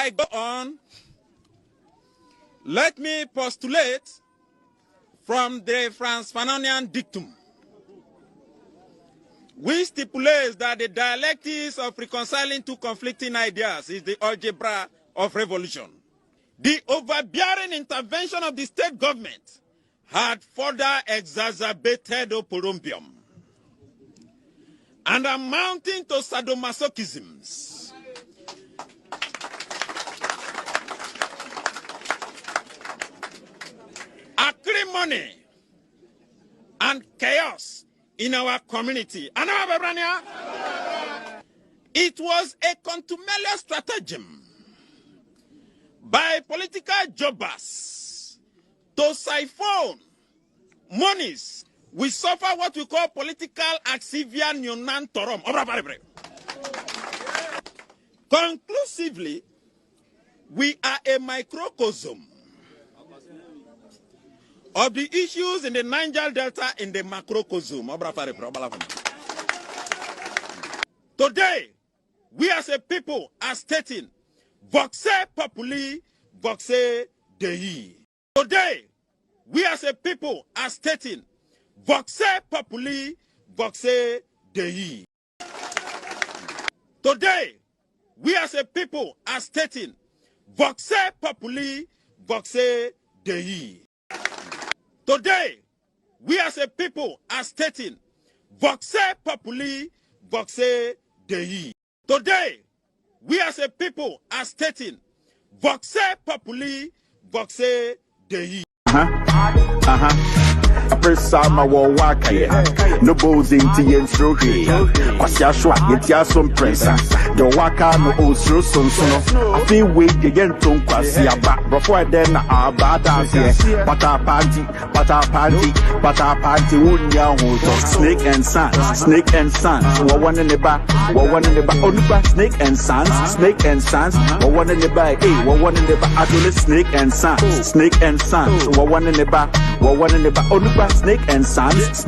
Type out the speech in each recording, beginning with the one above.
I go on, let me postulate from the Franz Fanonian dictum, which stipulates that the dialectics of reconciling two conflicting ideas is the algebra of revolution. The overbearing intervention of the state government had further exacerbated oporombium and amounting to sadomasochisms. Acrimony and chaos in our community. It was a contumacious stratagem by political jobbers to siphon monies. We suffer what we call political axivia nunantorum. Conclusively, we are a microcosm of the issues in the Niger Delta in the macrocosm. Today, we as a people are stating, voxe populi, voxe Dei. Today, we as a people are stating, voxe populi, voxe Dei. Today, we as a people are stating, voxe populi, voxe Dei. Today, we as a people are stating, voxe populi, voxe Dei. Today, we as a people are stating, voxe populi, voxe Dei. Sama wa wakaya no bows into yen stroke kwasia shwa yetia some pressa the waka no osro sonsono afi we yen ton kwasia ba before then abada here pata party wunya ho snake and sons wo one in the back onuba snake and sons wo one in the back wo one in the back adole snake and sons wo one in the back onuba snake and sons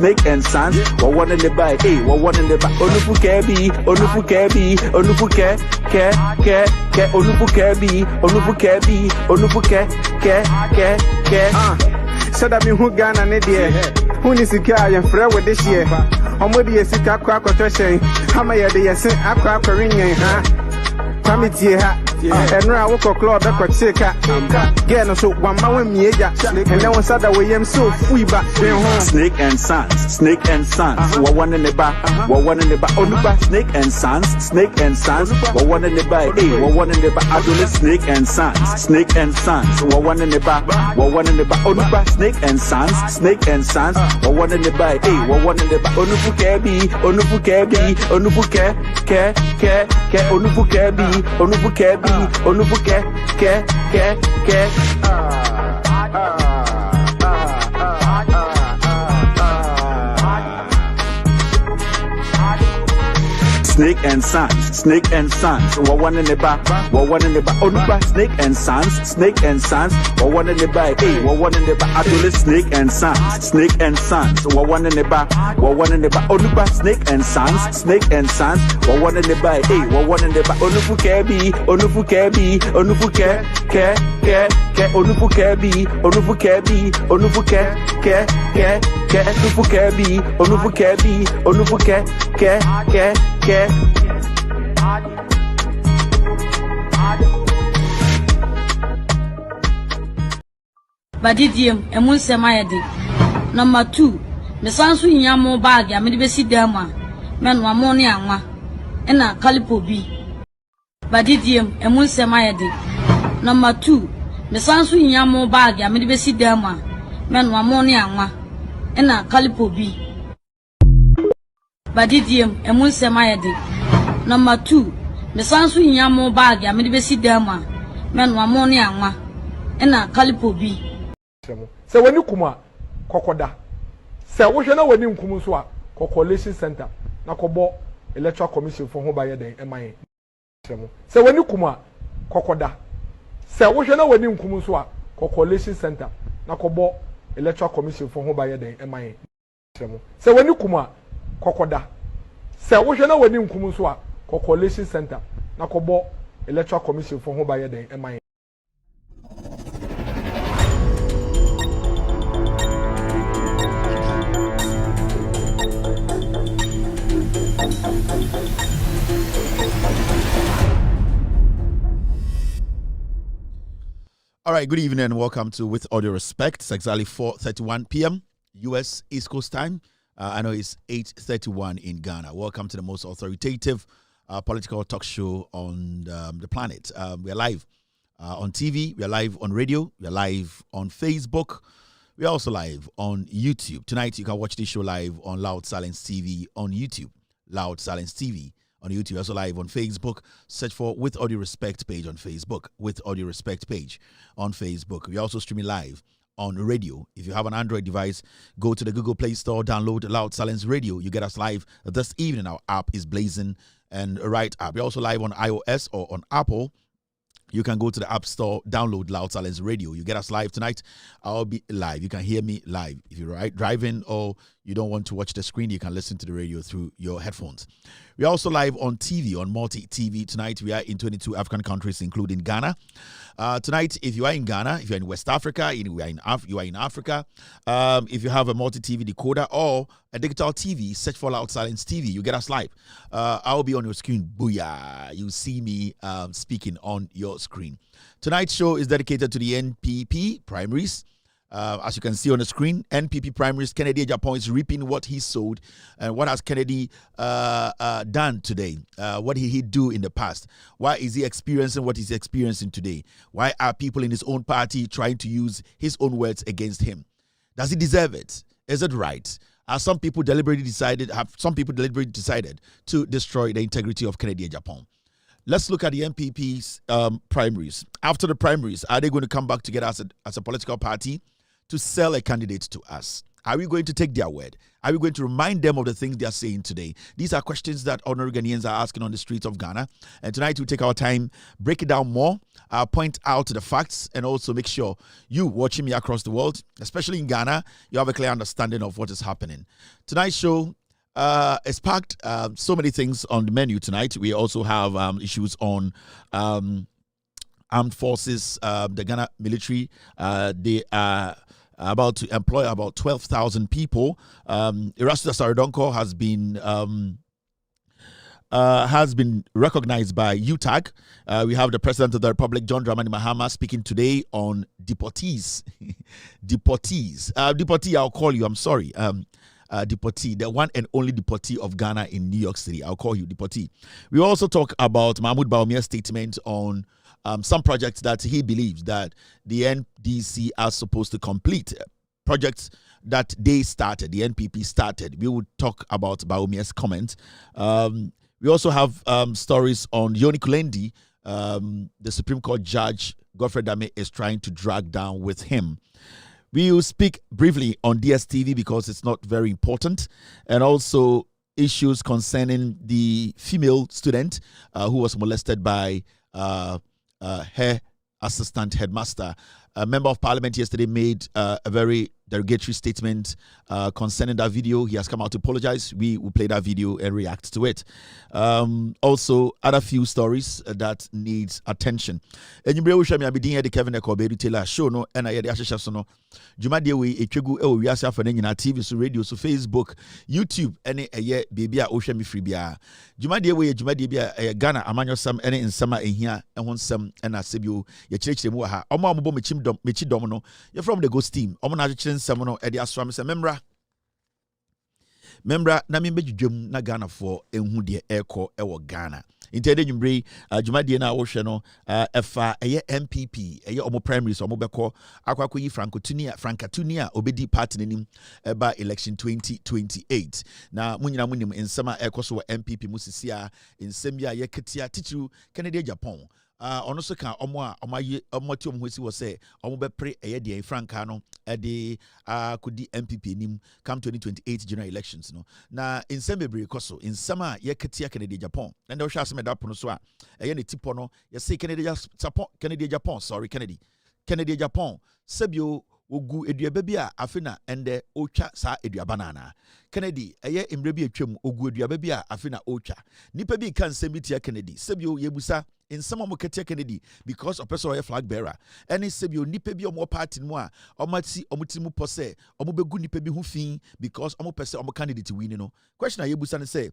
what one in the back what one in the back onufu kebi onufu said that me who Ghana ne dear who is secure and free with this year omodi sika kwa kwatoshen hama ye de yesi akwa rinyen ha committee ha enra wo club e ko cheka girl so one man when me eja and then one said that we am so free back snake and sons what one in the back onuba snake and sons what one in the back what one in the back adole snake and sons what one in the back onuba snake and sons what one in the back what one in the back onufu kebi onufu snake and sons what one in the back onuba snake and sons what one in the back what one in the back adole snake and sons what one in the back onuba snake and sons what one in the back what one in the back onufu kebi Badidium, emun semayedi. Number 2, me sansu nyamo bag ya me de besi dama. Men wa moni anwa. Ena kalipo bi. Badidium, emun semayedi. Number 2, me sansu nyamo bag ya me de besi dama. Men wa moni anwa. Ena kalipo bi. Badidium, emun semayedi. Number 2, me sansu nyamo bag ya me de besi dama. Men wa moni anwa. Ena kalipo bi. Se wani kuma kokoda se wo hwe na wani nkum so a coalition center na kobo electoral commission for ho ba ye den eman se wani kuma kokoda se wo hwe na wani nkum so a coalition center na kobo electoral commission for ho ba ye den eman se wani kuma kokoda se wo hwe na wani nkum so a coalition center na kobo electoral commission for ho ba ye den eman. All right, good evening and welcome to With All Due Respect. It's exactly 4:31 p.m. U.S. East Coast time. I know it's 8:31 in Ghana. Welcome to the most authoritative political talk show on the planet. We are live on TV. We are live on radio. We are live on Facebook. We are also live on YouTube. Tonight, you can watch this show live on Loud Silence TV on YouTube. Loud Silence TV on YouTube, also live on Facebook. Search for With All Due Respect page on Facebook. With All Due Respect page on Facebook. We also streaming live on radio. If you have an Android device, go to the Google Play Store, download Loud Silence Radio. You get us live this evening. Our app is blazing and right app. We're also live on iOS or on Apple. You can go to the App Store, download Loud Silence Radio. You get us live tonight. I'll be live. You can hear me live. If you're driving or you don't want to watch the screen, you can listen to the radio through your headphones. We're also live on TV, on multi-TV. Tonight, we are in 22 African countries, including Ghana. Tonight, if you are in Ghana, if you're in West Africa, you are in Africa, if you have a multi-TV decoder or a digital TV, search for Loud Silence TV. You get us live. I'll be on your screen. Booyah. You see me speaking on your screen. Tonight's show is dedicated to the NPP Primaries. As you can see on the screen, NPP Primaries, Kennedy Agyapong is reaping what he sowed. And what has Kennedy done today? What did he do in the past? Why is he experiencing what he's experiencing today? Why are people in his own party trying to use his own words against him? Does he deserve it? Is it right? Have some people deliberately decided to destroy the integrity of Kennedy Agyapong? Let's look at the NPP's primaries. After the primaries, are they going to come back together as a political party to sell a candidate to us? Are we going to take their word? Are we going to remind them of the things they are saying today? These are questions that ordinary Ghanaians are asking on the streets of Ghana. And tonight we'll take our time, break it down more, point out the facts, and also make sure you watching me across the world, especially in Ghana, you have a clear understanding of what is happening. Tonight's show is packed. So many things on the menu tonight. We also have issues on armed forces, the Ghana military. They are about to employ about 12,000 people. Erastus Asarodonko has been recognized by UTAG. We have the President of the Republic, John Dramani Mahama, speaking today on deportees. Deportee, I'll call you. I'm sorry. Deportee, the one and only deportee of Ghana in New York City. I'll call you deportee. We also talk about Mahmoud Bawumia's statement on some projects that he believes that the NDC are supposed to complete. Projects that they started, the NPP started. We will talk about Bawumia's comment. We also have stories on Yoni Kulendi, the Supreme Court judge Godfrey Dame is trying to drag down with him. We will speak briefly on DStv because it's not very important, and also issues concerning the female student who was molested by her assistant headmaster. A member of parliament yesterday made a very derogatory statement concerning that video. He has come out to apologize. We will play that video and react to it. Also, other few stories that needs attention. And you bring me abidin the Kevin Ekobedu Taylor show no and I the Ashesha so no. Juma de we etwegu e we ase afane nyina TV so radio so Facebook, YouTube ene eye baby a ohwe me free bia. Juma de we juma de bia Ghana amanyosam ene nsama ehia ehon nsam ena asebio ye kirekire mu ha. Omo ambo mechi dom no. You from the Ghost team. Omo na kirekire nsam no e de asram se Membra na me bedwum na Ghana for enhu de eko ewo Ghana. Intended Jumbre, Jumadie na Ocean, Efa, NPP, Omo Primaries, Omo Beko, Aquacoyi Francatunia, Obedi Party Nim, by election 2028. Now, Munina Munim in summer Ecoso NPP Musisia, in Sembia Yeketia, Titu, Kennedy Agyapong. Ono so kan omatiom ho si wo se omo be pre de franka no de kodi NPP nim come 2028 general elections no na insem bebre koso insem a ye ketia Kennedy Agyapong na de wo hwa asem da pono so a ye ne tipo no ye say Kennedy Agyapong sorry Kennedy Agyapong sebio ogu eduaba bi a afena ende otwa sa eduaba na Kennedy eye imrebi atwam oguadua bi a afi na otwa nipa bi kan nsɛm bi tia Kennedy sebio yebusa in some of Ketia Kennedy because of person flag bearer any sebio nipa bi omo party mu a omati omutimu pose omobegu nipa bi hu fin because omo pese omo candidate win no question ayebusa ne say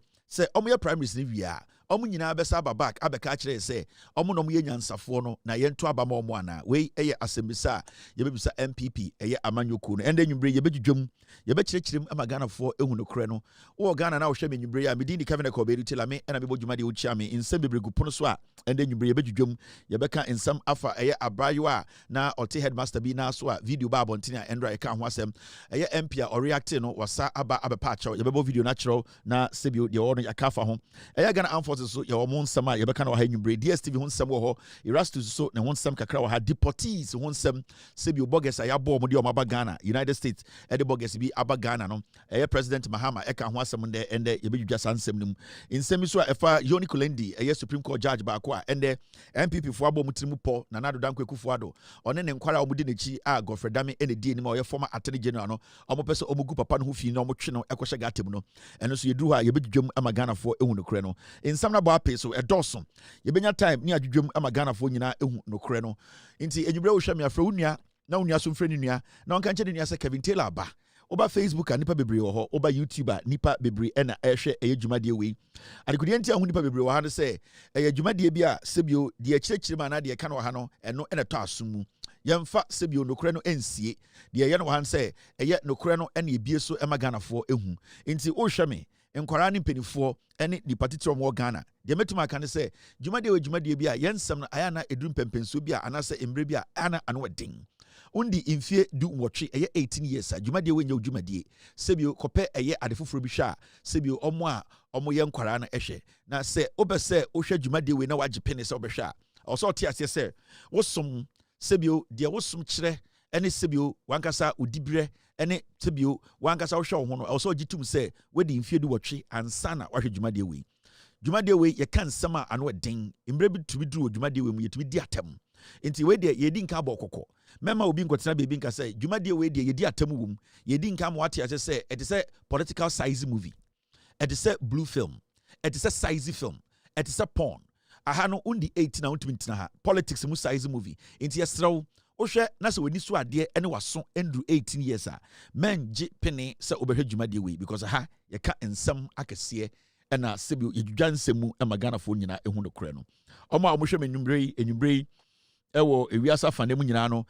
omo ye primaries ni wia omo nyina besa aba back abeka kire say omo no mo ye nyansafo no na ye nto aba ma omo ana we eye asembisa ye bebusa NPP eye amanyoko no ende nwumbre ye bedwudwum ye be kirekirem amaganafo ehu no kore no wo Ghana na wo hwe me nwumbre ya medini Kevin ko be rutila me na me bodwuma de wo chia me nsem bebregu pono so a ende nwumbre ye bedwudwum ye beka nsem afa eye abrayo a na ote headmaster bi na so a video ba abontin a endra ye ka ho asem eye MP a react no wasa aba abepa acho ye bebo video natural na sebio de wo no yakafa ho eye Ghana Armed Forces so ye wo mo nsem a ye beka na wo ha nwumbre DStv ho nsem wo ho Erastus so ne ho nsem kakra wo ha deportees ho nsem sebio bogus a ya bo mo de o maba Ghana United States ede bogus bi aba Ghana no eye President Mahama eka ho asem nde ende ye bedwudwa sansem nim nsem so efa Yoni Kulendi eye Supreme Court judge ba ko a ende NPP fo abo mutirimu po na nado dan kwekufu ado one ne nkwara omudi nechi a Gofredame ene die nim oye former attorney general no omo pese omugu papa no hu fi no omo twe no ekohye gatem no eno so yedu ha ye bedwudwam ama Ghana fo ehu no kure no nsam na bo ape so edoso ye benya time ni adwudwam ama Ghana fo nyina ehu no kure no nti enyubre wo hwa me afra unua na unua so mfre ni nua na onka nche ni nua se Kevin Taylor ba oba Facebook a nipa bebre wo ho oba YouTube a nipa bebre na ehwe eyadwumade we adekudie ntia ho nipa bebre wo ha no se eyadwumade bi a sebio de akirechire ma na de ka no ha no eno ene to asomu yemfa sebio nokure no ensie de ye no ha se eye nokure no ene ebie so emaganafo ehu nti wo hwe me nkwara ne mpenifo ene ni patitro mo Ghana de metuma ka ne se dwumade bi a yensem no aya na edum pempenso bi a anase embre bi a ana ano wadin undi infie du nwotwe eye 18 years a dwumade we nya dwumade sebio kope eye adefoforo bi hwa sebio omo ye nkwara na ehwe na se obese ohwa dwumade we na wagepene se obehwa oso tie ase se wosom sebio de wosom kire ene sebio wankasa udibire ene sebio wankasa wohwe wo ho no oso gitum se wedi infie du nwotwe ansa na wahwe dwumade we ye kan sama ano den imbre bi tubi duru dwumade we mu yetubi di atam nti we de yedi nka bokoko mema obi nkotena bebi nka say dwumade we de yedi atam wum yedi nka mo ate ase say it is a political size movie it is a blue film it is a size film it is a porn aha no undi 18 na untimi ntina ha politics mu size movie nti yesrew ohwe na se woni so ade ene waso endru 18 years a men ji pene se obehwe dwumade we because aha ye ka ensem akese ena sebio yedwa nsemu emagana fo nyina ehu no kure no omo a omohwe menwumbre ewo ewiasa fane mu nyina no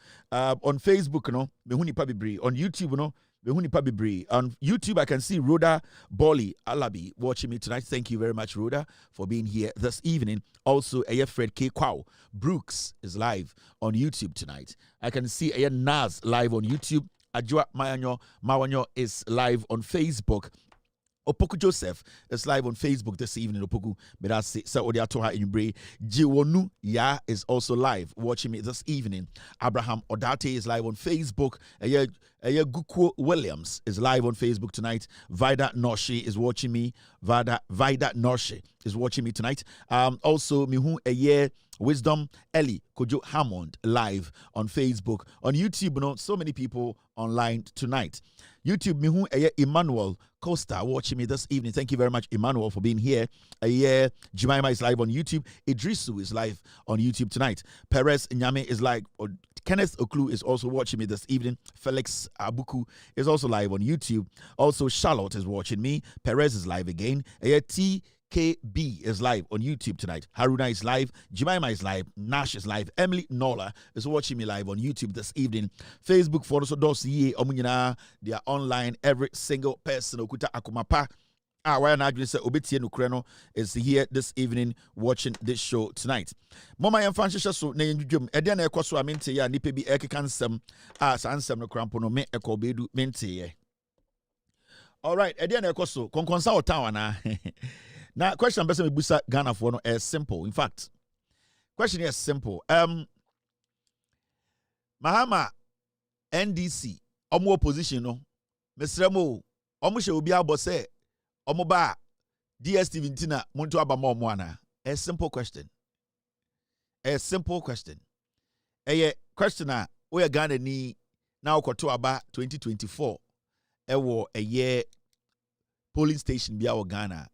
on Facebook no mehu nipa bebre on YouTube no mehu nipa bebre on YouTube I can see Rhoda Bolly Alabi watching me tonight. Thank you very much Rhoda for being here this evening. Also Fred K Kwao Brooks is live on YouTube tonight. I can see Nas live on YouTube. Ajua Mawanyo is live on Facebook. Opoku Joseph is live on Facebook this evening. Opoku Medasi Saodia Toha Inubre. Jiwonu Ya is also live watching me this evening. Abraham Odate is live on Facebook. Guku Williams is live on Facebook tonight. Vida Noshi is watching me. Vida Noshi is watching me tonight. Also Mihu Wisdom Ellie Kojo Hammond live on Facebook. On YouTube, so many people online tonight. YouTube, Mihu Emmanuel Costa watching me this evening. Thank you very much, Emmanuel, for being here. Jemima is live on YouTube. Idrisu is live on YouTube tonight. Perez Nyame is live. Kenneth Oklu is also watching me this evening. Felix Abuku is also live on YouTube. Also, Charlotte is watching me. Perez is live again. TKB is live on YouTube tonight. Haruna is live. Jemima is live. Nash is live. Emily Nola is watching me live on YouTube this evening. Facebook for us, they are online. Every single person. Okuta Akumapa. Why not say Obetie Nukreno is here this evening watching this show tonight. Mama and Francisca so na yendwum e de na ekoso amente ya nipa bi ekekansem sansem no krampo no me ekobedu mente ye. All right, e de na ekoso konkonsa otawa na. Na question person mebusa Ghana for no is simple. In fact, question is simple. Mahama NDC omo opposition no mesremo omo hye obi abose Omoba DStv ntina muntu abama omo ana. A simple question. A simple question. Eye question a we Ghana ni na okoto aba 2024 ewo eye polling station be our Ghana.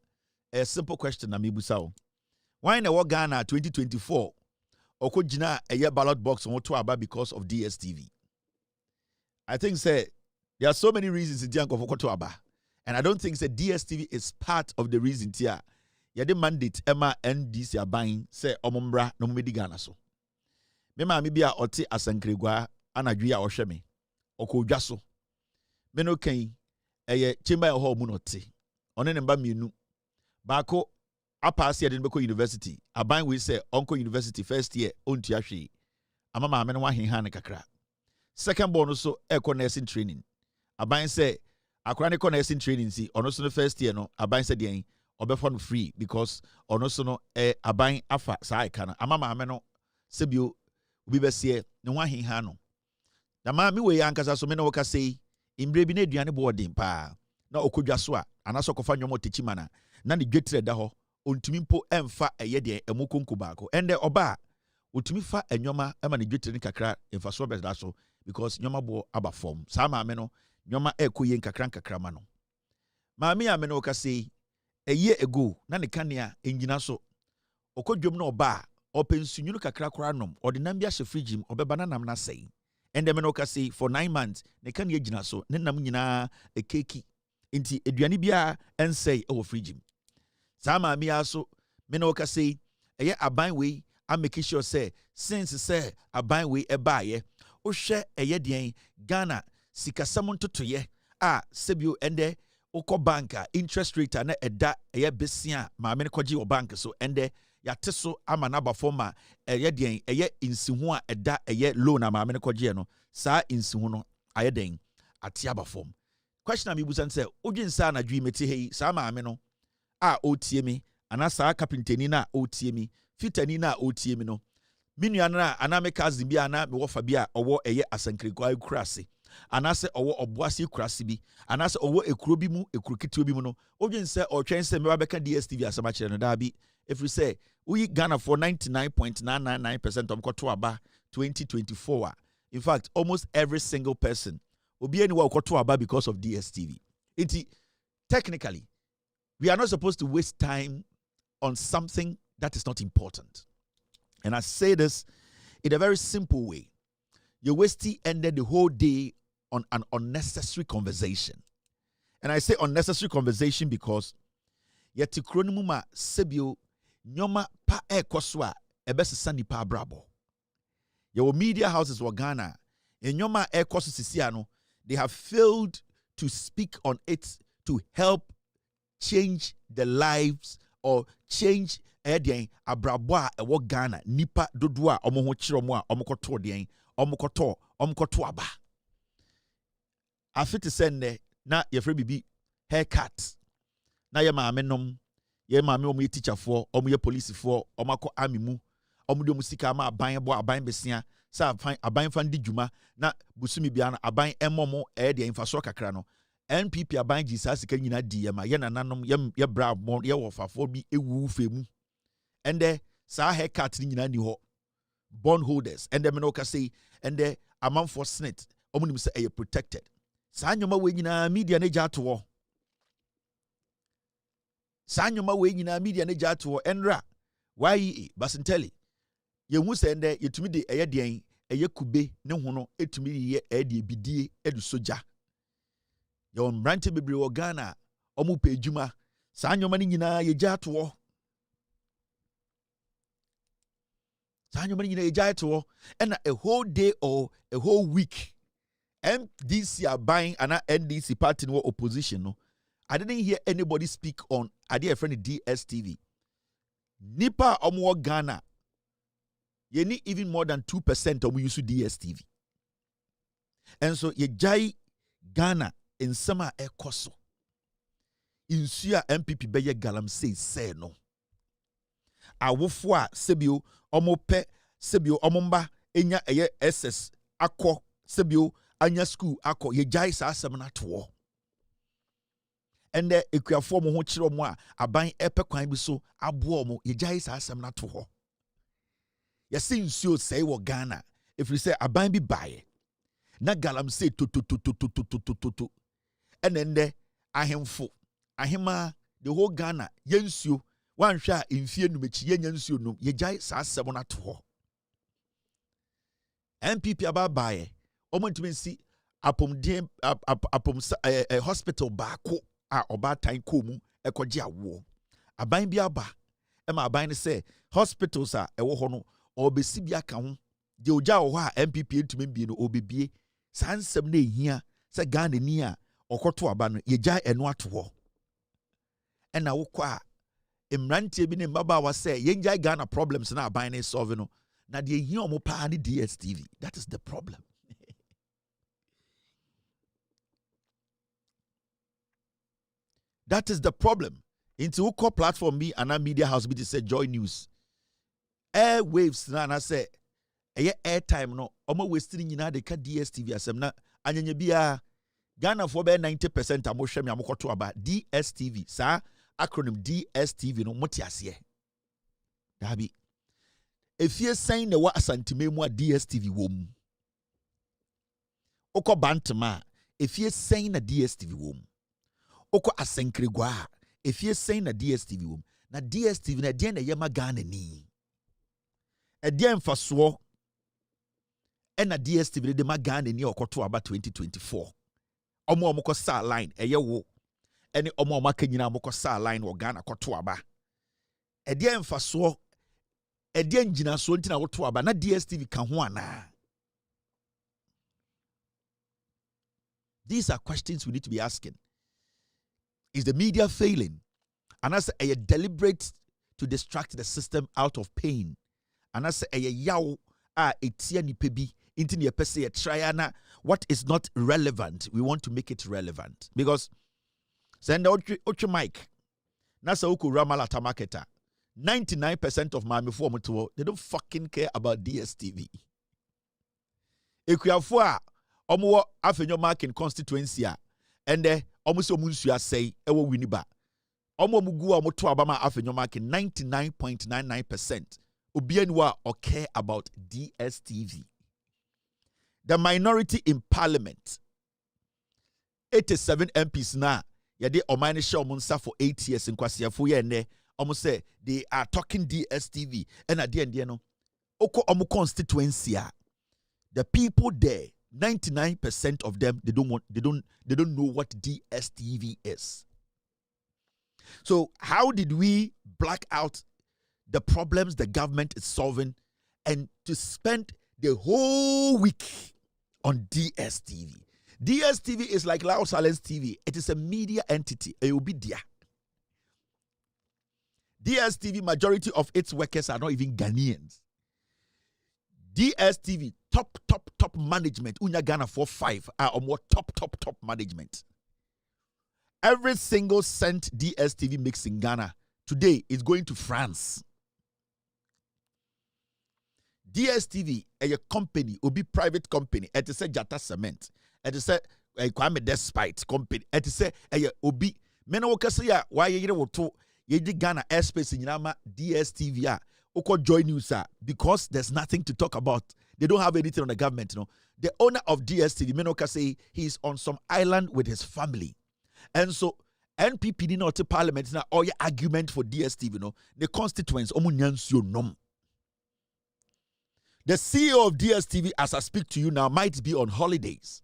A simple question na mibusao. Why na Ghana 2024 okojina a year ballot box on to aba because of DStv? I think say there are so many reasons in Tianko for to aba. And I don't think say DStv is part of the reason tia. Ya the mandate Emma NDC are buying say omombra no medi Ghana so. Me ma mi bia oti asankregwa anadwe a ohwe me. Okodwa so. Me no kan eye chamber hall mu no te. One ne mba mienu. Baako apase ye de beko university. Aban we say onko university first year ontu ahwe. Ama ma me no wahenha ne kakra. Second born so eco nursing training. Aban say akra ne nursing training si ono so no first year no aban say den obefo free because ono so no aban afa saa eka no. Ama ma me no sebio obi besie ne wahenha no. Na ma me we ankasa so me no woka sei imbre bi na aduane bo odin pa na okodwa so a anaso kofa nwomo techimana na ne dwetire da ho ontumi mpo emfa eye de emokonko baako ende oba otumi fa enwoma ema ne dwetire ni kakra emfa so be da so because nyoma bo aba form saa ma me no nyoma ekoye nkakra ma no ma me ya me no ka sei a year ago na ne kanea engina so okodwom na oba opensunyunu kakra kora nom ordinam bia hye frigim obeba na nam na sei ende me no ka sei for 9 months ne kanea gina so ne nam nyina ekeki inti eduane bia ensei e wo frigim saa ma me ya so me no ka sei eye aban we I make sure say since say aban we e baaye o hwe eye den Ghana sikasam ntotoye a sebio ende ukọ banka interest rate na eda eye besia ma me koji o bank so ende yate so ama na ba forma eye den eye insihu a eda eye loan ma me koji no saa insihu no aye den ate aba form question am ibusan say odwin sa na dwi meti hei saa ma me no a otie me ana saa kapinteni na otie me fitani na otie me no minua na ana me cousin bia na me wofa bia owo eye asankreko kurase ana se owo oboase kurase bi ana se owo ekuro bi mu ekuro kitiwo bi mu no odwen se otwen se me ba beka DStv asama kire no da bi if you say we Ghana for 99.999% of koto aba 2024 in fact almost every single person obi any wa koto aba because of DStv technically we are not supposed to waste time on something that is not important. And I say this in a very simple way. You wasting ended the whole day on an unnecessary conversation. And I say unnecessary conversation because yeti kronimuma sebio nyoma pa ekoswa ebesesa nipa brabo. Your media houses were Ghana. In nyoma ekosu sisiano, they have failed to speak on it to help change the lives or change edien abrabwa ewo Ghana nipa dodo a omo ho kire omo a omo koto den omo koto aba afite sende na ye fre bibi haircut na ye maame nom ye maame omo ye teacher for omo ye police for omo akọ army mu omo de omo sika ma aban bo aban besia sa aban fan di dwuma na busumi bia na aban emomo edien faso kakra no NPP aban ji sa sika nyina di ye ma ye nananom ye bra mo ye wofafo bi ewu femu ende sa haircut ni nyina ni ho bond holders ende me no ka say ende amount for snit omunim say e protected sa nyoma we nyina media na gya to sa nyoma we nyina media na gya to enra why basenteli ye hu say ende yetumi de eye den eye kube ne ho no etumi ye e de bidie edu soja your brante bebre wo Ghana omu pe adwuma sa nyoma ni nyina ye gya to and a whole day or a whole week MDC are buying an NDC party in opposition. No, I didn't hear anybody speak on idea friend DStv. Nipa omo Ghana. You need even more than 2% of use DStv. And so ye jai Ghana in summer e koso. Insuya MPP beye galam say no. Awofo sebio omope sebio omomba enya eye SS akọ sebio anya school akọ ye jai sa asem na to ende ekuafo mo ho kire mo a aban epe kwan bi so abo mo ye jai sa asem na to ho ye se nsuo sei wo Ghana if you say aban bi bae na galam say to ende ahemfo ahema the whole Ghana yensuo wan hwa mfie numechi yensuo no yejai saa asɛm na to NPP ababaye omontumi nsi apomden hospital baako a obatan komu ekoje awo aban bi aba ema aban ne se hospitals a ewo ho no obesi bi aka ho de ogya wo ho a NPP entumi bi no obebie saa nsɛm na ehia se Ghana ni a okoto aba no yejai eno ato ho ena wokɔ a mrantie bi ne mbaba se yenjai Ghana problems na aban ne solve no na de ehia omo pa ne DStv. That is the problem. That is the problem. Into who platform me and a media house be to say Joy News. Airwaves na say airtime no omo wasting nyina de ka DStv asem na anyanya bia Ghana for be 90% amohwe me amokoto aba DStv sa acronym DStv no motiase. Dabi efie sign na wa asantime mu a DStv wom. Oko bantama efie sign na DStv wom. Oko asenkregwa efie sign na DStv wom. Na DStv na den na yema Ghana ni. Edien mfaso e na DStv de ma Ghana ni okoto aba 2024. Omo ko sa line eye wo. Ene omo makanyina mo ko sa line wo Ghana koto aba. Edien mfaso edien ngina so ntina woto aba na DStv ka ho ana. These are questions we need to be asking. Is the media failing? And I say a deliberate to distract the system out of pain. And I say a yaw etia nipa bi inti ne pese ye try na what is not relevant we want to make it relevant because send ochi mic na sa uku ramalata marketer 99% of my before they don't fucking care about DStv. Ekuafo a omo afenyo marking constituency a ende omo se omo nsu asai ewo winiba omo mugu omo to abama afenyo marking 99.99% obianwa or care about DStv. The minority in parliament 87 MPs na yade omane show munsa for 8 years in kwasiafo ye ne omo say they are talking DStv and at the end no oko omo constituency a the people there 99% of them they don't know what DStv is. So how did we black out the problems the government is solving and to spend the whole week on DStv? DStv is like Loud Silence TV. It is a media entity. DStv, majority of its workers are not even Ghanaians. DStv, top management. Unya Ghana 4-5 are or more top management. Every single cent DStv makes in Ghana today is going to France. DStv, a company, will be private company. It is a Jata Cement. It is a Kwame Despite company. It is a Obi. Mena wakasiya why ye woto ye di Ghana airspace in Yama DStv Oko Joy News because there's nothing to talk about. They don't have anything on the government. No, the owner of DStv, Menoka say he's on some island with his family, and so NPP did not parliament now all your argument for DStv. No, the constituents omunyansio nom. The CEO of DStv, as I speak to you now, might be on holidays.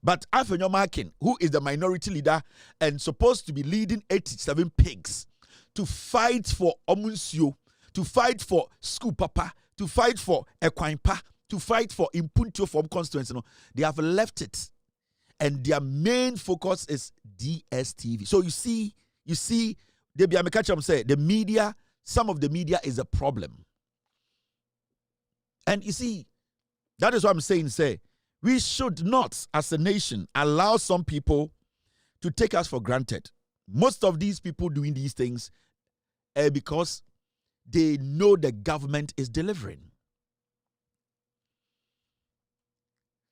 But Afenyo Makin, who is the minority leader and supposed to be leading 87 pigs to fight for Omunsio, to fight for School Papa, to fight for Ekwainpa, to fight for Impuntio from constituency, they have left it. And their main focus is DStv. So you see, the media, some of the media is a problem. And you see, that is what I'm saying, we should not, as a nation, allow some people to take us for granted. Most of these people doing these things because they know the government is delivering.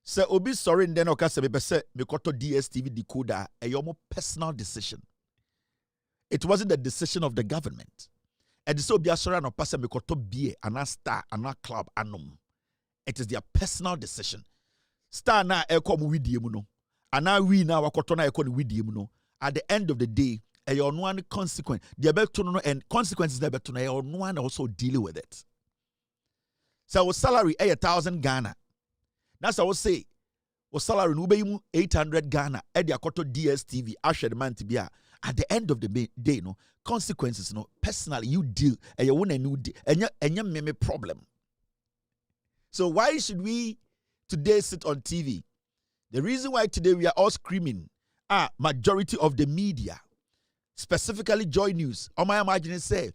So, Obi sorry, then okay, say me koto DStv decoder a your personal decision. It wasn't the decision of the government. And so be sorry no pass me koto be an star an club anum. It is their personal decision. Star na eko mu widie mu no. Ana wi na wakoto na eko ni widie mu no. at the end of the day, your one consequence, the better and consequences the better your one also deal with it. So our salary 1,000 Ghana. That's I will say. Our salary no be 800 Ghana. At the akoto DStv, the man to be at the end of the day, no consequences. No personally you deal and you want a new deal and you meme problem. So why should we today sit on TV? The reason why today we are all screaming, majority of the media, specifically Joy News, on my imagining say,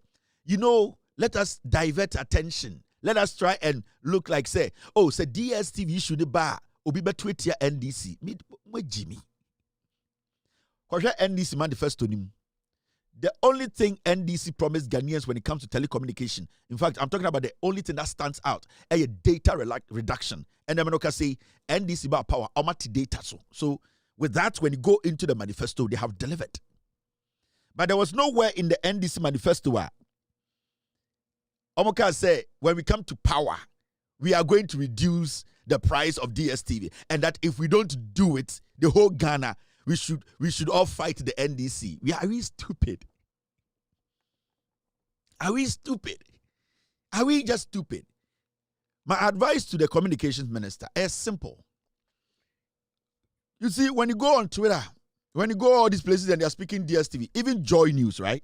let us divert attention. Let us try and look like say DStv should bar obi betwetia NDC. Me Jimmy. Kosha NDC manifesto nim. The only thing NDC promised Ghanaians when it comes to telecommunication, in fact, I'm talking about the only thing that stands out, a data reduction. And I'm going say NDC about power, how much data so with that, when you go into the manifesto, they have delivered. But there was nowhere in the NDC manifesto where Omoka say, when we come to power, we are going to reduce the price of DStv. And that if we don't do it, the whole Ghana, we should all fight the NDC. Are we stupid? Are we stupid? Are we just stupid? My advice to the communications minister is simple. You see, when you go on Twitter, when you go all these places and they are speaking DStv, even Joy News, right?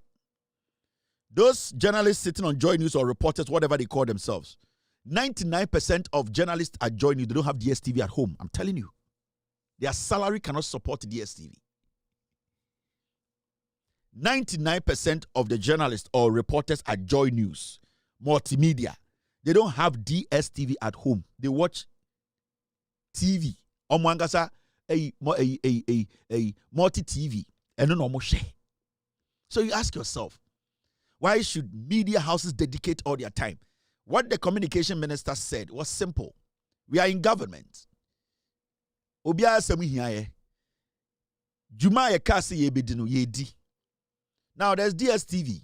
Those journalists sitting on Joy News or reporters, whatever they call themselves, 99% of journalists at Joy News, they don't have DStv at home. I'm telling you. Their salary cannot support DStv. 99% of the journalists or reporters at Joy News, multimedia, they don't have DStv at home. They watch TV. Omwangasa a multi-TV. And no share. So you ask yourself, why should media houses dedicate all their time? What the communication minister said was simple. We are in government. Obia asemi hiaye. Juma ye kasi ye bedino ye di. Now there's DStv.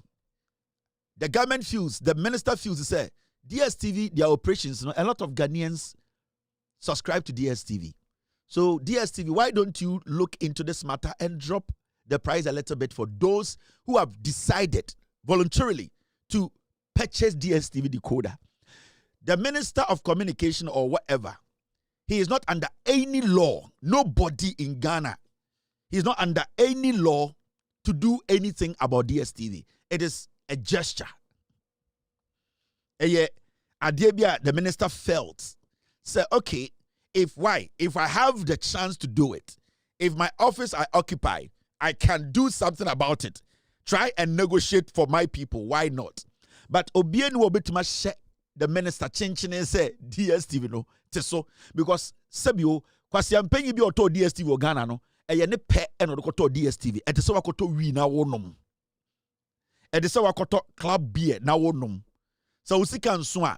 The government feels, the minister feels to say, DStv, their operations, a lot of Ghanaians subscribe to DStv. So DStv, why don't you look into this matter and drop the price a little bit for those who have decided voluntarily to purchase DStv decoder? The Minister of Communication or whatever, he is not under any law. Nobody in Ghana. He is not under any law to do anything about DStv. It is a gesture. The minister felt, say, okay, if I have the chance to do it, if my office I occupy, I can do something about it. Try and negotiate for my people. Why not? But Obienu Obituma share the minister chinchin and say DStv no teso because Sabio kwasi ampenyi bi oto DStv o Ghana no eye ne pe eno de koto DStv e de se wakoto wi na wonom e de se wakoto club beer na wonom so usika nso a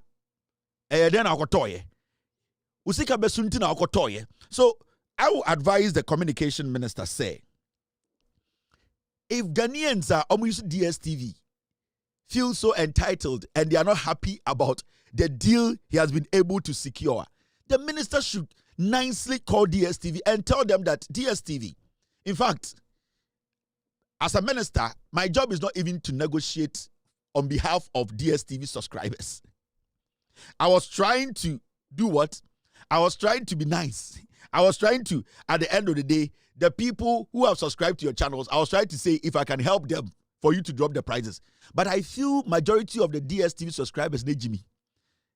eye de na wakoto ye usika besunti na wakoto ye. So I will advise the communication minister say, if Ghanaians are almost DStv feel so entitled and they are not happy about the deal he has been able to secure, the minister should nicely call DStv and tell them that DStv, in fact, as a minister, my job is not even to negotiate on behalf of DStv subscribers. I was trying to do what? I was trying to be nice. I was trying to, at the end of the day, the people who have subscribed to your channels, I was trying to say if I can help them for you to drop the prices. But I feel majority of the DStv subscribers,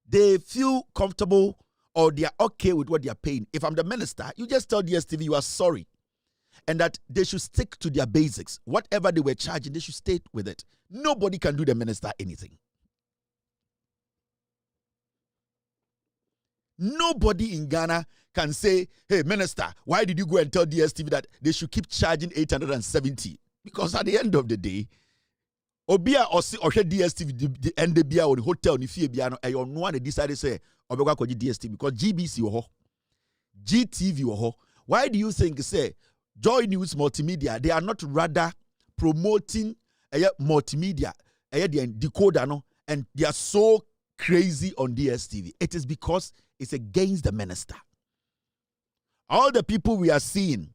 they feel comfortable or they are okay with what they are paying. If I'm the minister, you just tell DStv you are sorry and that they should stick to their basics. Whatever they were charging, they should stay with it. Nobody can do the minister anything. Nobody in Ghana can say, hey, minister, why did you go and tell DStv that they should keep charging 870? Because at the end of the day, Obia or DStv and the Bia or the hotel ni fie bia no e no one decided say obekwa koji DStv because GBC wo ho, GTV wo ho. Why do you think say Joy News Multimedia, they are not rather promoting multimedia the decoder no, and they are so crazy on DStv? It is because it's against the minister. All the people we are seeing,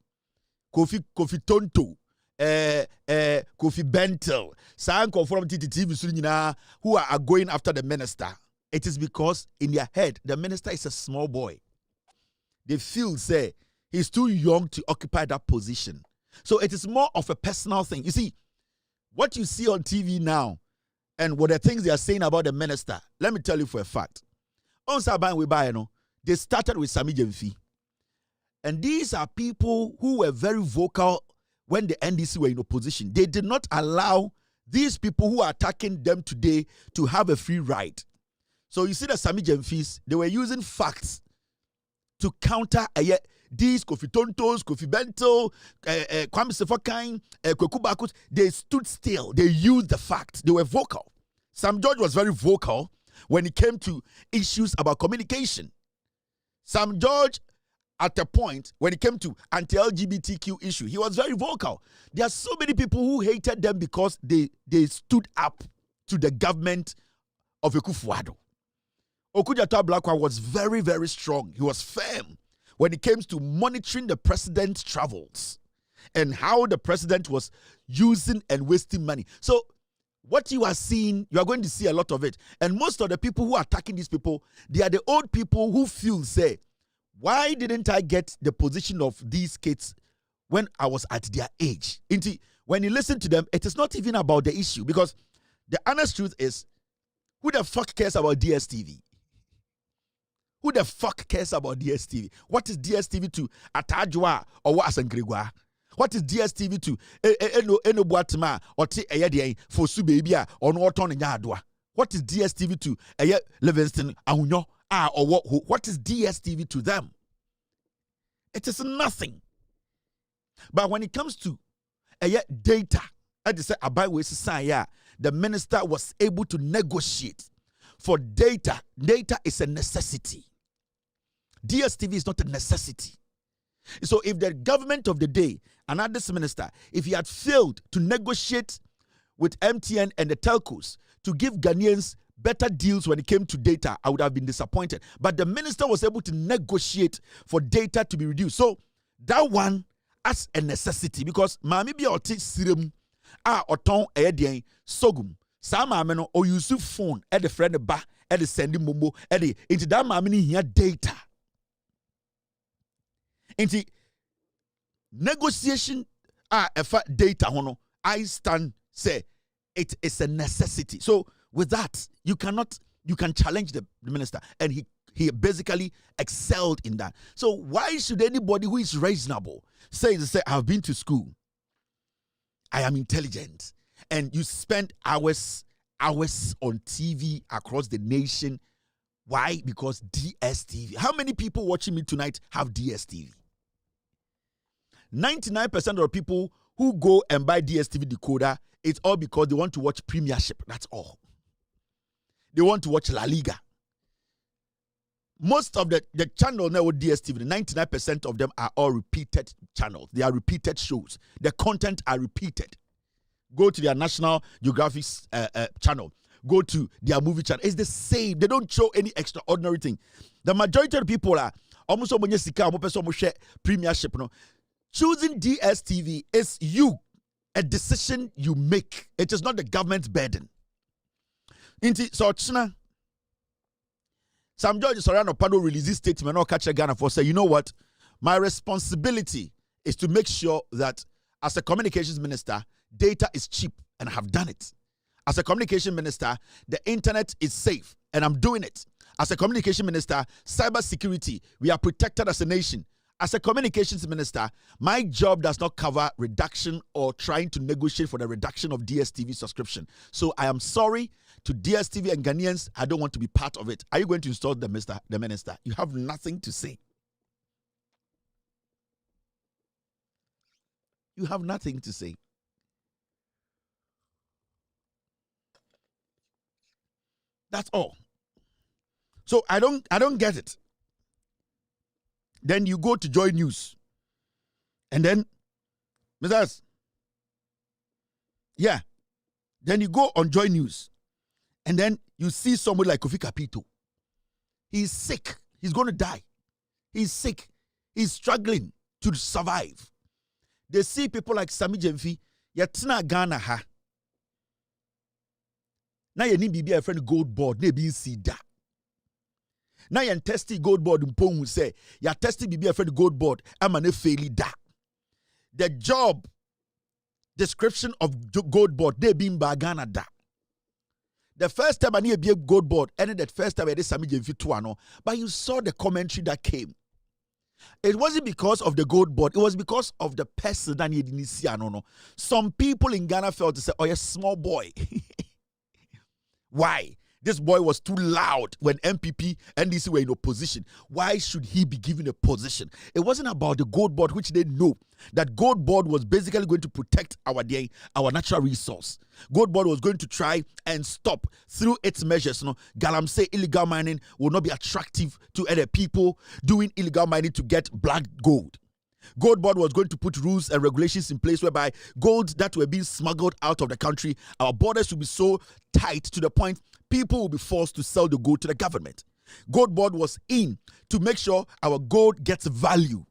Kofi Tonto, Kofi Bentel, some conform TV who are going after the minister. It is because in their head, the minister is a small boy. They feel, say, he's too young to occupy that position. So it is more of a personal thing. You see, what you see on TV now and what the things they are saying about the minister, let me tell you for a fact. On Saban Webayano, they started with Sami Jemfi. And these are people who were very vocal when the NDC were in opposition. They did not allow these people who are attacking them today to have a free ride. So you see the Sami Jemfis, they were using facts to counter these Kofi Tontos, Kofi Bento, Kwame Sefokan, Kweku Bakus. They stood still. They used the facts. They were vocal. Sam George was very vocal when it came to issues about communication. Sam George, at a point, when it came to anti-LGBTQ issue, he was very vocal. There are so many people who hated them because they stood up to the government of Ekufuado. Okudjata Blakwa was very, very strong. He was firm when it came to monitoring the president's travels and how the president was using and wasting money. So what you are seeing, you are going to see a lot of it. And most of the people who are attacking these people, they are the old people who feel, say, why didn't I get the position of these kids when I was at their age? When you listen to them, it is not even about the issue, because the honest truth is, who the fuck cares about DStv? Who the fuck cares about DStv? What is DStv to Atajwa or what Asangregwa? What is DStv to Eno Boatma or T Ayadian for Subabia or Norton and Yadwa? What is DStv to Livingston Aunyo? Or what is DStv to them? It is nothing. But when it comes to data, I just say the minister was able to negotiate for data. Data is a necessity. DStv is not a necessity. So if the government of the day, another minister, if he had failed to negotiate with MTN and the telcos to give Ghanaians better deals when it came to data, I would have been disappointed. But the minister was able to negotiate for data to be reduced. So that one as a necessity, because mami bi oti sirim oton eyedien sogum sa mami no o use phone e de friend ba e de send momo e de into that mami ni here data. Into negotiation efa data hono, I stand say it is a necessity. So with that, you can challenge the minister, and he basically excelled in that. So why should anybody who is reasonable say I've been to school, I am intelligent, and you spend hours on TV across the nation? Why? Because DStv. How many people watching me tonight have DStv? 99% of the people who go and buy DStv decoder, it's all because they want to watch Premiership. That's all. They want to watch La Liga. Most of the channel now with DStv, 99% of them are all repeated channels. They are repeated shows. The content are repeated. Go to their National Geographic channel. Go to their movie channel. It's the same. They don't show any extraordinary thing. The majority of the people are almost Premiership. No, choosing DStv is a decision you make. It is not the government's burden. So Sam George Soriano Pado released statement or catch a Ghana for say, you know what? My responsibility is to make sure that as a communications minister, data is cheap, and I have done it. As a communication minister, the internet is safe, and I'm doing it. As a communication minister, cyber security, we are protected as a nation. As a communications minister, my job does not cover reduction or trying to negotiate for the reduction of DStv subscription. So I am sorry to DStv and Ghanaians. I don't want to be part of it. Are you going to install the minister? You have nothing to say. You have nothing to say. That's all. So I don't get it. Then you go to Joy News. And then, Mrs. Yeah. Then you go on Joy News. And then you see somebody like Kofi Kapito. He's sick. He's going to die. He's sick. He's struggling to survive. They see people like Sami Jemfi. Yetna Ghana ha. Na ye ni bibi a friend gold board na bi si da. Na ye testy gold board mpon say ya testy bibi a friend gold board ama na faili da. The job description of gold board they be in Ghana da. The first time I need be a gold board, and that first time I did Sami Jemfituano, but you saw the commentary that came. It wasn't because of the gold board, it was because of the person that you didn't see. No. Some people in Ghana felt to say, oh, you're a small boy. Why? This boy was too loud when NPP and NDC were in opposition. Why should he be given a position? It wasn't about the gold board, which they know that gold board was basically going to protect our natural resource. Gold board was going to try and stop through its measures. Galamsey illegal mining will not be attractive to other people doing illegal mining to get black gold. Gold board was going to put rules and regulations in place whereby gold that were being smuggled out of the country, our borders will be so tight to the point people will be forced to sell the gold to the government. Gold board was in to make sure our gold gets value.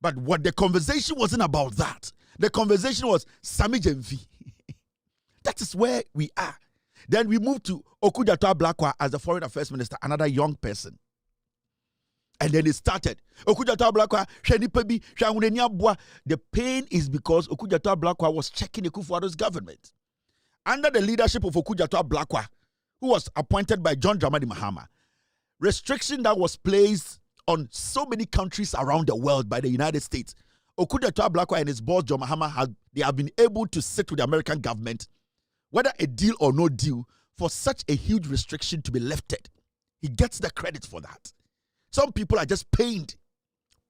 But what the conversation wasn't about that. The conversation was Sami Jemfi. That is where we are. Then we moved to Okudjato Ablakwa as the foreign affairs minister, another young person. And then it started. Okudjato Ablakwa, the pain is because Okudjato Ablakwa was checking the Akufo-Addo's government. Under the leadership of Okudjato Ablakwa, who was appointed by John Dramani Mahama, restriction that was placed on so many countries around the world by the United States. Okudjato Ablakwa and his boss John Mahama have been able to sit with the American government, whether a deal or no deal, for such a huge restriction to be lifted. He gets the credit for that. Some people are just pained.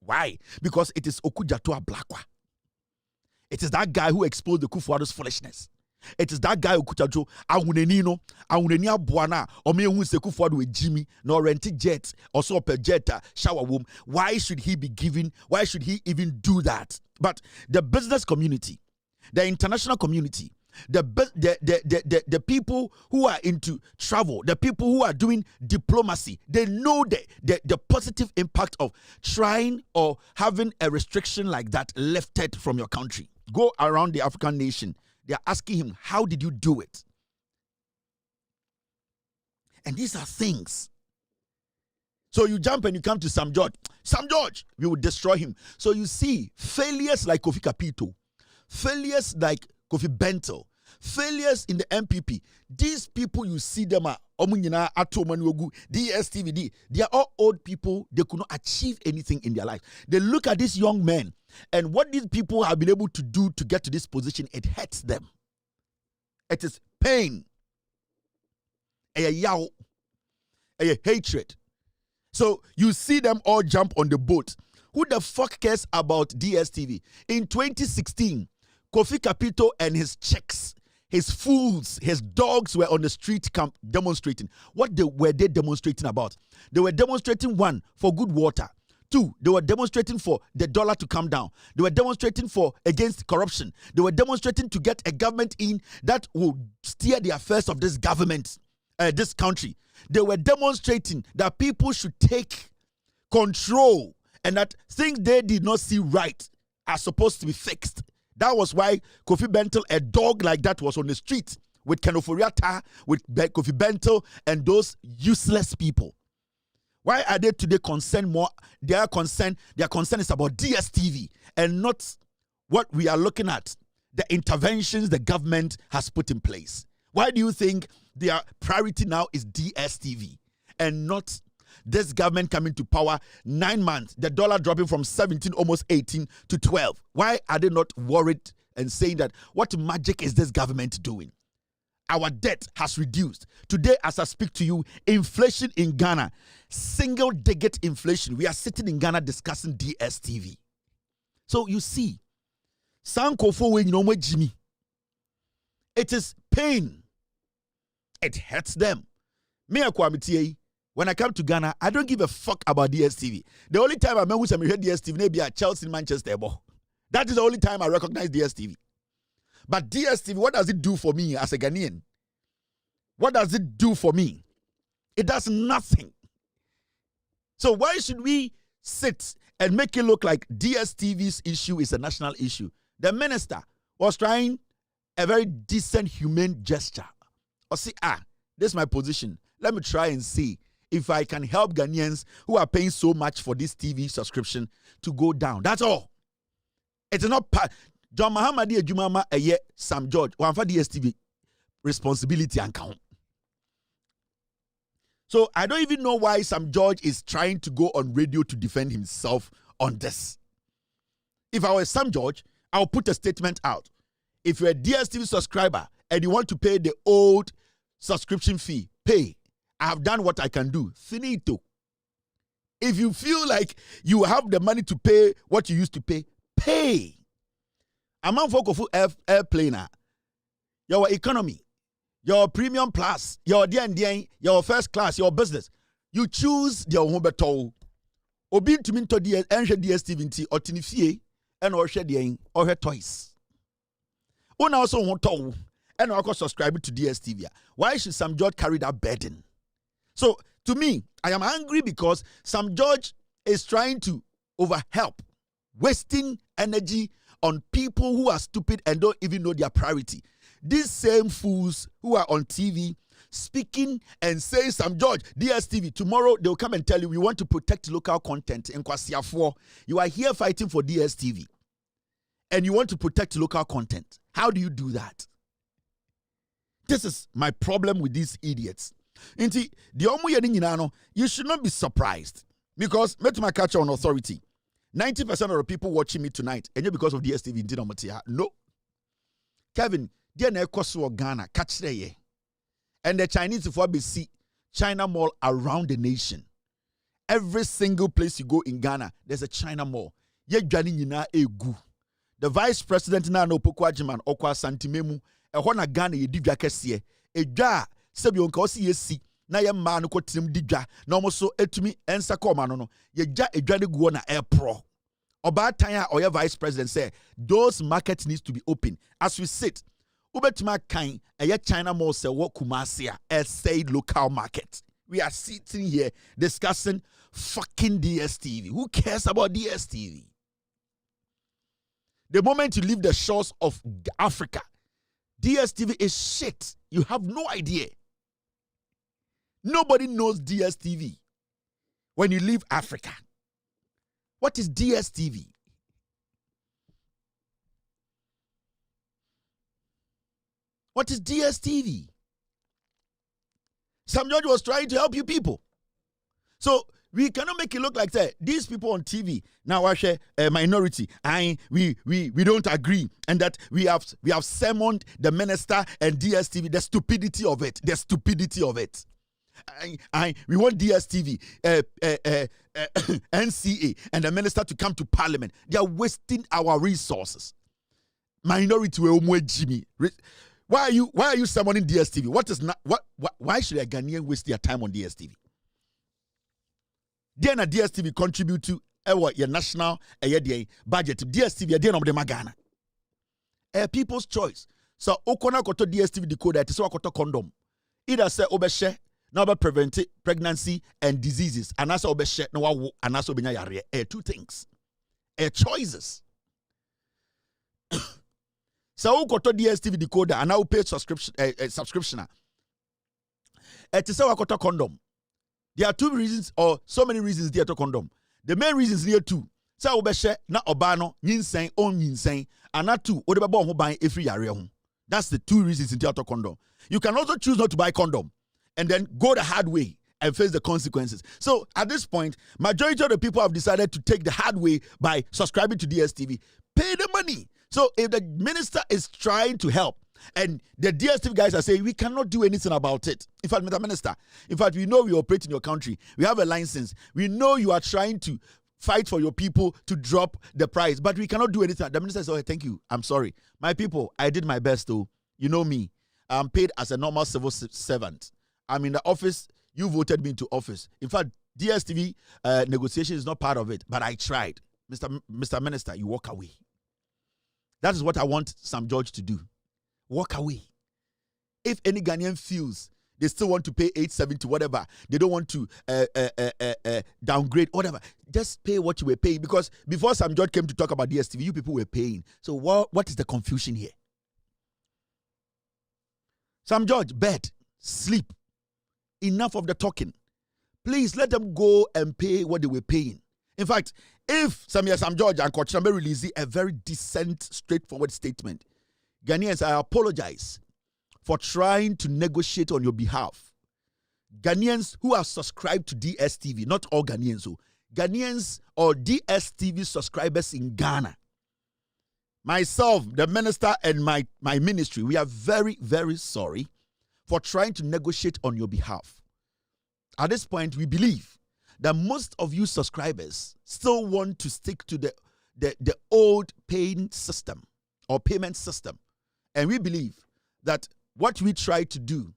Why? Because it is Okudjato Ablakwa. It is that guy who exposed the Akufo-Addo's foolishness. It is that guy Okudjato awunenino awunenia buana ome ehun se Akufo-Addo ejimi no rent jet or so per jet shower room. Why should he be given? Why should he even do that? But the business community, the international community, the people who are into travel, the people who are doing diplomacy, they know the positive impact of trying or having a restriction like that lifted from your country. Go around the African nation. They are asking him, how did you do it? And these are things. So you jump and you come to Sam George. Sam George, we will destroy him. So you see, failures like Kofi Kapito, failures like Kofi Bentel, failures in the NPP. These people, you see them are DStv. They are all old people. They could not achieve anything in their life. They look at these young men and what these people have been able to do to get to this position. It hurts them. It is pain, a hatred. So you see them all jump on the boat. Who the fuck cares about DStv? In 2016, Kofi Kapito and his chicks, his fools, his dogs were on the street camp demonstrating. What were they demonstrating about? They were demonstrating, one, for good water. Two, they were demonstrating for the dollar to come down. They were demonstrating for against corruption. They were demonstrating to get a government in that will steer the affairs of this government, this country. They were demonstrating that people should take control and that things they did not see right are supposed to be fixed. That was why Kofi Bentel, a dog like that, was on the street with Kenoforiata, with Kofi Bentel, and those useless people. Why are they today concerned more? Their concern is about DStv and not what we are looking at, the interventions the government has put in place. Why do you think their priority now is DStv and not this government coming to power 9 months, the dollar dropping from 17, almost 18 to 12? Why are they not worried and saying that what magic is this government doing? Our debt has reduced. Today, as I speak to you, inflation in Ghana, single-digit inflation. We are sitting in Ghana discussing DStv. So you see, Jimmy, it is pain. It hurts them. When I come to Ghana, I don't give a fuck about DStv. The only time I remember when I heard DStv, maybe at Chelsea, Manchester. That is the only time I recognize DStv. But DStv, what does it do for me as a Ghanaian? What does it do for me? It does nothing. So why should we sit and make it look like DSTV's issue is a national issue? The minister, was trying a very decent, humane gesture. Or say, this is my position. Let me try and see if I can help Ghanaians who are paying so much for this TV subscription to go down. That's all. It's not part. John Mahamadi Ejumama Sam George one for DStv responsibility and count. So I don't even know why Sam George is trying to go on radio to defend himself on this. If I was Sam George, I'll put a statement out. If you're a DStv subscriber and you want to pay the old subscription fee, pay. I have done what I can do. Finito. If you feel like you have the money to pay what you used to pay, pay. Among folk of airplane, your economy, your premium plus, your DND, your first class, your business. You choose the Obeto. Obi to mean to the DStv or Tinifie and or share the or her toys. One also want to and also subscribe to DStv. Why should Sam George carry that burden? So to me, I am angry because Sam George is trying to overhelp, wasting energy on people who are stupid and don't even know their priority. These same fools who are on TV speaking and saying, Sam George, DStv, tomorrow they'll come and tell you we want to protect local content in Kwasiafo. You are here fighting for DStv and you want to protect local content. How do you do that? This is my problem with these idiots. Inti, you should not be surprised because my catch on authority. 90% of the people watching me tonight, and because of DStv, no. Kevin, dear Nekoso Ghana, catch there. And the Chinese for BC, China Mall around the nation. Every single place you go in Ghana, there's a China Mall. Ye Jani Nina Egu. The Vice President na no Pokwajiman Okwa Santimemu, a Hona Ghana ye divya kesie, a ja, Sebi Onkosi yesi. Na ye man ko trim digwa na omo so etumi ensa ko ma no ye gya edwane guo na airpro oba tan a oye vice president say those markets needs to be open as we sit ubetuma kan eye China Mall say wo Kumasi a said local market. We are sitting here discussing fucking DStv. Who cares about DStv? The moment you leave the shores of Africa, DStv is shit. You have no idea. Nobody knows DStv when you leave Africa. What is DStv? What is DStv? Sam George was trying to help you people. So we cannot make it look like that. These people on TV now are a minority. We don't agree, and that we have summoned the minister and DStv. The stupidity of it. The stupidity of it. We want DStv, NCA, and the minister to come to parliament. They are wasting our resources. Minority will Jimmy. Why are you summoning DStv? Why should a Ghanaian waste their time on DStv? Then a DStv contribute to your national budget. DStv then of the Magana. A people's choice. So Okona koto DStv decoder. It is so koto condom. Either say obeshe. Now about prevent pregnancy and diseases. And also obeshe no and also benya yare. Two things. Choices. So who got DStv decoder and now pay subscription subscription. It is so koto condom. There are two reasons or so many reasons there to condom. The main reasons here two. So obeshe na obano nyinseng on nyinseng and not two odebabo ho ban every yare ho. That's the two reasons in theater condom. You can also choose not to buy condom and then go the hard way and face the consequences. So at this point, majority of the people have decided to take the hard way by subscribing to DStv. Pay the money. So if the minister is trying to help and the DStv guys are saying we cannot do anything about it. In fact, Mr. Minister, we know we operate in your country. We have a license. We know you are trying to fight for your people to drop the price, but we cannot do anything. The minister says, oh, thank you. I'm sorry. My people, I did my best though. You know me. I'm paid as a normal civil servant. I'm in the office. You voted me into office. In fact, DStv negotiation is not part of it, but I tried. Mr. Minister, you walk away. That is what I want Sam George to do. Walk away. If any Ghanaian feels They still want to pay 870, whatever. They don't want to downgrade, whatever. Just pay what you were paying. Because before Sam George came to talk about DStv, you people were paying. So what is the confusion here? Sam George, bed, sleep. Enough of the talking. Please let them go and pay what they were paying. In fact, if Sam George and Coach Nambe release a very decent, straightforward statement, Ghanaians, I apologize for trying to negotiate on your behalf. Ghanaians who are subscribed to DStv, not all Ghanaians, so Ghanaians or DStv subscribers in Ghana. Myself, the minister, and my ministry, we are very, very sorry for trying to negotiate on your behalf. At this point, we believe that most of you subscribers still want to stick to the old paying system or payment system. And we believe that what we tried to do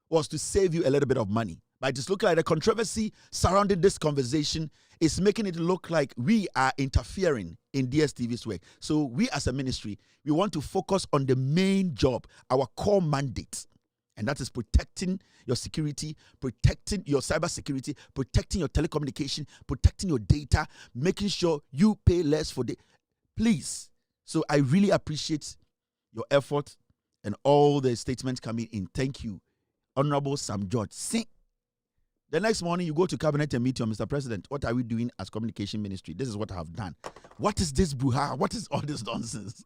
was to save you a little bit of money. But it's looking like the controversy surrounding this conversation is making it look like we are interfering in DSTV's work. So we as a ministry, we want to focus on the main job, our core mandate. And that is protecting your security, protecting your cyber security, protecting your telecommunication, protecting your data, making sure you pay less for the... Please. So I really appreciate your effort and all the statements coming in. Thank you. Honorable Sam George. See, the next morning you go to cabinet and meet your Mr. President. What are we doing as communication ministry? This is what I have done. What is this brouhaha? What is all this nonsense?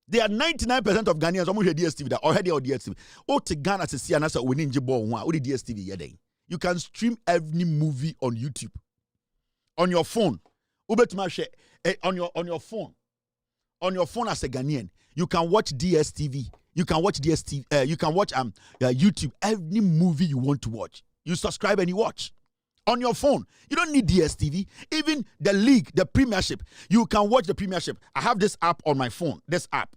There are 99% of Ghanaians who hear DStv that already on DStv. Oh, to Ghana to see another winning jibbo one. What DStv yede? You can stream every movie on YouTube, on your phone. On your phone, on your phone as a Ghanaian, you can watch DStv. You can watch DStv. You can watch YouTube. Every movie you want to watch, you subscribe and you watch. On your phone. You don't need DStv. Even the league, the Premiership, you can watch the Premiership. I have this app on my phone. This app.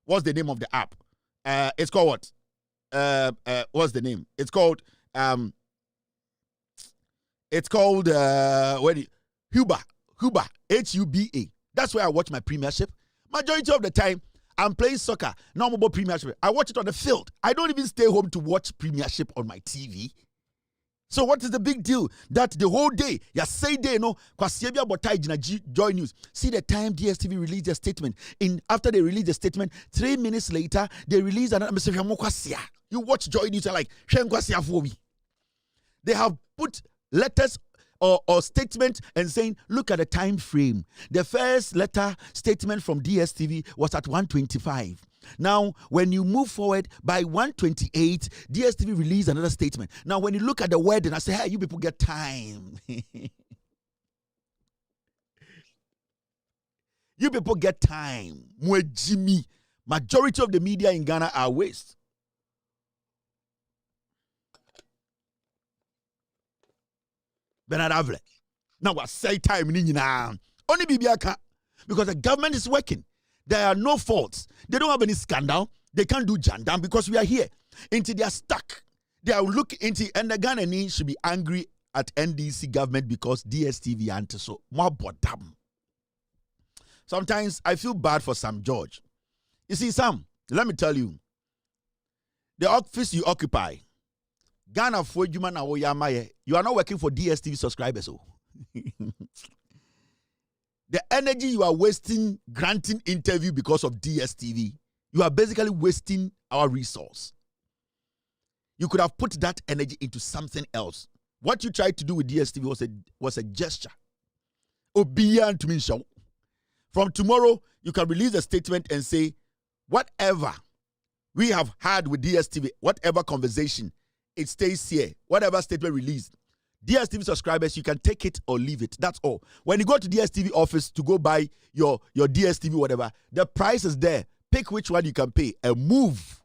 What's the name of the app? It's called what? What's the name? It's called Huba. Huba. That's where I watch my Premiership. Majority of the time, I'm playing soccer. Now I'm about Premiership. I watch it on the field. I don't even stay home to watch Premiership on my TV. So what is the big deal that the whole day, say day, no, Joy News. See the time DStv released a statement. After they released the statement, 3 minutes later, they released another message. You watch Joy News, like, they have put letters or statement and saying, look at the time frame. The first letter statement from DStv was at 1:25. Now, when you move forward by 1:28, DStv released another statement. Now, when you look at the word and I say, hey, you people get time. You people get time. Jimmy. Majority of the media in Ghana are waste. Bernard Avle. Now, I say time only Bibiaka because the government is working. There are no faults. They don't have any scandal. They can't do jandam because we are here. Until they are stuck. They are looking into, and the Ghanaians should be angry at NDC government because DStv anti so more bottom. Sometimes I feel bad for Sam George. You see, Sam, let me tell you, the office you occupy, Ghana for you are not working for DStv subscribers. Oh. The energy you are wasting granting interview because of DStv, you are basically wasting our resource. You could have put that energy into something else. What you tried to do with DStv was a gesture. Obiyan to me show. From tomorrow, you can release a statement and say, whatever we have had with DStv, whatever conversation, it stays here. Whatever statement released. DStv subscribers, you can take it or leave it. That's all. When you go to DStv office to go buy your DStv, whatever, the price is there. Pick which one you can pay and move.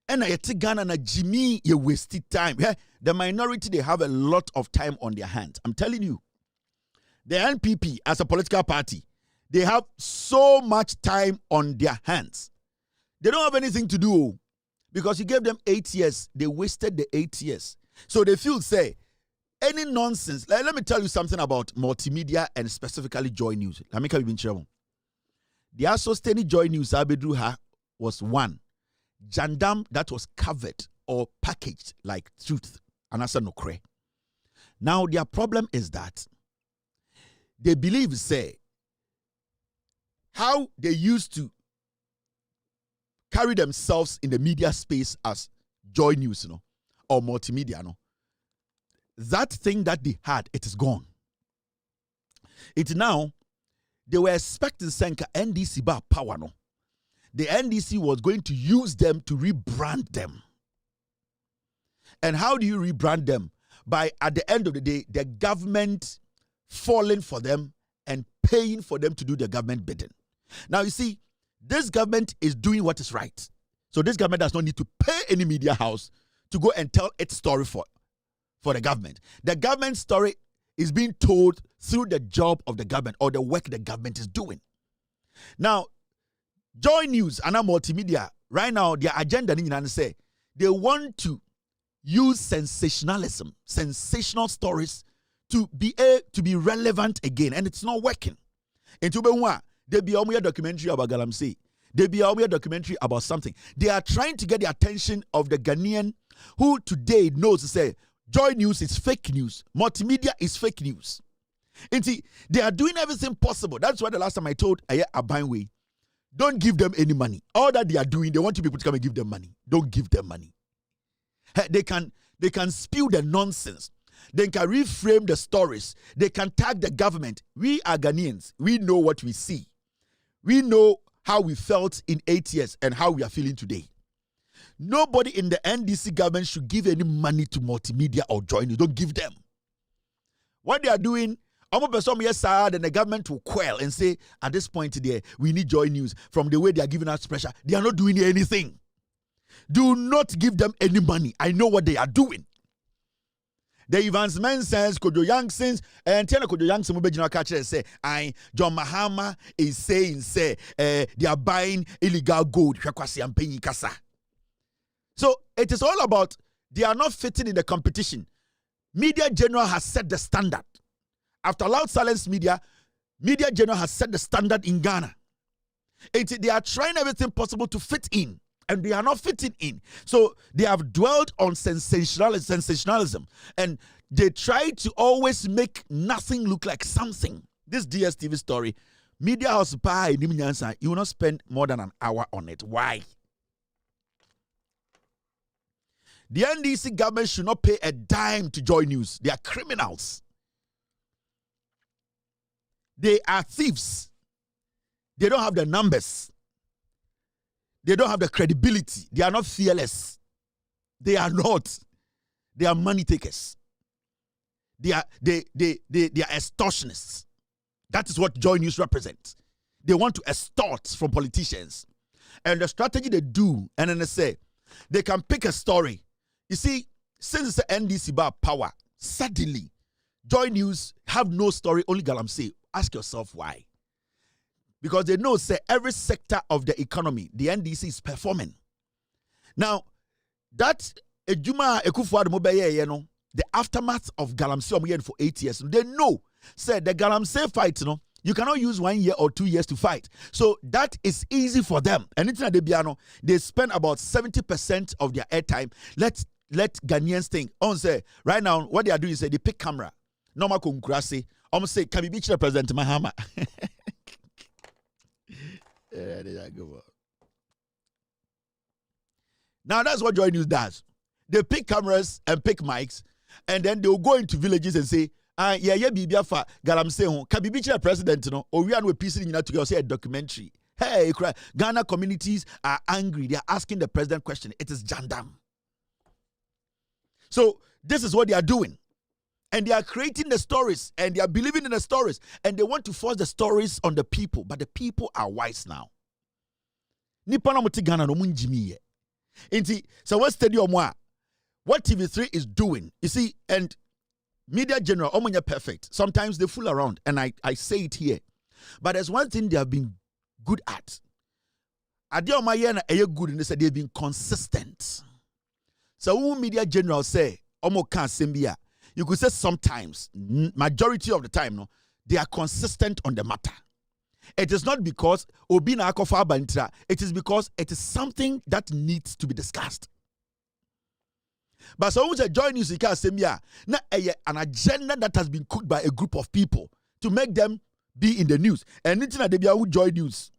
And I take Ghana na Jimmy, you wasted time. The minority, they have a lot of time on their hands. I'm telling you. The NPP, as a political party, they have so much time on their hands. They don't have anything to do. Because you gave them 8 years, they wasted the 8 years. So they feel, say, any nonsense. Let me tell you something about multimedia and specifically Joy News. They are sustaining Joy News. was one, jandam that was covered or packaged like truth, and as no cray. Now their problem is that they believe, say, how they used to carry themselves in the media space as Joy News, or multimedia, that thing that they had, it is gone. It now, they were expecting Senka NDC bar power, The NDC was going to use them to rebrand them. And how do you rebrand them? By, at the end of the day, the government falling for them and paying for them to do the government bidding. Now, you see, this government is doing what is right. So this government does not need to pay any media house to go and tell its story for the government. The government story is being told through the job of the government or the work the government is doing. Now, Joy News and multimedia, right now, their agenda is say they want to use sensationalism, sensational stories to be relevant again, and it's not working. Into they be a documentary about Galamsey. They be a documentary about something. They are trying to get the attention of the Ghanaian who today knows to say Joy News is fake news, multimedia is fake news. And see, they are doing everything possible. That's why the last time I told Abaywe, don't give them any money. All that they are doing, they want you people to come and give them money. Don't give them money. They can spew the nonsense. They can reframe the stories. They can tag the government. We are Ghanaians. We know what we see. We know how we felt in 8 years and how we are feeling today. Nobody in the NDC government should give any money to multimedia or Joy News. Don't give them. What they are doing, then the government will quail and say, at this point today, we need Joy News. From the way they are giving us pressure, they are not doing anything. Do not give them any money. I know what they are doing. The advancement says Kojo Yangsons and Tena Kojo Yangs Mubejina catcher and say, John Mahama is saying, they are buying illegal gold. So it is all about they are not fitting in the competition. Media General has set the standard. After Loud Silence Media General has set the standard in Ghana. They are trying everything possible to fit in. And they are not fitting in. So they have dwelled on sensationalism. And they try to always make nothing look like something. This DStv story, media house you will not spend more than an hour on it. Why? The NDC government should not pay a dime to Joy News. They are criminals. They are thieves. They don't have the numbers. They don't have the credibility. They are not fearless. They are not. They are money takers. They are extortionists. That is what Joy News represents. They want to extort from politicians. And the strategy they do, and then they say, they can pick a story. You see, since the NDC bar power, suddenly, Joy News have no story, only Galamsey. Ask yourself why. Because they know, say, every sector of the economy, the NDC is performing. Now, that Ejuma Ekufuad Mobeye, the aftermath of Galamsey for 8 years, they know, say, the Galamsey fight, you cannot use 1 year or 2 years to fight. So that is easy for them. Anything that they spend about 70% of their airtime. Let Ghanaians think. Say, right now, what they are doing is they pick camera. Normal Kunkurasi. Say, can we beach the President Mahama? Now that's what Joy News does. They pick cameras and pick mics, and then they'll go into villages and say, Bibia Galamsey, can we beach the president? Or we are with peace in together, say a documentary. Hey, Ghana communities are angry. They are asking the president question. It is jandam. So this is what they are doing. And they are creating the stories and they are believing in the stories and they want to force the stories on the people, but the people are wise now. So what stadium what TV3 is doing, you see, and Media General, perfect. Sometimes they fool around, and I say it here. But there's one thing they have been good at. Good, and they said they've been consistent. So when Media General say, you could say sometimes, majority of the time, they are consistent on the matter. It is not because Obina Akofa Bantra. It is because it is something that needs to be discussed. But so we join news semia na an agenda that has been cooked by a group of people to make them be in the news. And it's not they be join news.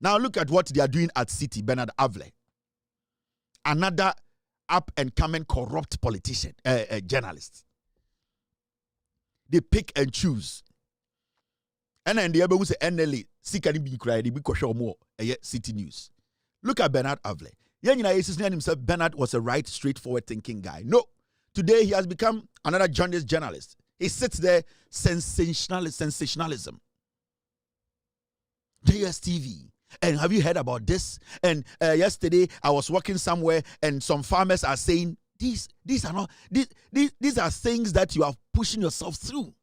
Now look at what they are doing at City, Bernard Avle. Another up and coming corrupt politician, journalist. They pick and choose. And then the other say NLA, Sikani be cried, be show more City News. Look at Bernard Avle. Himself, Bernard was a right, straightforward thinking guy. No. Today he has become another journalist. He sits there, sensationalism. DStv. And have you heard about this? And yesterday I was walking somewhere and some farmers are saying, these are things that you are pushing yourself through.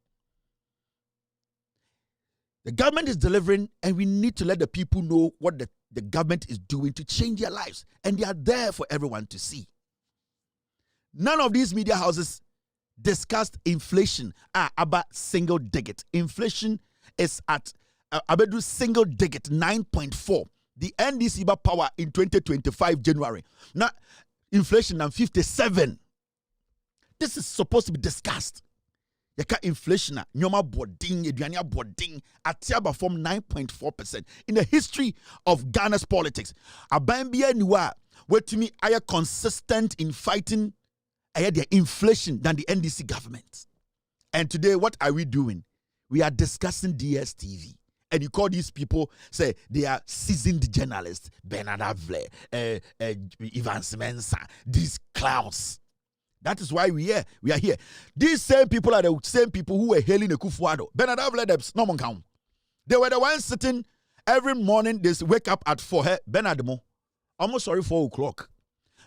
The government is delivering, and we need to let the people know what the government is doing to change their lives. And they are there for everyone to see. None of these media houses discussed inflation about single digit. Inflation is at about single digit 9.4. The NDC power in 2025 January. Now inflation at 57. This is supposed to be discussed. Yaka inflation nyoma boarding eduania boarding atiaba from 9.4% in the history of Ghana's politics. Abambia niwa wetumi aya consistent in fighting the inflation than the NDC government. And today what are we doing? We are discussing DStv. And you call these people, say they are seasoned journalists, Bernard Avle, Evans Mensah, these clowns. That is why we are here. These same people are the same people who were hailing a Kufuado. Bernard Avle, no one count. They were the ones sitting every morning. They wake up at 4. Bernard Mo, almost 4 o'clock.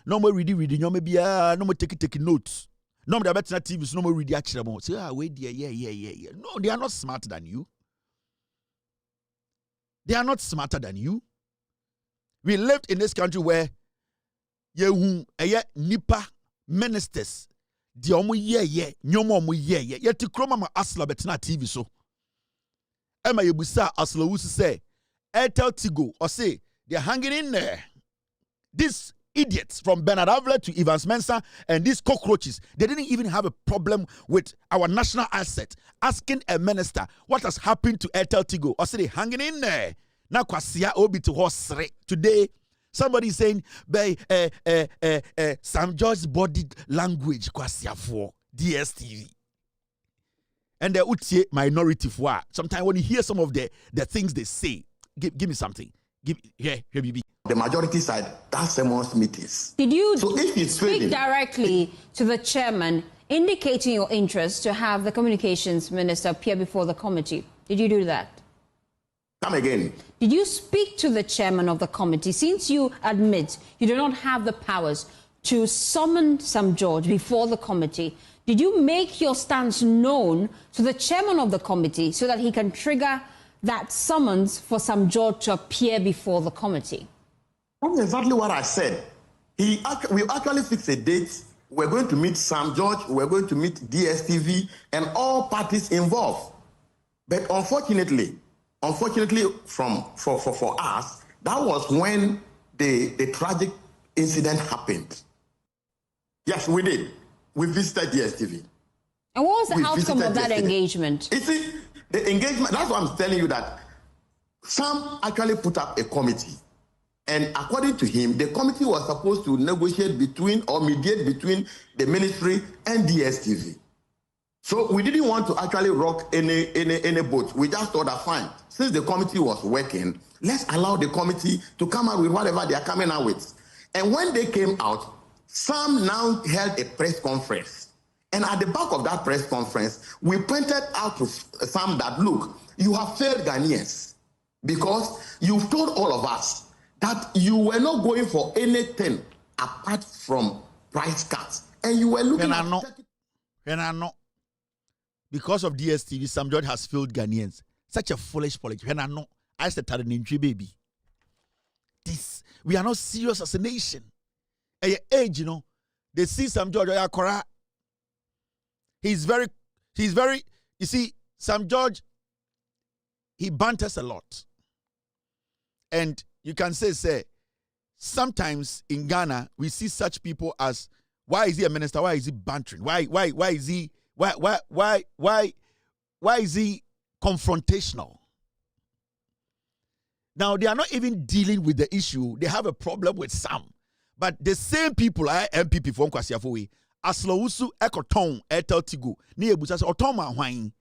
No more reading. No more taking notes. No more better TVs. No more reading. Actually, say wait, yeah. No, they are not smarter than you. They are not smarter than you. We lived in this country where nipa ministers the omu nyomo omu yet to chroma ma asla betina TV so Emma yebusa asla wusu say Airtel Tigo or say they're hanging in there. These idiots from Bernard Avle to Evans Mensah and these cockroaches, they didn't even have a problem with our national asset. Asking a minister what has happened to Airtel Tigo or say they're hanging in there. Now kwasia obi to horse today. Somebody saying by Sam George's body language kwasia for DStv. And the utie minority for sometimes when you hear some of the things they say, give me something. Here, BB. The majority side, that's amongst meetings. Did you speak directly to the chairman, indicating your interest to have the communications minister appear before the committee? Did you do that? Come again. Did you speak to the chairman of the committee, since you admit you do not have the powers to summon Sam George before the committee? Did you make your stance known to the chairman of the committee so that he can trigger that summons for Sam George to appear before the committee? That's exactly what I said. We actually fixed a date. We're going to meet Sam George. We're going to meet DStv and all parties involved. But unfortunately, for us, that was when the tragic incident happened. Yes, we did. We visited DStv. And what was the outcome of that engagement? You see, the engagement, that's what I'm telling you, that Sam actually put up a committee. And according to him, the committee was supposed to negotiate between or mediate between the ministry and DStv. So we didn't want to actually rock any boat. We just thought that fine, since the committee was working, let's allow the committee to come out with whatever they are coming out with. And when they came out, Sam now held a press conference. And at the back of that press conference, we pointed out to Sam that, look, you have failed Ghanaians because you've told all of us that you were not going for anything apart from price cuts. And you were looking at... Because of DStv, Sam George has failed Ghanaians. Such a foolish politician. I said, baby. We are not serious as a nation. At your age, they see Sam George, he's very, you see, Sam George he banters a lot. And you can say, sometimes in Ghana, we see such people as, why is he a minister? Why is he bantering? Why is he confrontational? Now, they are not even dealing with the issue. They have a problem with some. But the same people, NPP from Kwasiafowe, Aslowusu Ekoton Etel Tigo, ni ebusa Otoma Hwine,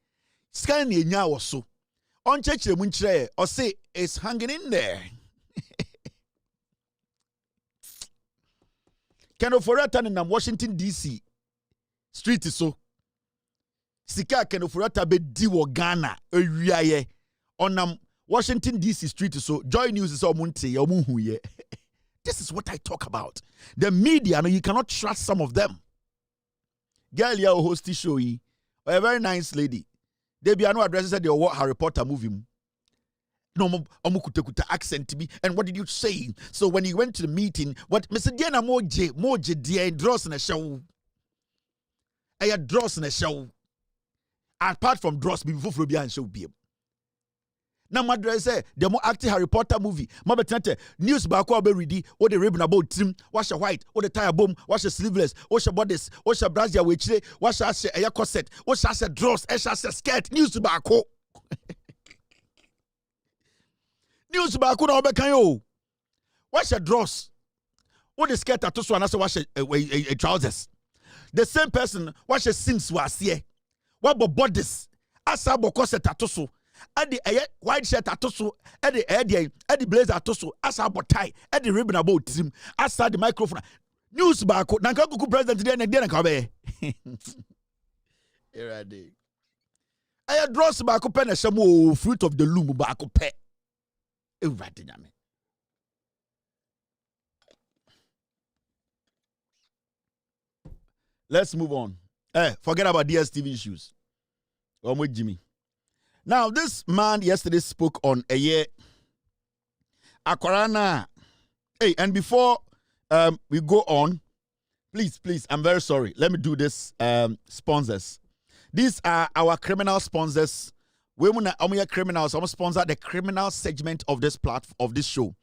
Scan Nya also. On church munchre or say it's hanging in there. Keno Forata in Washington DC street is so. Sika Keno Forata be diwo Ghana ewiaye on Washington DC street is so. Joy News is all munte omuhuye. This is what I talk about. The media, no, you cannot trust some of them. Girl, you host the show, a very nice lady. They be no addresses that they watch Harry Potter movie. No, omukuta accent to me. And what did you say? So when you went to the meeting, what Mr. Diana Moje dear draws in a show. I had draws in a show. Apart from draws before Frobia and show be. Now, my dress say the more active Harry Potter movie. My betente news back over ready. What the ribbon about trim? Wash a white? What the tire boom? Wash a sleeveless? Wash a bodice? Wash a brazier which wash a corset? Wash a dress? Wash a skirt? News back. News back. No be can you? Wash a dress? What the skirt at also and wash a trousers? The same person wash a sims was here. What about bodice? Asabo corset at also. At the white shirt atoso, at the blazer atoso, as about tie, at the ribbon about him, as the microphone. News back, Nankaku president then and then come. I had draws back up and some fruit of the loom back up. Let's move on. Forget about DStv issues. With Jimmy. Now, this man yesterday spoke on a year. Akwarana. Hey, and before we go on, please, I'm very sorry. Let me do this. Sponsors. These are our criminal sponsors. We want to criminals. I'm sponsor the criminal segment of this platform of this show.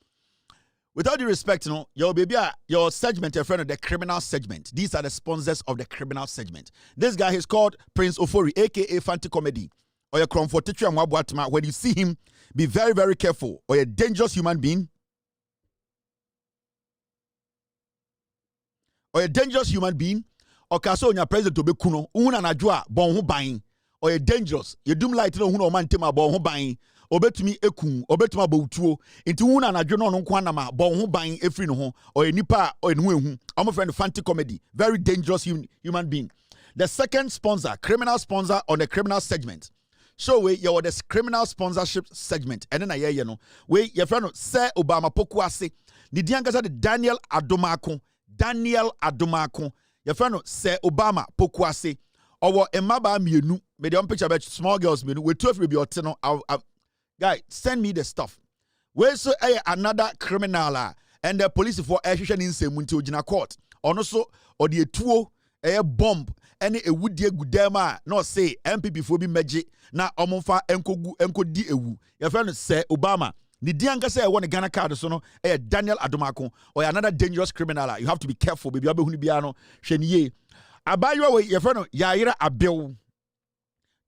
With all due respect, your baby, your segment, your friend of the criminal segment. These are the sponsors of the criminal segment. This guy is called Prince Ofori, aka Fanti Comedy. Or your comfortatory and wabwatma. When you see him, be very, very careful. Or a dangerous human being. Or a dangerous human being. Or kaso on your president to be kuno. Una najua bon hu bain. Or a dangerous. You doom light no huno man tema bon hu bain. Obetumi ekun. Obetuma boutuo. Into una najua no nkwana ma bon hu bain efri no ho. Or a nipa or a nwe. I'm a friend of Fanti Comedy. Very dangerous human being. The second sponsor, criminal sponsor on the criminal segment. So we your this criminal sponsorship segment. And then I hear we your friend say Obama Pokuase. The Diangasa the Daniel Adomako. Your friend say Obama Pokuase. Or Emaba Mienu. Me the picture about small girls menu. We 12 will be oteno. Guy, send me the stuff. We so another criminal and the police for execution in Semunti Ojina court. Also or the tuo a bomb. Any a wood dear good dema, no say NPP for be magic, na omonfa enko di ewu. Your friend say Obama. The Dianka say I want a Ghana card, so no, a Daniel Adomako or another dangerous criminal. You have to be careful, baby. Abehunibiano, Shenye. Abayo, your friend Yaira Abil.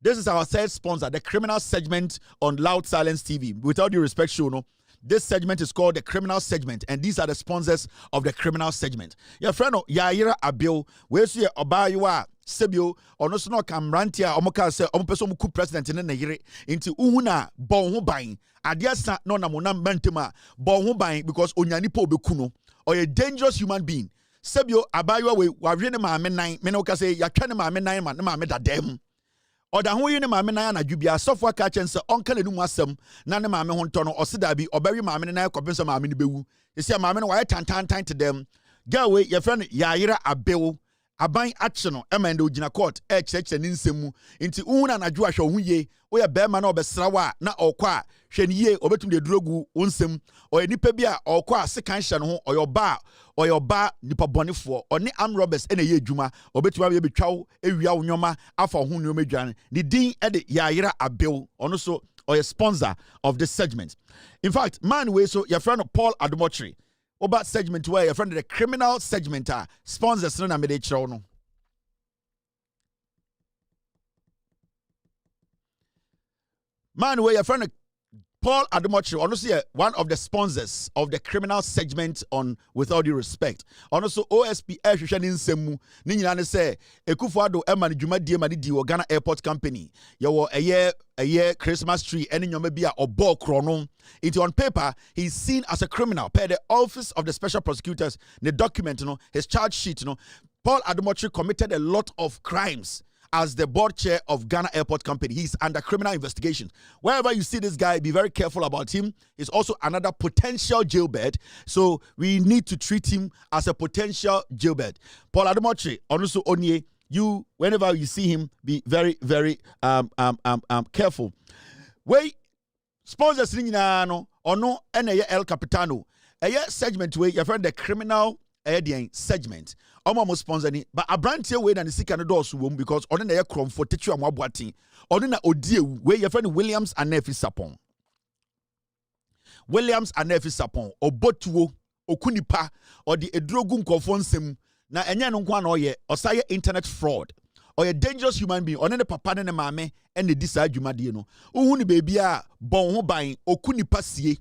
This is our third sponsor, the criminal segment on Loud Silence TV. With all due respect, Shono. This segment is called the criminal segment, and these are the sponsors of the criminal segment. Your friend Yaira Abil, where's your Obayua? Sebio or no sno Camrantia Omoka say Omopeso Muku president in the into Uhuna bon buying. Adiasa no namonam mentema bon buying because Onyanipo Bekuno or a dangerous human being. Sebio Abaywa we wavene ma menai menoka say yakane ma menai man ma meda dem. Or the who in my menai na jubia software catch and say uncle no wasem na ne ma me hontono or sidabi or bury ma menai kopensa ma meni bewu. You see ma men why tan to them. Go away your friend Yaira Abil. Aban action emendo gina court church ninsemu nti una na dwo ahwe huye wo ye be ma na obesrawa na okwa hweniye obetum de drogu onsem o nipa bi a okwa sekan hye no ho oyoba nipa bonefo oni am robbers ene ye adwuma obetum be betwaw ewia wonyoma afa ho nyoma dwan ni din e de Yaira Abil ono so or a sponsor of this segment. In fact, man, we so your friend Paul Adomotri, about segment where your friend the criminal segment sponsors no na me de chiro no. Man, we your friend Paul Adomotri, honestly, one of the sponsors of the criminal segment on With All Due Respect. Also, OSP Airshushan Semu, Nina say, Ekufuado Emma Jumadi Madi Ghana Airport Company. You a year Christmas tree, and you may be a ball chrono. It's on paper, he's seen as a criminal per the Office of the Special Prosecutors, the document, his charge sheet, Paul Adomotri committed a lot of crimes. As the board chair of Ghana Airport Company, he's under criminal investigation. Wherever you see this guy, be very careful about him. He's also another potential jailbird. So we need to treat him as a potential jailbird. Paul Adomotri, Onusu Onye, you, whenever you see him, be very, very careful. Wait, sponsors no ono ene El Capitano. Segment where your friend the criminal segment. Omo sponsor ni, but a brand here way than the sick and doors womb because on the crom for teach you and wabuating. On the odie where your friend Williams and Npp Sapon. Williams and Npp Sapon, or Botuo, or Kunipa, or the Edrogun Confonsem, na enya no nkwa na oye, or say internet fraud, or a dangerous human being, or the papa and the mame, and the decide you madino. Uhuni baby a bon ho buying, or Kunipa siye.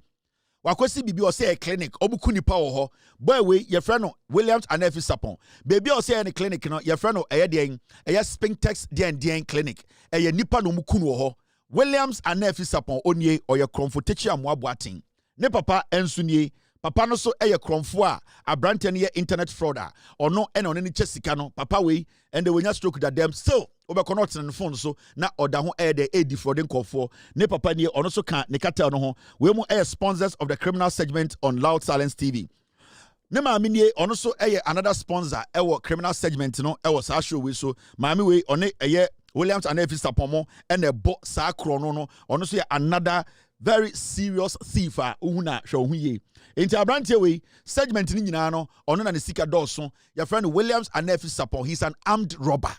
Wakwesi bibi o say a clinic obuku nipa wo ho boy we your friend no Williams and Npp Sapon baby o say any clinic no your friend no den Spintex den clinic nipa no muku no ho Williams and Npp Sapon onye or your comfortachi amoaboatin ne papa ensu nie papa no so kromfo a abrante ne internet fraud or no ene oni chesika no papa we and they will stroke that them still obekonnot ne phone so na oda ho the defrauding call ne papa ne ono so kan ne cartel no ho we mu sponsors of the criminal segment on Loud Silence TV. Ne maami ne ono so another sponsor criminal segment no sa show we so maami we one Williams and Npp Sapon mo and a bo sa krono no ono so another very serious thief uhuna hwe huye enti abrante we segment ni nyina no ono na ne sika dawso your friend Williams and Npp Sapon. He's an armed robber,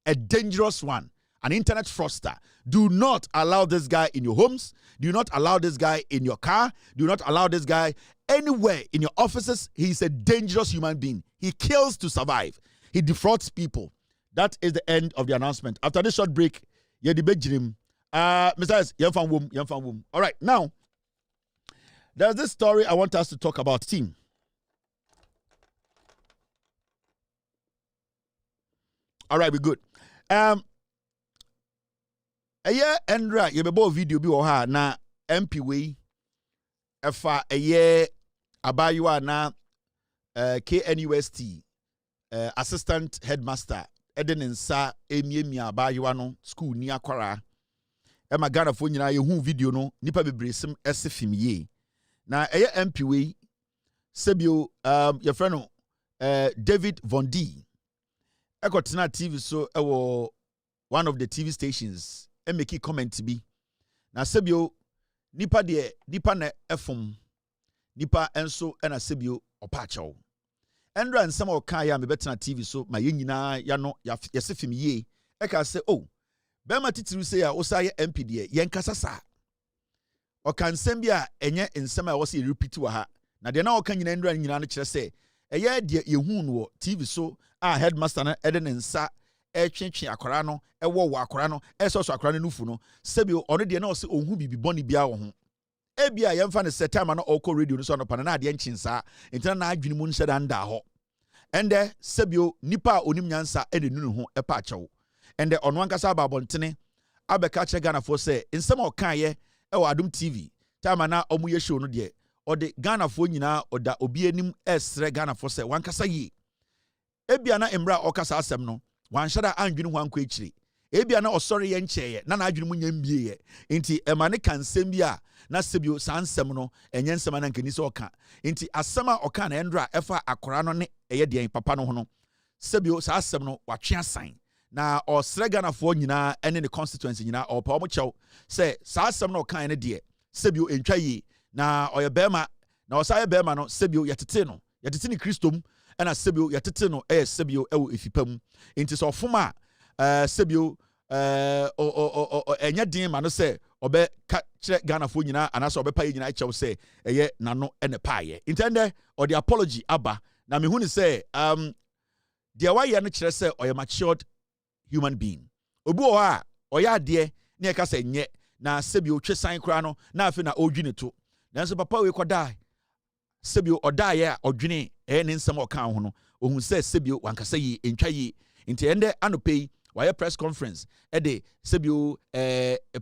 a dangerous one, an internet fraudster. Do not allow this guy in your homes. Do not allow this guy in your car. Do not allow this guy anywhere in your offices. He's a dangerous human being. He kills to survive. He defrauds people. That is the end of the announcement. After this short break, you debate him. Mr. Yemfam. All right, now there's this story I want us to talk about. Team. All right, we're good. Endra yebebo video bi wo ha na MP we efa abayua na KNUST assistant headmaster Edenensa emiemia abayua no school ni akwara ema Ghana fo nyina yehu video no nipa bebresem esefim ye na MP we sebio your friend David Von D ekotena TV so one of the TV stations make a comment be na sebio nipa na efum nipa enso na sebio opacho endra nsem o kan ya me betena TV so ma yenyina ya no yesefim ye eka say oh be ma titiru say ya osaye MP de yenkasa sa o kan nsem bia enye nsem a wo say repeat wa ha na de na o kan nyina endra nyina no kire say eye de yehu no TV so headmaster na ede nsa twetwe akora no wo akora no so akora no nufu no sebio ono de na o se ohu bibi boni bia wo ho ebia yemfa ne set time na okọ radio no so no pa na ade nchinsa entina na adwene mu nhyeda nda ho ende sebio nipa onim nyansa ene nunu ho epa achew ende ono ankasa ababontene abeka che Ghana fo se nsem o kan ye wo Adom TV time na omu ye show no de o de Ghana fo nyina oda obi anim esre Ghana fo se wankasa yi ebia na emra okasa asem no wanhyada andwene ho anko ekire ebia na osori ye nkyeye na adwene mu nyambie ye enti emane kan nsem bia na sebio sansem no enye nsem na nkani so oka enti asema oka na endra efa akora no ne eye de papa no ho no sebio sansem no watwe asan na osre Ghana fo nyina ene ne constituency nyina opa omo chew se sansem no oka ne de sebio entwa yi na oye bema na osaye bema no sebio yetete ni Kristom ena sebio yetete no sebio ewo efipam enti so foma sebio enya din ma no say obe ka kire Ghana fo nyina anaso obe pa nyina chew say eye nano ene paaye intende or the apology aba na me hu ni say de waye no kire say oye matured human being obi o ha oya de na e ka say nye na sebi o twesan kra no na afi na odwine to nanso papa we koda sebi o odaye a odwine ne nsem o kan ho no ohun say sebi o wankasa yi entwa yi intende anopei why press conference ede sebio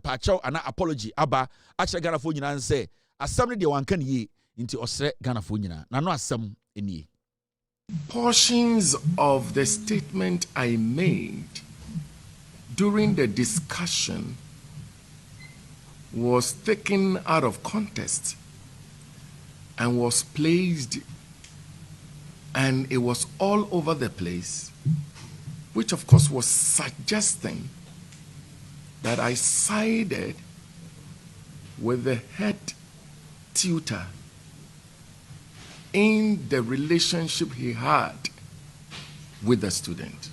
pacho ana apology aba ache Ghana fo nyina nse asem ne de wanka ne yi nti osre Ghana fo nyina na no asem enie. Portions of the statement I made during the discussion was taken out of context and was placed, and it was all over the place, which of course was suggesting that I sided with the head tutor in the relationship he had with the student.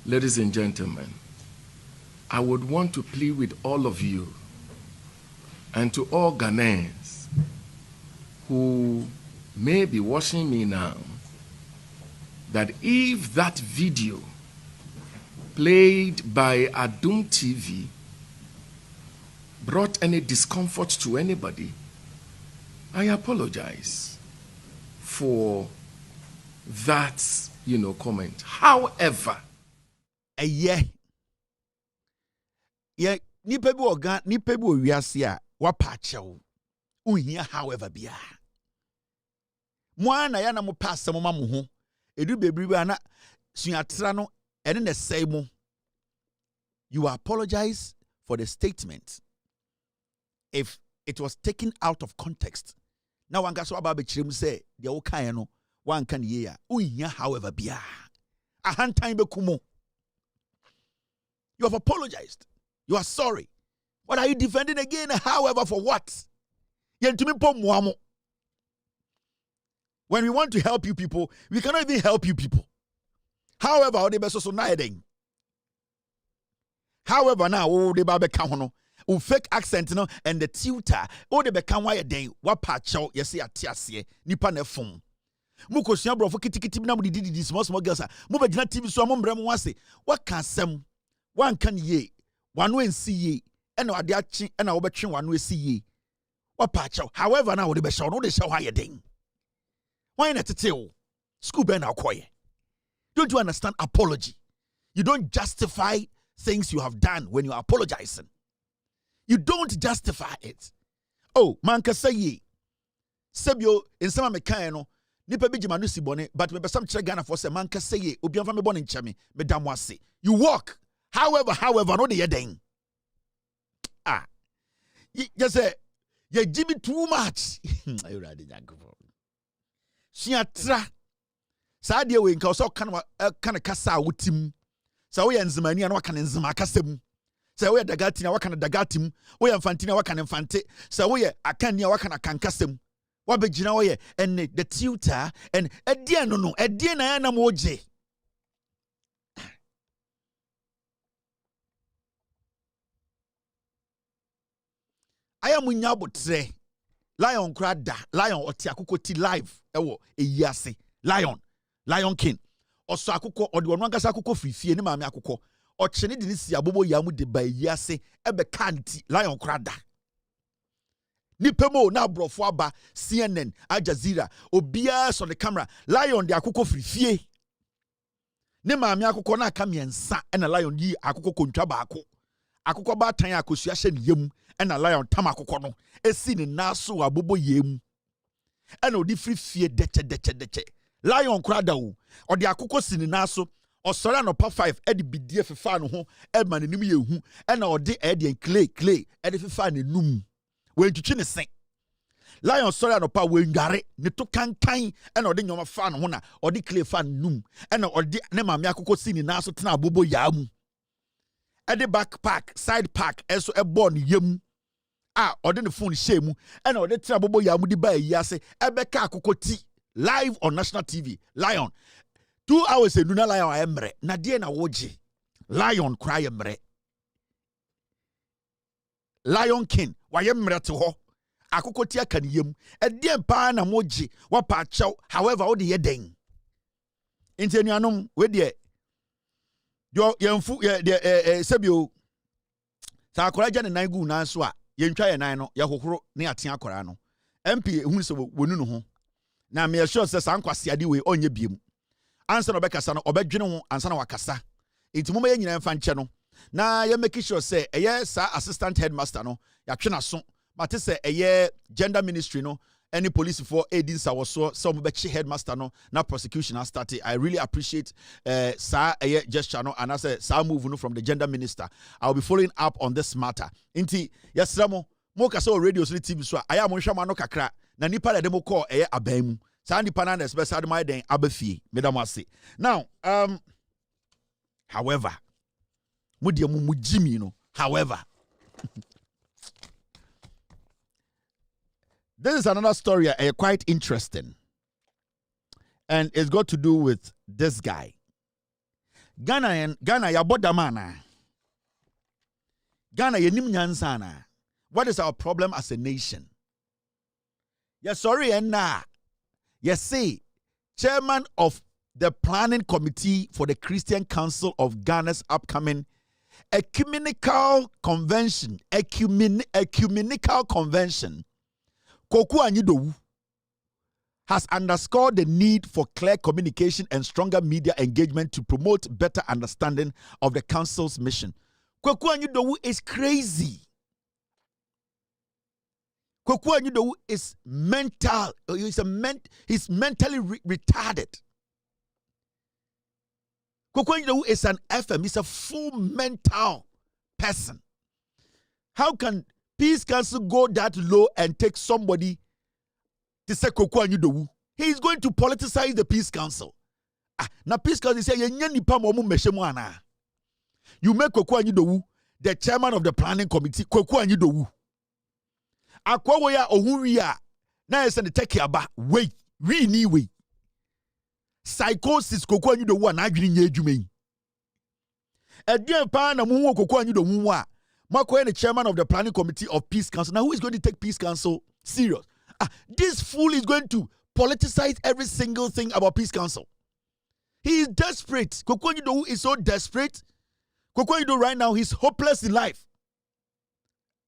Ladies and gentlemen, I would want to plead with all of you and to all Ghanaians who may be watching me now, that if that video played by Adum TV brought any discomfort to anybody, I apologize for that, comment. However, nipa bi oga nipa bi owiase a wapa chew unhia however bia mo ana ya na mo pass mo ma mo ho edu bebri ba na suatra no ene na say mo. You apologize for the statement if it was taken out of context. Now one gaso aba be chirem say de wo kan no one kan ye ya unhia however bia ahantan be kumo. You have apologized. You are sorry. What are you defending again? However, for what? When we want to help you people, we cannot even help you people. However, the best also however, now the babe kahono, fake accent no, and the tutor, the become why a day, what patch out, yes, atiasie, nipa ne phone. Muko siabro for kitty na mu didi small girls. Move a TV so amombrem wase. What can some one can ye? One way see ye, and no adiachi, and I obetchin one way see ye. What patch out? However, now the best show, no, they show higher ding. Why not to tell? School ben our quiet. Don't you understand apology? You don't justify things you have done when you are apologizing. You don't justify it. Oh, man can say ye. Sebio in some mekano, nipa biji manusi bone, but me besam chere Ghana for say man can say ye, obi anfa me bone ncheme, me damwase. You walk. However, no de yedeng. Just say, you give me too much. I already janko. Siatra. Sa de we nka so kan kasa wutim. Sa we nzimani an waka nzima kasem. Sa we dagati na waka na dagatim. We mfanti na waka na mfante. Sa we akani waka na kankasem. Wa begina we and the tutor and edie no edie na na moje. I am unyabotre. Lion krada, lion oti akoko ti live. Ewo eyase. Lion King. Oso akoko odi wonu angasa akoko frifie ne maame akoko. Ochene de si abobo yamu de ba eyase ebe kanti lion krada. Nipemo na brofo aba CNN, Al Jazeera, obia so the camera. Lion de akoko frifie. Ne maame akoko na aka miensa na lion yi akoko kontwa baako. Akoko ba tan akosua hye ne yam. Na lion tam akoko no esi ne naso abobo yem na odi frifie deche lion krada wo odi akoko si ne naso osore no pa 5 edi bidie fefa no ho e ma ne nim yehu na odi edi clay edi fefa ne num we ntwitwe ne sen lion sore no pa we ndware ne to kankan na odi nyoma fa no ho na odi clay fa num na odi ne maame akoko si ne naso tena abobo yamu edi backpack side pack eso ebo ne yem odi ne phone shame and odi tira bobo ya mudi ba yase ebeka akokoti live on national TV. Lion 2 hours enuna lion emre na die na woje Lion cry mre. Lion King, why mre to ho. Akokotia kan yem. Edien pa na moji, wapa chow, however, odi yeden. Inti nuanom, we de yo yemfu sebio sa akora gya ne nan gu nan so a yentwa ye nan no ye hohoro ne atea akora no MP hu se wonu no ho na me sure se sa nkwase ade we onye biem ansa no bekasa no obedwene ho ansa na wakasa enti moma ye nyina mfa nche no na ye make sure se eye sa assistant headmaster no ya twe na so but se eye gender ministry no any police for aiding sawoso some bechi headmaster no na prosecution has started. I really appreciate sa gesture no and I say sa move no from the gender minister. I'll be following up on this matter. Inti yesramo mo ka so radio so TV so aya mo hwama no kakra na nipa de mo call abamu. Sa nipa na especially my den abafie medam ase. Now however mo de mo jimi no however this is another story, quite interesting. And it's got to do with this guy. Ghana yabodamana. Ghana yenim nyansana. What is our problem as a nation? Yes, sorry, and na. Yes, say, chairman of the planning committee for the Christian Council of Ghana's upcoming ecumenical convention. Ecumenical convention. Koku Anyidowu has underscored the need for clear communication and stronger media engagement to promote better understanding of the council's mission. Koku Anyidowu is crazy. Koku Anyidowu is mental. He's mentally retarded. Koku Anyidowu is an FM. He's a full mental person. How can Peace Council go that low and take somebody to say Koku Anyidowu? He is going to politicize the Peace Council. Now Peace Council say you make Koku Anyidowu the chairman of the planning committee. Koku Anyidowu. Akwa ya ohuria na yese ne take aba we ni we. Psychosis Koku Anyidowu na adwene nya adwuma yi. Edien pa na mu Koku Anyidowu a Marco the chairman of the planning committee of Peace Council. Now, who is going to take Peace Council serious? This fool is going to politicize every single thing about Peace Council. He is desperate. Koku Anyidowu is so desperate. Koku Anyidowu right now, he's hopeless in life.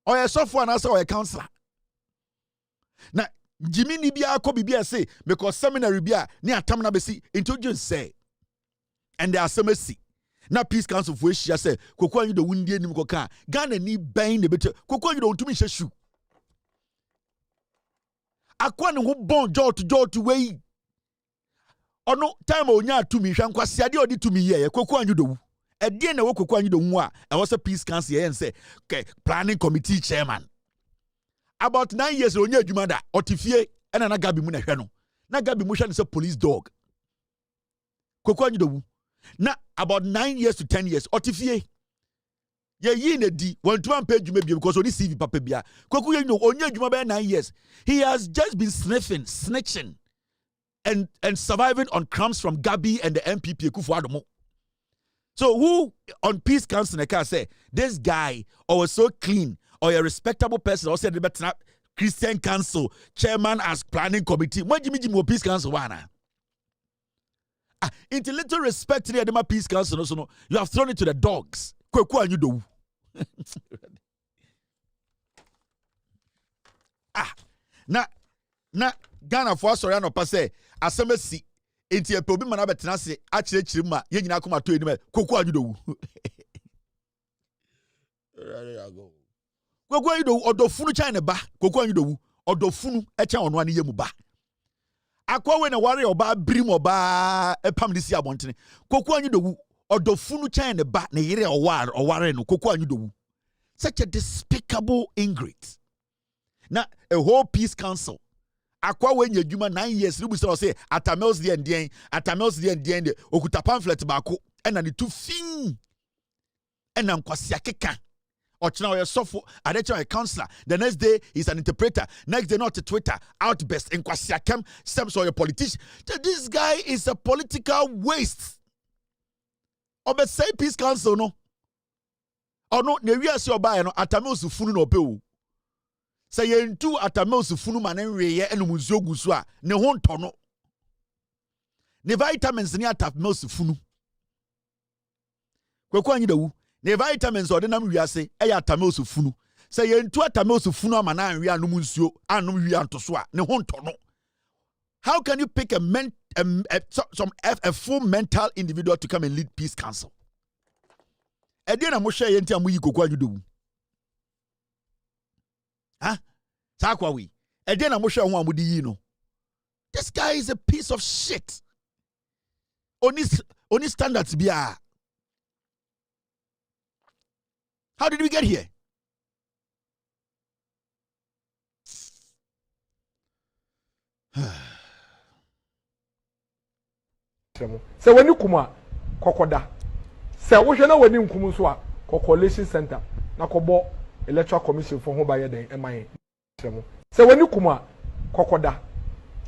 Or a software and also a counselor. Now, Jimmy Nibia ko bibia say because seminary bia ni atamna besi introduce say. And there are some see. Na Peace Council for she say Koku Anyidowu ndie nim koka Ghana ni ben de bete Koku Anyidowu ntumi hwehwu akwa ne ho bon jot wey ono time onya atumi hwa nkwase ade odi tumi ye Koku Anyidowu ede na wo Koku Anyidowu a e was a Peace Council ye say planning committee chairman about 9 years onya adwuma da otifie ena na Gabi mu na hwe no na Gabi mu hwa ne say police dog Koku Anyidowu na about 9 years to 10 years otifie ye yi na di one to page maybe because only CV papa bia Koku Anyidowu onya adwuma be 9 years he has just been snitching and surviving on crumbs from Gabi and the NPP Kufuor. So who on Peace Council can say this guy or so clean or a respectable person or said the Christian Council chairman as planning committee what Jimmy Peace Council wana into little respect to the Adema Peace Council no you have thrown it to the dogs. Koku Anyidowu. na Ghana for sorry no pass asemesi enti epobi mana betena se akirechiri ma ye nyina akoma to enim Koku Anyidowu. Koku Anyidowu odofunu China ba Koku Anyidowu odofunu echa ono ane yemu ba akwa we na ware oba brim oba epam disi abontene Koku Anyidowu odofunu China ba na yire oware no Koku Anyidowu such a despicable ingrate. Now a whole Peace Council akwa we nya adwuma 9 years ribu say atamels de ndien de okuta pamphlet baako ena ne tu fin ena nkwase akeka ochina we sofo adecha a counselor the next day he's an interpreter next day not a Twitter outburst nkwase akam stems or a politician. This guy is a political waste. Obe say peace council no. Ono ne wiase oba no atame osufunu no ope. Say yentu atame osufunu ma ne weye enum nsuo gusu a ne ho ntono. Ne vitamins ni atame osufunu. Kwekwa anyi dawu. Ne vitamins ode nam wiase eya atame osufunu. Say yentu atame osufunu ama na anwe anum nsuo anum wi antoso a ne ho ntono. How can you pick a full mental individual to come and lead peace council? Ediana Moshe yenti amuyi kokwa judo. Huh? Sakwawi. Ediana Moshe ho amudi yi no. This guy is a piece of shit. Only standards biya. How did we get here? Se wani kuma kokoda se wo hwe na wani nkum so a coalition center na kobo electoral commission for ho baye den eman se wani kuma kokoda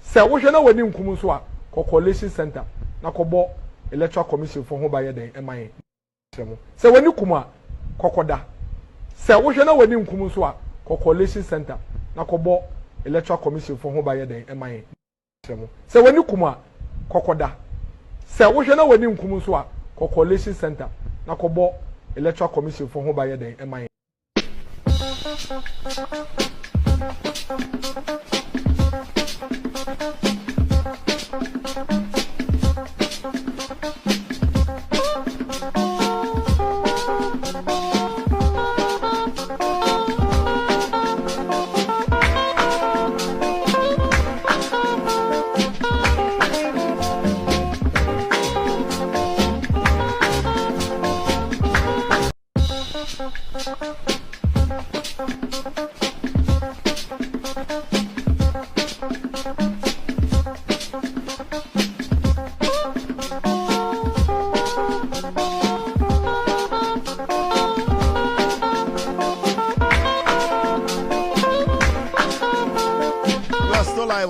se wo hwe na wani nkum so a coalition center na kobo electoral commission for ho baye den eman se wani kuma kokoda se wo hwe na wani nkum so a coalition center na kobo electoral commission for ho baye den eman se wani kuma kokoda se wo hwe na wani nkum so a coalition center na kobo electoral commission for ho baye den eman.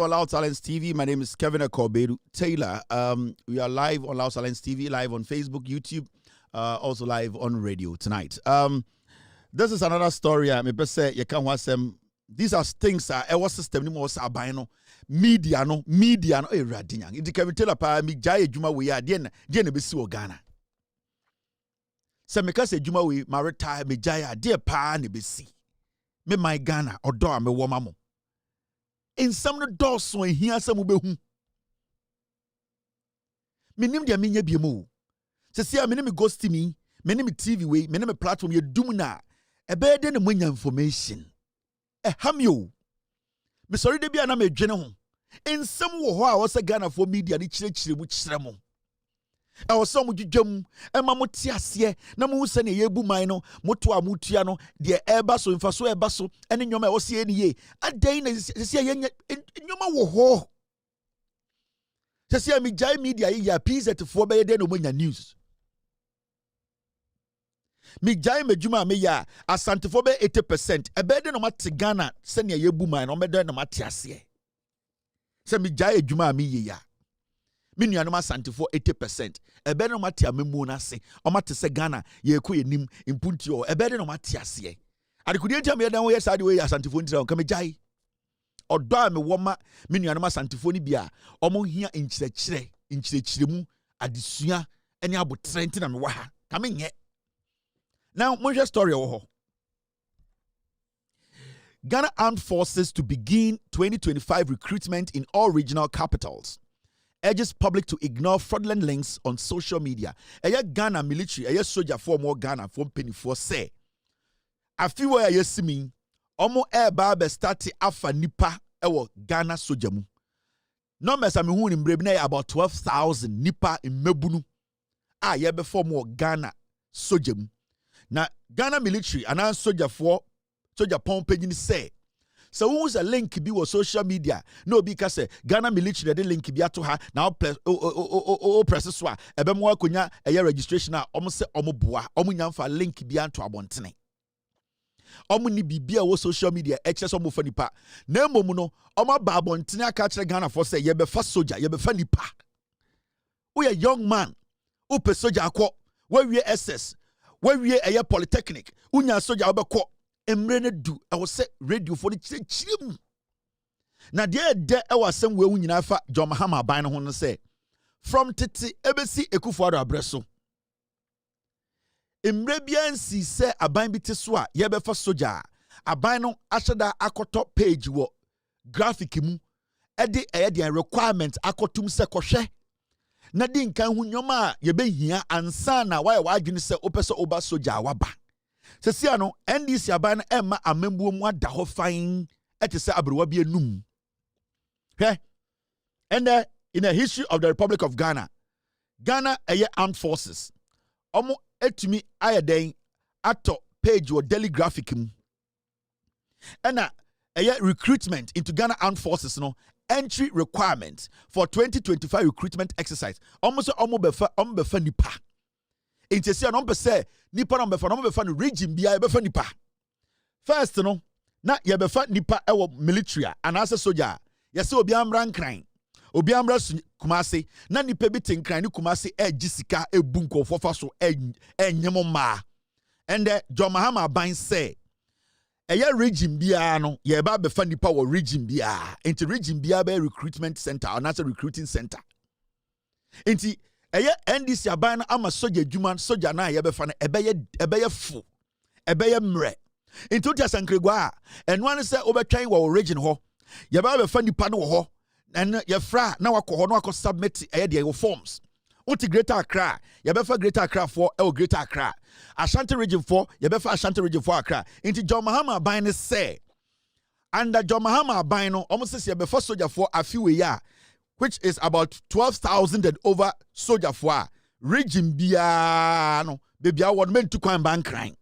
Loud Silence TV. My name is Kevin Akobedu Taylor. We are live on Loud Silence TV, live on Facebook, YouTube, also live on radio tonight. This is another story. These are things our system media no radinyang. It can tell pa mi jay juma we are den besi Ghana. Se me kase juma we ma retire me jay dear pa ne besi. Me my Ghana or do me womamo. In some of the doors, so here some will be Minim dia minya biemu. Se see a minim ghost me, minim TV way, minim platform ye dumuna. A better than the information. A hamyo. Me sorry de be an ame general. In some wo I was a Ghana for media, the church which sremo. I was some with jum, and Mamotiasie, Namu ye bumino, Motua Mutiano, dear Airbasso, and Faso Airbasso, and in your Oceania. A day is in your wo. Says me jai media, ya peace at 4 by then when your news. Me jai me juma me ya, a Santifobe 80%, a better no mat Ghana, send ye bumine, or better no matiasie. Say me jai juma me ya. Minu anoma santifo 80%. Ebe no mati amemu na se. Oma te se Ghana ye ko yenim impunti o. Ebe no mati ase. Ade kudi enti am dan wo yesa de we santifo ntira on kamejai. Odo a me woma minu anoma santifo ni bia. Omo hia nchirechire mu adesua ene abotre enti na me wa ha. Kamenye. Now mo story wo ho. Ghana Armed Forces to begin 2025 recruitment in all regional capitals. Urges public to ignore fraudulent links on social media. Aya Ghana military, aya soldier for more Ghana from penny for say. A few where you see me, omo air barbe start afa nipa ewo Ghana soldier mu. Numbers I'm in Brebne about 12,000 nipa in Mebunu. Yeah before more Ghana soldier mu. Na Ghana military and soldier for soldier pumping say. So who's a link be with social media? No, because Ghana military the link be to her now press press swa ebe mo akonya eye registration a omo se omo boa omo nyamfa link be anto abontene omo ni bibia wo social media eche so mo fa nipa na emom no omo ba abontene aka kire Ghana for say ye be fa soldier ye be fa nipa. We a young man who pe soldier akọ where we SS, where we a polytechnic, unya soja obeko, emrene du, I was say radio for the chim. Na de wasem we unyina fa John Mahama ban no ho say from tete ebesi Ekufuado abreso. Emrebia nsi se aban bi te so a ye befa soja aban no ahyeda akoto page wo graphic mu ede de requirement akotum se kohwe na di nkan hu nyoma a ye behia ansa na why wadwene se opese oba soja waba sesia no NDC aban no emma amembuo mu ada ho fan ete se abrewa bi enum. Okay? And in the history of the Republic of Ghana, Ghana armed forces omo etumi ayeden ato page or daily graphic mu. And recruitment into Ghana armed forces no entry requirements for 2025 recruitment exercise. Almost befa nipa. Inte se no say nipa no befa no region bia befa nipa. First no na ye befa nipa ewo military and as a soldier. Yes, obi amra nkran. Obi amra Kumasi na nipa bi tenkran ni Kumasi ejisika ebunko fofa so enyemo ma. And John Mahama ban say region bia no ye ba befa nipa wo region bia. Into region bia be recruitment center or not a recruiting center. Into NDC aban ama soja adwuma soja na ye befa na ebeye fu. Ebeye mre. Into tiasankregwa enwa ne se obetwan wo region ho. Ye ba befa nipa no ho. And ye fra na wakọ no submit your forms. Uti Greater Accra, ye befa Greater Accra for Greater Accra. Ashanti region for ye befa Ashanti region for Accra. Into John Mahama ban say. Under John Mahama ban no almost says ye befa soldier for a few year, which is about 12,000 and over soldier for region bia no baby I want men to kwan ban crying.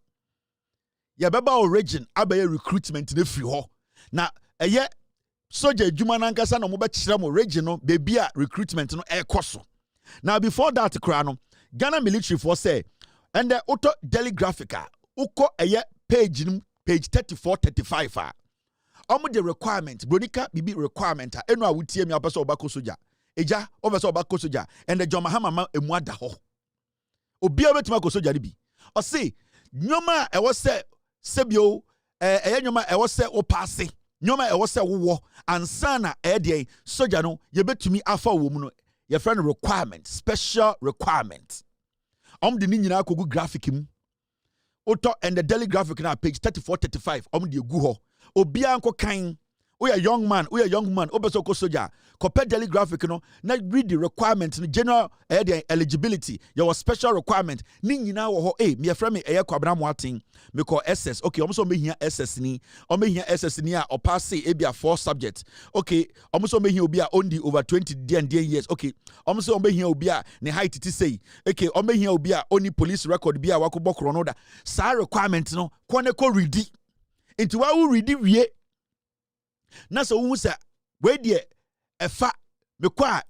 Ye beba region abaye recruitment ne free ho. Na eye soja adwuma nankasa no mo be kire mo region no baby a recruitment no ekoso. Now before that kra no Ghana military force say and the auto daily graphica uko page 34-35 omo the requirement bronika bibi requirement eno a wutie mi apeso obako soja eja obeso obako soja and the John Mahama emu ada ho obi obetima ko soja bi o say nyoma e wo se sebio nyoma e wo se o passe nyoma e wo se wo ansana de soja no yebetumi afa wo mu no your friend requirement special requirement the nyina akogu graphic mu auto and the daily graphic na page 34-35 de gu ho obi anko kan we a young man obeso ko soja compare daily graphic no na read the requirement no general eligibility your special requirement ni nyina wo ho me your friend me kwabra mo atin me call SS okay omo me hia SS ni a o pass e bia 4 subjects okay omo me hia obi a only over 20 years okay omo me hia obi a ne height ti say okay omo hia obi a only police record bia wakobokro no da sa requirement no kone ko ready into wa wo ready wie na so wu se we de efa me kwa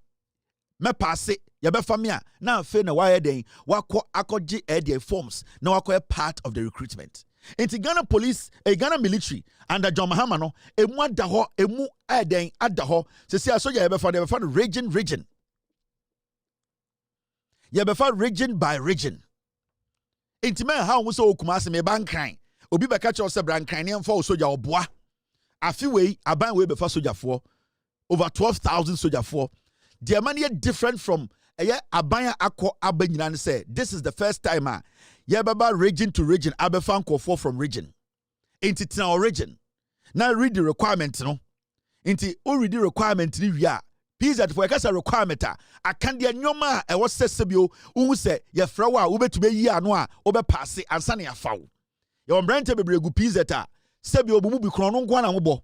me passe ye be fa me a na afa na wa ye den wakọ akọje de forms na wakọ part of the recruitment into Ghana police Ghana military under John Mahama no emu ada ho emu den ada ho se se asoja ye be fa region ye be fa region by region into me how we so Kumasi me bankran obi be catch us brankran ne mfa soja oboa afiwe aban we befa soja for over 12,000 soja for the money different from aban akọ abanyina ne say this is the first time ye baba region to region abefa nkofo from region into town region now read the requirement no into read the requirement ni wi a pizza for ekasa requirement akan de nyoma e wo sesebio wu se ye fra wa wo betube yi ano a wo be pass ansa ne afawo ye ombrante bebregu pizza sebio bu mu bi krono nko na mobo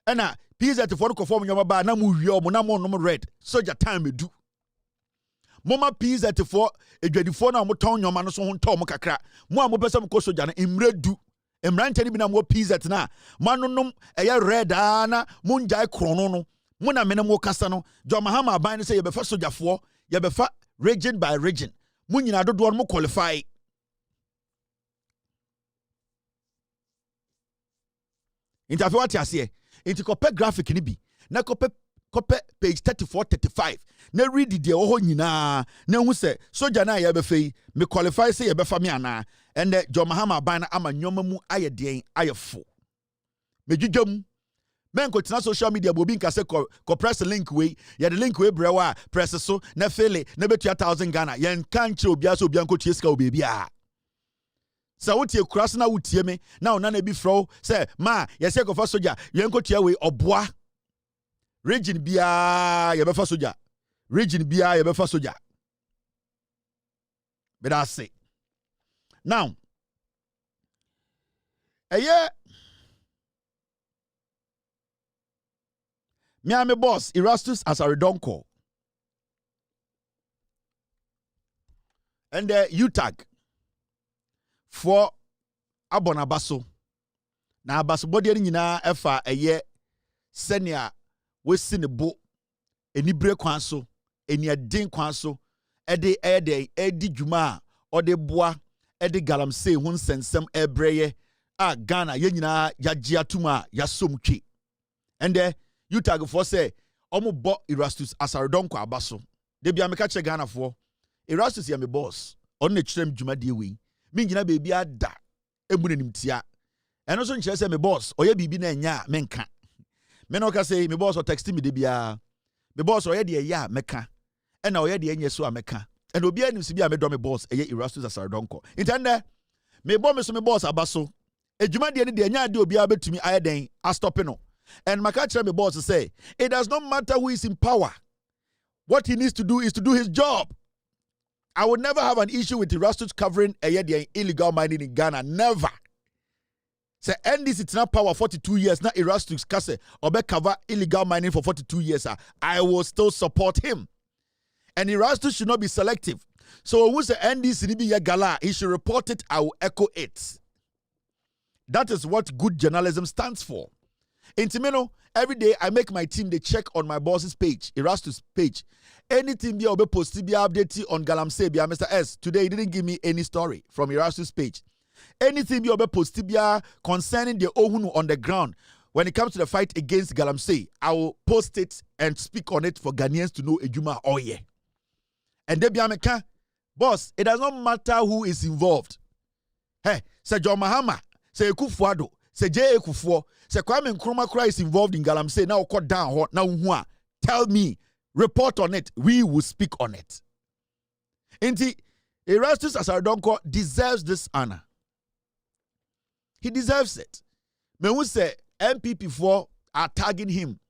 ena pizza for the conform nyoma ba na mu wi o mo na mo no red soja time edu moma pizza for edwadifo na mo ton nyoma no so ho ntom kakra mo a mo pese mo ko soja na imredu emrante ni bi na mo pizza na manonom eye red na mo njai krono no mo na me na mo kasa no John Mahama aban ne say ye be fa soja for ye be fa region by region mo nyina dodo no mo qualify Into what you say, into copy graphic ni bi, na copy Kope page 34 35 na read the oho nyina na hu se soja na ya be fei me qualify say ya be fa me ana and John Mahama ban na ama nyoma mu aye den aye fo me dwudwam men ko tina social media bobi nka se ko press link we ya the link we brewa press so na fele na betu 1000 Ghana yen kan kire obi aso obi anko tie sika obi a sa wotie kras na wotie me na ona na bi fro say ma yese ko fa soja yen ko tie we oboa region bia ye befa soja region bia ye befa soja but I say now me am boss Erastus as a redonko and the UTAG for abonabaso na abaso body nyina efa senior we see the boat, any break kwanso, any a din kwanso, edi juma, or de bois, edi galamse, one sensem ebreye, Ghana, yenina, yajiatuma, yasumki. And there, you tag for say, omo bo Erastus as a redonko abaso. De be amekache Ghana for Erastus ya me boss, on the trem juma diwi, minjina baby da, emunemtia. And also, say me boss, or ye bibi na nya, menka. Me no ka say me boss or text me de bia me boss or ye de ya meka e na o ye de enye so ameka e na obi anim si bia me do me boss e ye Erastus Asarodonko intende me bo me so me boss abaso ejuma de ne de nya de obi abetumi ayeden a stop no and maka kire me boss say it does not matter who is in power, what he needs to do is to do his job. I would never have an issue with Erastus covering a ye illegal mining in Ghana, never. Say NDC it's not power 42 years now Erastus kase obe cover illegal mining for 42 years. I will still support him. And Erastus should not be selective. So who's the NDC ni be gala, he should report it, I will echo it. That is what good journalism stands for. In Timeno, every day I make my team they check on my boss's page, Erastus page. Anything be obe post be update on Galamsey be Mr. S. Today he didn't give me any story from Erastus page. Anything be obe postibia concerning the ohunu on the ground when it comes to the fight against Galamsey, I will post it and speak on it for Ghanaians to know ejuma oye. And debi ameka, boss, it does not matter who is involved. Hey, say John Mahama, say Ekufuado, say J. Ekufuo, say Kwame Nkrumah is involved in Galamsey, now cut down hot, now tell me, report on it, we will speak on it. Inti, Erastus Asarodonko deserves this honor. He deserves it. Me who say NPP for are tagging him.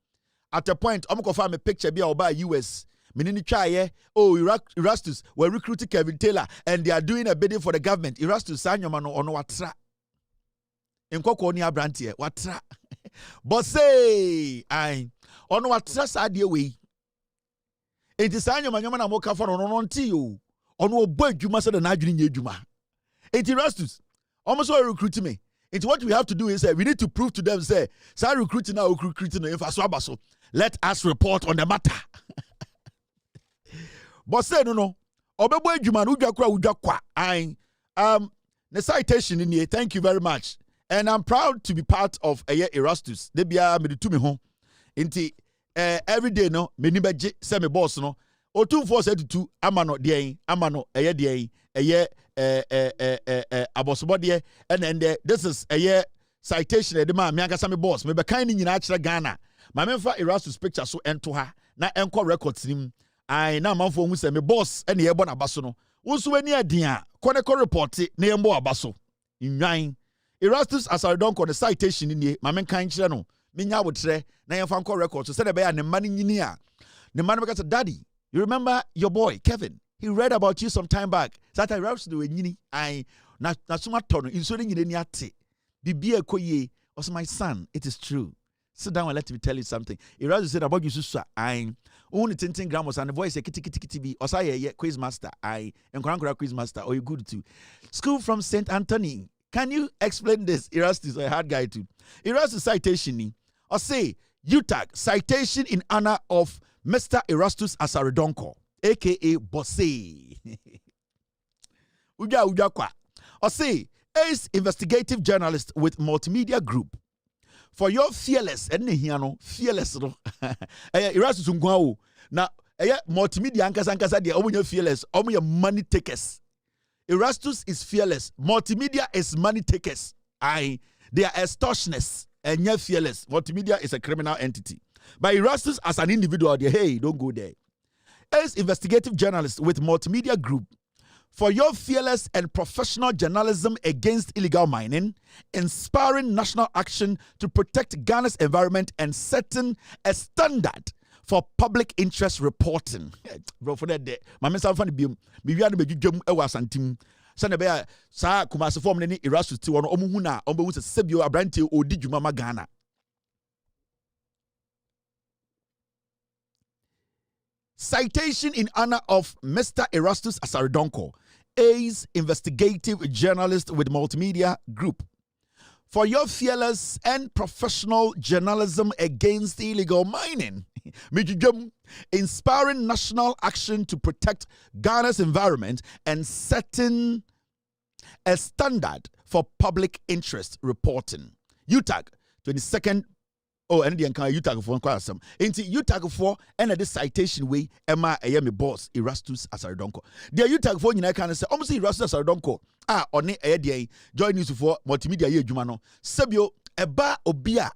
At a point, I'm going to find a picture be about US. Menini try oh Erastus were recruiting Kevin Taylor and they are doing a bidding for the government. Erastus Sanyomano ono watra. Nkoko ni abrantie watra. But say I ono watra sadie we. Enti Sanyomano na moka for ono nti yo. Ono obo adwuma se na adwene nya adwuma. Enti Erastus almost all recruiting me. It's what we have to do is we need to prove to them, say, recruiting now, so let us report on the matter. But say no. Obebo Juman Ujakwa. The citation in here, thank you very much. And I'm proud to be part of Erastus. They be me to me home. Inti every day no, me ni beje say me boss no. O2472 amano dey amano dey abosobode and then this is citation de ma me ankasa me boss me be kan ni nyina akere Ghana ma me fa Erastus picture so ento ha na enko records nim ai na manfo hu se me boss e na yebo na baso no wonso wani adin a koneko report na yembo abaso nwan Erastus Asarodonko the citation ni ma me kan kire no me nya wotre na yemfa enko records so se de be ya ne ma ni nyini a ne ma no be daddy. You remember your boy, Kevin? He read about you some time back. That I wrote to the I na suma tono in so ni ate. Bibi ekoye. Also my son, it is true. Sit down and let me tell you something. Erastus said about you so I only 10 grams and the voice kitty be or say quiz master. I am quiz master or you good too. School from St. Anthony. Can you explain this? Erastus a hard guy too. Erastus citation or say UTAG citation in honor of Mr. Erastus Asarodonko, aka Bosse. Uja kwa. Or say, ace investigative journalist with multimedia group. For your fearless, fearless. Erastus Ngwao. Now, multimedia ankasa they are fearless, your money takers. Erastus is fearless. Multimedia is money takers. They are extortionists and you're fearless. Multimedia is a criminal entity. But Erastus as an individual, hey, don't go there. As investigative journalist with Multimedia Group, for your fearless and professional journalism against illegal mining, inspiring national action to protect Ghana's environment and setting a standard for public interest reporting. Bro, for that day, my man Sanfani Bium, Bivian Bejum Ewasantim, Sanabea, Sa Kumasa form any Erastus to one Omuhuna, Omu Sebio Abranti or Dijumama Ghana. Citation in honor of Mr. Erastus Asaridonko, A's investigative journalist with Multimedia Group. For your fearless and professional journalism against illegal mining, inspiring national action to protect Ghana's environment and setting a standard for public interest reporting. UTAG, 22nd. Oh, and the encounter UTAG for quite some. Into UTAG for and this citation way, Emma Ayami boss, Erastus Asaridonko. The UTAG for you can say, almost Erastus Asaridonko. On the join news for multimedia ye Jumano. Sabio, Eba Obia,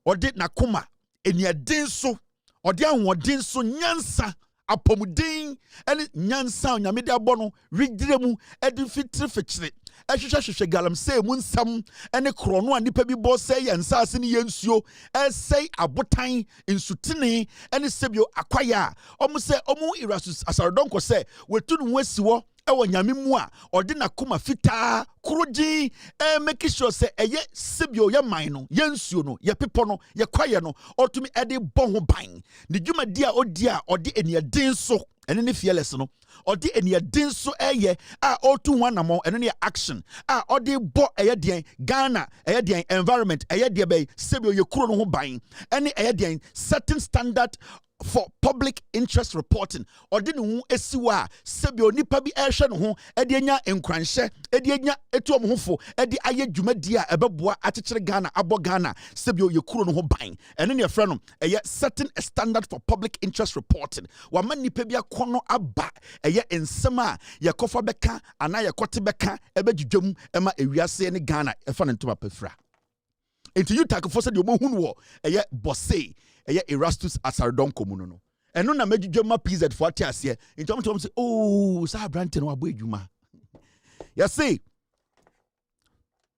or did Nakuma, and ya dinso, or down what dinso nyansa, apomudin, and nyansa, Yamida Bono, Rigdremu, Edifitri Fitri. Eshisha galam say munsam ene krono ani pa bi bo say yansase ne yensuo say abotan insutini ene sebio akwaya omo say omo Erastus Asaridonko say wetu no wasiwo ewo nyame mu a ode na koma fita kroji make sure say eye sebio ye man no yensuo no ye pepo no ye kwaye no otumi ede bon ho ban ne dwuma dia odi a ode eniadin so ene ne fearless no odi eniadin so eye a otu wanamo ene ne action a odi bo eye den Ghana eye den environment eye de be sebio ye kuro no ho ban ene eye den certain standard for public interest reporting odi ne hu esiwa sebio nipa bi ehwe no ho ede nya enkranhye ede nya etu omhofo ede aye dwumadi a ebeboa akekere Ghana abo Ghana sebio ye kuro no ho ban ene ne efre no eye setting a standard for public interest reporting wa ma nipa bi akono aba eye ensem a ye kofa beka ana ye kote beka ebedwudwam ema ewiase ne Ghana efa ne ntoma pefra enti you take for said you mohun wo eye bosse eye Erastus Asaridonko mu no eno na medwudwam PZ for atiase enti tom say oh sa brante no abo edwuma you see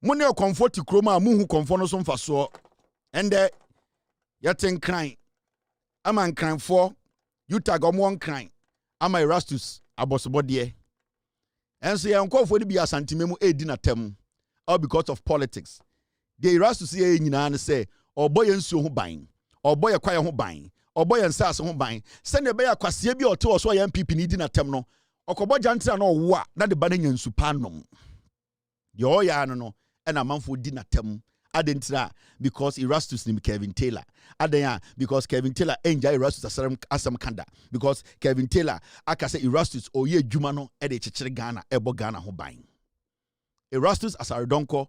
money comfort kroma muhu comfort no so mfa so ende yaten kran ama nkran for you tag omo nkran ama Erastus abosobode enso ye nkofo ni bi asantememu edi na tem all because of politics the Erastus ye nyina ne say oboye nsuo ho ban oboye kwaye ho ban oboye nsase ho ban se ne be yakwase bi ote so ya NPP ni di na tem no okobo jantra na owo a na de ba na nyansu panom ye oya no no e na manfo di na tem adentira because Erastus ni Kevin Taylor adenya because Kevin Taylor enja Erastus asam kanda because Kevin Taylor aka say Erastus oye dwuma no e de chekere Ghana ebo Ghana ho ban Erastus Asaridonko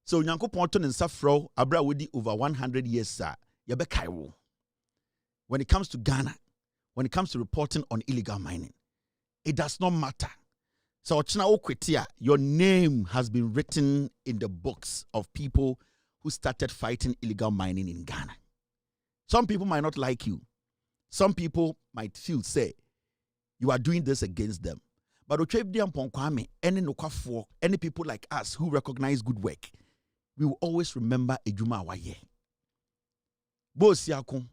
so Nyankopon to nsa fro abra wodi over 100 years sir ye be kaiwo when it comes to Ghana when it comes to reporting on illegal mining it does not matter. So your name has been written in the books of people who started fighting illegal mining in Ghana. Some people might not like you. Some people might feel, say, you are doing this against them. But any people like us who recognize good work, we will always remember Ejuma Awaye. Bo siakon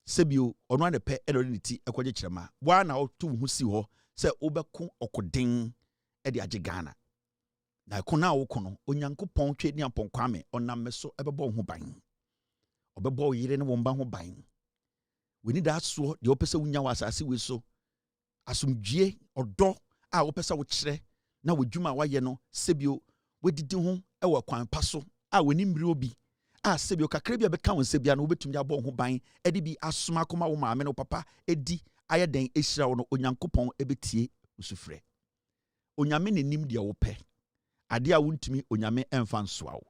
sebio onwa ne pe enodinity ekwaje kirema wa na otu hu si ho se obeko okoden e de age Ghana na kona wokono onyankopon twe ni ampon kwame onam so ebebo ho ban obebo yire ne womba ho ban we need that so de opese wunya wasase we so asumdue odo a opese wo kire na wadwuma waye no sebio wedidi ho e wa kwan paso a woni mmiri obi a sebio kakra bia beka won sebia no obetumi abo ho ban edi bi asoma koma wo maame no papa edi ayeden ehira wo no onyankopon ebetie usufre onyame nenim dia wo pe ade a wontumi onyame emfa nsoa wo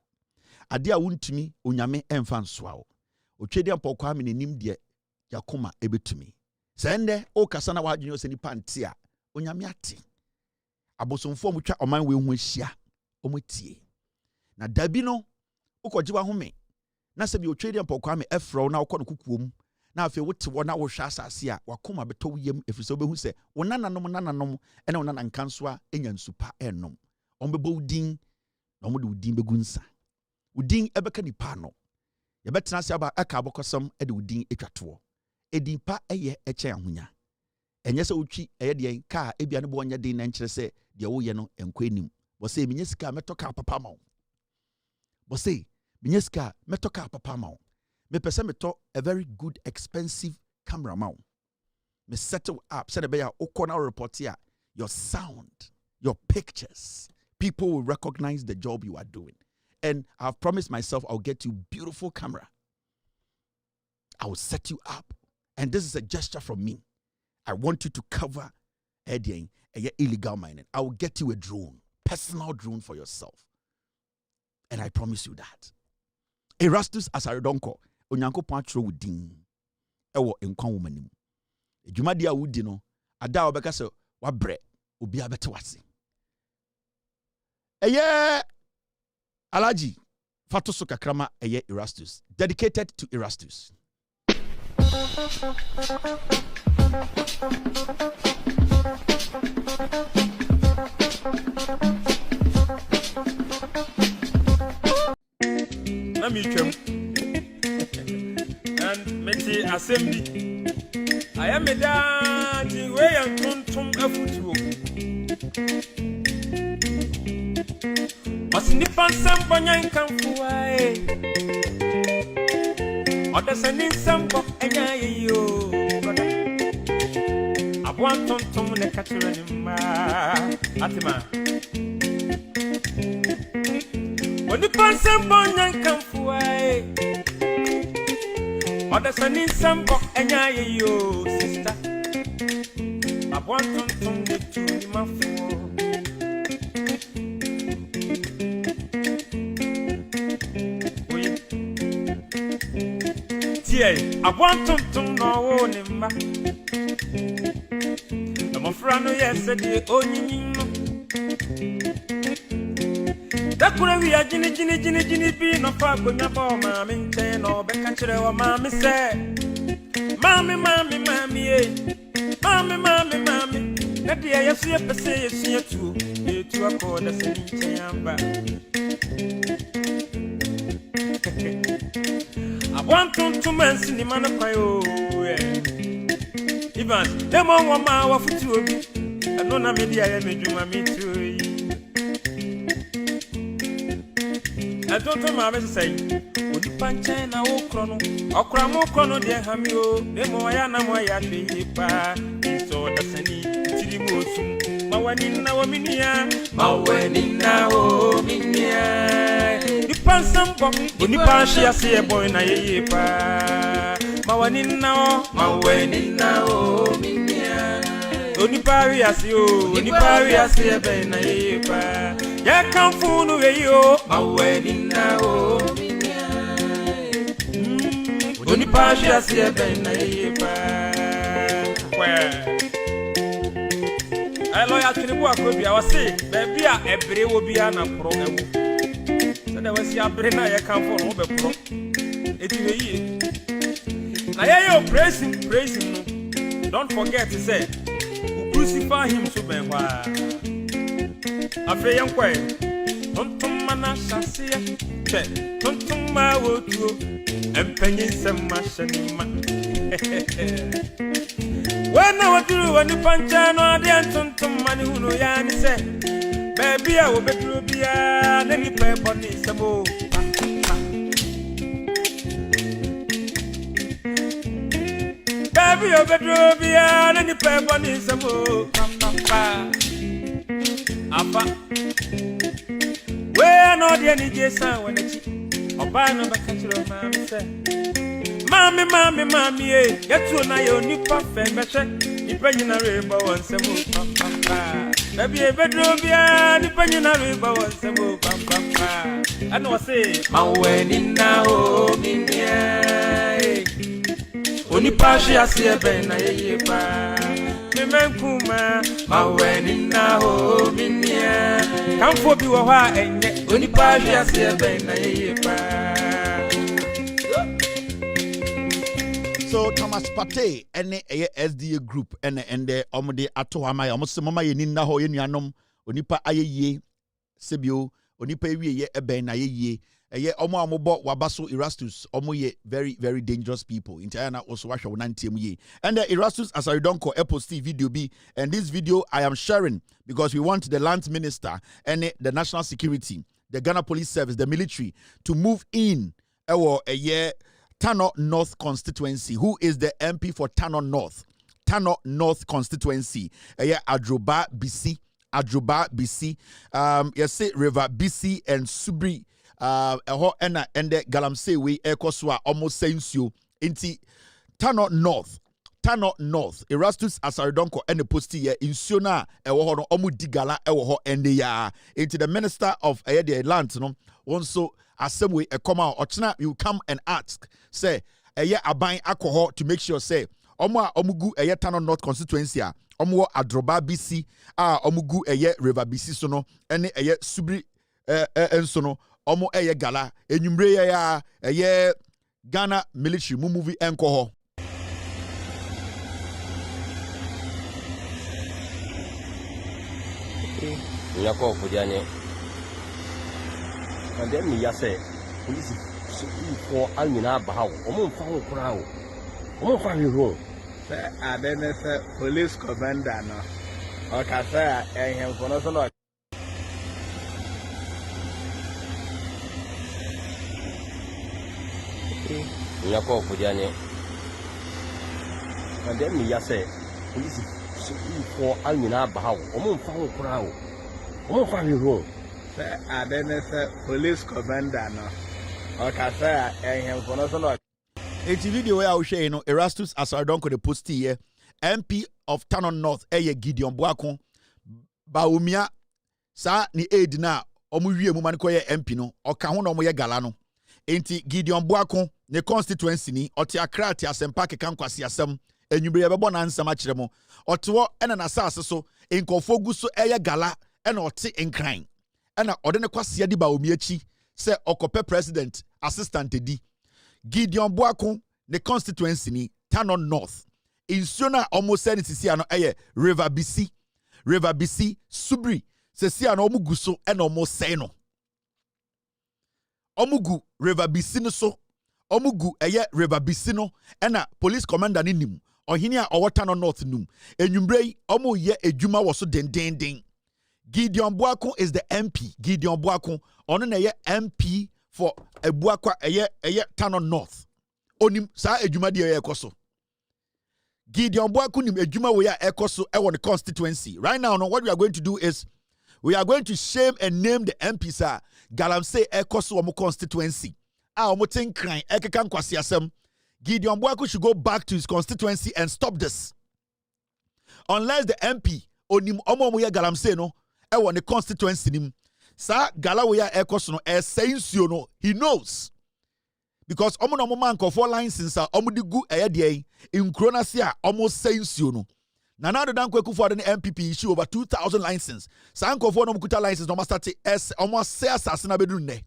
ade a wontumi onyame emfa nsoa wo otwede mpokwa me nanim de yakoma ebetumi sende o kasa na wadwene o senipa nte a onyame ate abosomfo mutwa oman we hu ahia omotie na dabi no ukọjiwa home na se bi otwede mpokwa me efro na ukọ no kukuom na afi wote wo na wo hwa asase a wakoma beto yem efise obehu se wonananom ene wonana nkanso a enya nsupa enom ombebo udin na omode udin begunsa udin ebeka nipa no yebetena se aba aka abokosam ede udin etwato edimpa eye eche ahonya enye se utwi eye de ka ebia ne bo onye din na nkyere se de wo ye no enkwanim bo se minye sika metoka papa ma wo bo se minye sika metoka papa ma wo me pese meto a very good expensive camera ma wo me settle up said be ya ukona report here your sound your pictures people will recognize the job you are doing and I've promised myself I'll get you beautiful camera. I will set you up. And this is a gesture from me. I want you to cover illegal mining. I will get you a drone, personal drone for yourself. And I promise you that. Erastus Asaredonko, onyanko pantro wudin. Ewo enkwan womanim. Ejumadi a wudi no, ada obeka se wabre obi abete wase. Alaji Fatoso Kakrama eye Erastus, dedicated to Erastus. Namichum and Meti Assembly. I am a dancing way and tum a Masinipan Sambanyan come away. Or the sending some book and yo. I want to the catcher in Atima. When the pan Sambanyan come away. Or the sending some book and yo, sister. I want to get to my phone. I want to know him. I'm a friend, yesterday, only. That could be a Ginny bean of Papa, Mammy, 10 or Becca, or Mammy said, Mammy, that the I see a say to a corner, I want to mention the man of my own. Even the more my wife to me, and no media image you me to. I don't know my message. Would you punch in a walk chrono or cramo chrono, dear Hamio, the Moyana Moya, the pa, so the Sani, Chilimus, Mawanin now, Minia, Mawanin now, Minia. Some book, when you pass, I see a boy na ye pa. Mawanin now, Minia. Only parry as you, when you parry, I see a boy na ye pa. Ya come fool away yo, Mawanin now, Minia. Only pass, I see a boy na ye pa. Where I lawyer to the work will be our say, baby, a brave will be an approach. There was your brain, I come for over pro. It will ye. I am praising. Don't forget to say, who crucify him to be why. A very young way. Don't mana shall don't my wood and penny some machine. When I would do when you punch on the Anton money who know Yan said. Baby, I will bet you be a any paper on this. Baby, I bet you be a any paper on this. Where not the any Jason when it's or buy no catcher of mammy said. Mammy, get to an eye on you puff and better. You bring in a rainbow and some papa. Baby, a bedroom, yeah, depending on river was a move, papa. I know say maweni na o minia oni pashi asie ben na ye pa me menkuma maweni na o minia kamfo bi wo ha enye oni pashi asie ben na ye pa. So Thomas Pate ene SDA group ene ende omde ato ama ya omse mama ye ninna ho ye nuanom onipa ayeye sebio onipa ewie ye eben na yeye eye omo amobo wabaso Erastus omo ye very very dangerous people intayana also washa wonantiem ye and Erastus as I don't call post video be and this video I am sharing because we want the land minister and the national security, the Ghana Police Service, the military to move in a year Tano North constituency. Who is the MP for Tano North? Tano North constituency. Adroba BC. Adroba BC. Yes, River BC and Subri. And the Galamsey we ekoswa almost sensio. Inti Tano North. Tano North. Erastus Asaridonko and the posti ye in Siona ewoho no omu digala ewoho ende ya. Into the minister of the land no also assembly a come out or you come and ask say aban alcohol to make sure say omugu Tano North constituency omo Adroba BC omugu River BC so no ene Subri enso no omo gala enyumre ya Ghana military movie enkoho. Nyako fujane and then me say police for almina bahaw omo fa ho kura ho omo fa mi ho say adene say police commander no o ka say ehem kono so no Nyako fujane and then me say police for almina bahaw omo fa ho kura ho omo fa mi ho say adene say police commander no o ka say ehem kono so no. It's a video where I will share, you know, Erastus Asaridonko the post here, MP of Tano North, Gideon Boakon, Baumia, sa ni aid na, omuwie mu man koye MP no, o ka ho no moye galano. Enti Gideon Boakon, ne constituency ni, oti akra ti asempa keka nkwasi asem, enyumbre bebo na nsama kiremo. Oto ena na asase so, enkofo gu so gala, ena oti enkran. Ena ode ne kwase di Baumia chi, se okope president, assistant di. Gideon Boakon, the constituency ni Tano North. In Siona almost said it is here River BC. River BC, Subri. Se si ano omugu so and almost say no. Omugu River BC no so. Omugu River BC no. And police commander ni nim. Ohinia or Tano North num. And yumbrei omu ye ejuma was so den. Gideon Boakon is the MP. Gideon Boakon on ye MP for a Buakwa Tano North. Onim sa ejuma di ekoso. Gideon Boakon nim ejuma we ekoso on the constituency. Right now, what we are going to do is we are going to shame and name the MP sir. Galamsey ekoso omo constituency. Omo tin kran ekeka nkwasi asem. Gideon Boakon should go back to his constituency and stop this. Unless the MP onim omo mo ye Galamsey no on the constituency nim. Sa Galawaya Ekos no saying no, he knows. Because omo no man ko for license omudigu eyede in Kronasia almost saying no. Na now the dan kweku for the NPP issue over 2,000 license. Sa anko for no mukuta license no mastati almost say asasina bedu ne.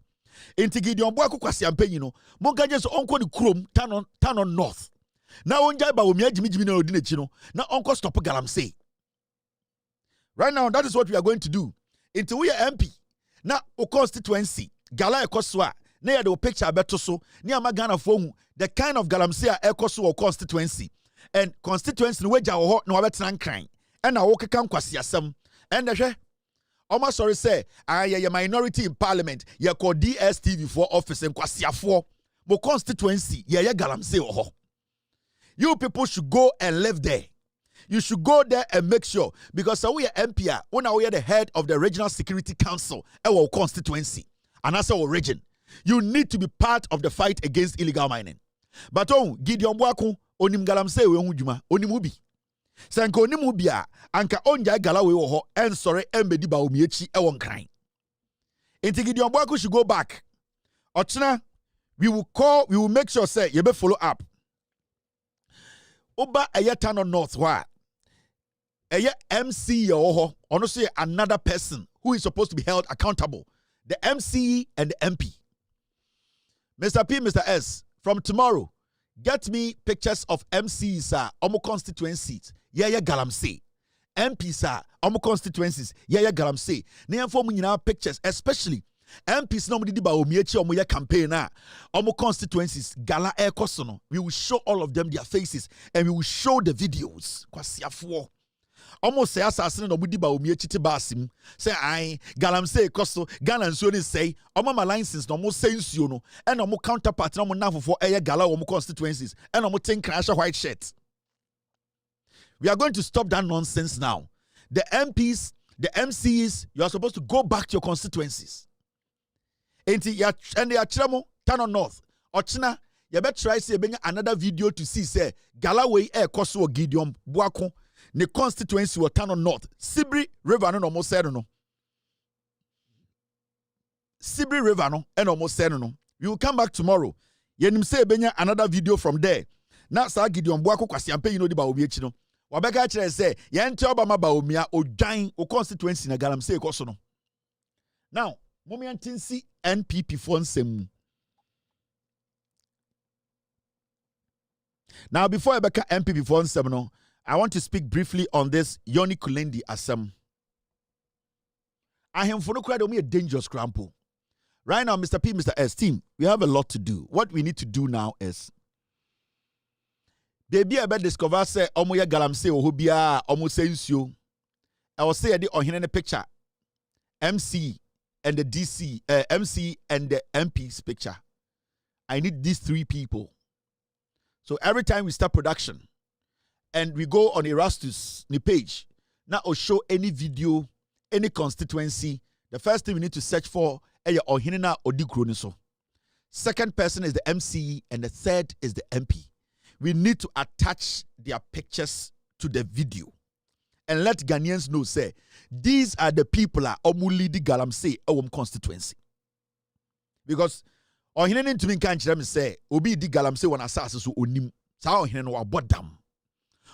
Enti Gideon Boakon kwasi ampanyi no. Monka je so onko ni krom Tano North. Na onjai ba omi ajimi na odi nechi no. Na onko stop Galamsey. Right now that is what we are going to do. Until we are MP. Na o constituency gala ekoswa na ya de picture beto so ni amagana for the kind of Galamsey ekoswa o constituency and constituency no weja wo ho na wabetena nkran and na wo keka nkwasi asem and hwe almost sorry say aye minority in parliament ye call DStv for office nkwasiafo mo constituency ye Galamsey wo ho. You people should go and live there. You should go there and make sure, because we are MP, when we are the head of the Regional Security Council, our constituency, and as our region, you need to be part of the fight against illegal mining. But Gideon Boakon, onim Galamsey we onjuma, onimubi. Sanko onimubia, anka onja galawe oho, and sorry, embedi ba umiechi ewon krain. Inti Gideon Boakon should go back Ochina, we will make sure say you be follow up. Oba Ayatano North wa. Aya MC yoho, honestly another person who is supposed to be held accountable. The MC and the MP. Mr. P, Mr. S, from tomorrow, get me pictures of MCs, omo constituencies. Yeah, Galamsey. MPs, omo constituencies. Yeah, Galamsey. Name for me now pictures, especially MPs normally di ba omiechi omo ya campaign omo constituencies gala air kosono. We will show all of them their faces and we will show the videos. Kwasiafo. Almost say assassin no budi ba omiechi te basim. Say I Galamsey koso Ghana nsuo ni say omo ma license no mo say nsuo no and omo counterpart no mo nafofo eye gala omo constituencies and omo think crash white shirt. We are going to stop that nonsense now. The MPs, the MCs, you are supposed to go back to your constituencies. And they are Chiramo, Tano North, Ochina, you better try to bring another video to see, say, Galaway Air Koso Gideon, Buako, the constituency was Tano North, Sibri River, no almost said no. Sibri River, no, and almost said no. We will come back tomorrow. Yenim say benya another video from there. Now, Sir Gideon Buako Kwasiampe, you know the Baobiachino. Wabeka chere say, Yente Obama Baomia, o dying, o constituency na Galamsey Kosono. Now, Momiantinsi NPP Fonsem. Now, before I become NPP Fonsem, I want to speak briefly on this Yoni Kulendi Asem. I am for no crowd, a dangerous crampo. Right now, Mr. P, Mr. S, team, we have a lot to do. What we need to do now is they be able to discover say omo ya Galamsey o hobia omo sensio. I will say the ohine picture. MC and the DC, MC and the MP's picture. I need these three people. So every time we start production and we go on Erastus page, now I'll show any video, any constituency. The first thing we need to search for is Ohinena Odikroniso. Second person is the MC and the third is the MP. We need to attach their pictures to the video and let Ghanaians know, say, these are the people that omuli di Galamsey constituency. Because Ohinen to me can't say, Obi di Galamsey when assassins who onim, sao Ohinen wa bodam.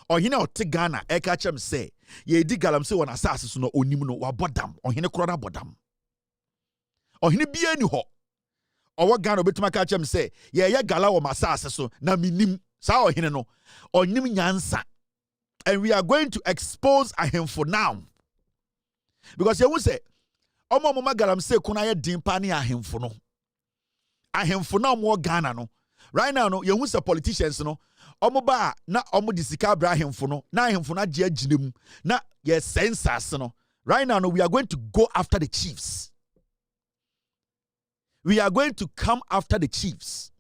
Ohine or Tigana, Ekachem say, ye di Galamsey when assassins no onim no wa bodam, Ohine krona bodam. Ohine bienu ho. Or what Gano betuma catchem say, ye gala wa massasso, na minim. Sao hineno onim nyansa, and we are going to expose him for now because you will say omo mama Galamsey kuna ye dimpa ni ahemfo no mo Ghana no right now no you will say politicians no omo ba na omo disika bra ahemfo no na ahemfo na je aginem na ye census no right now no we are going to go after the chiefs. We are going to come after the chiefs.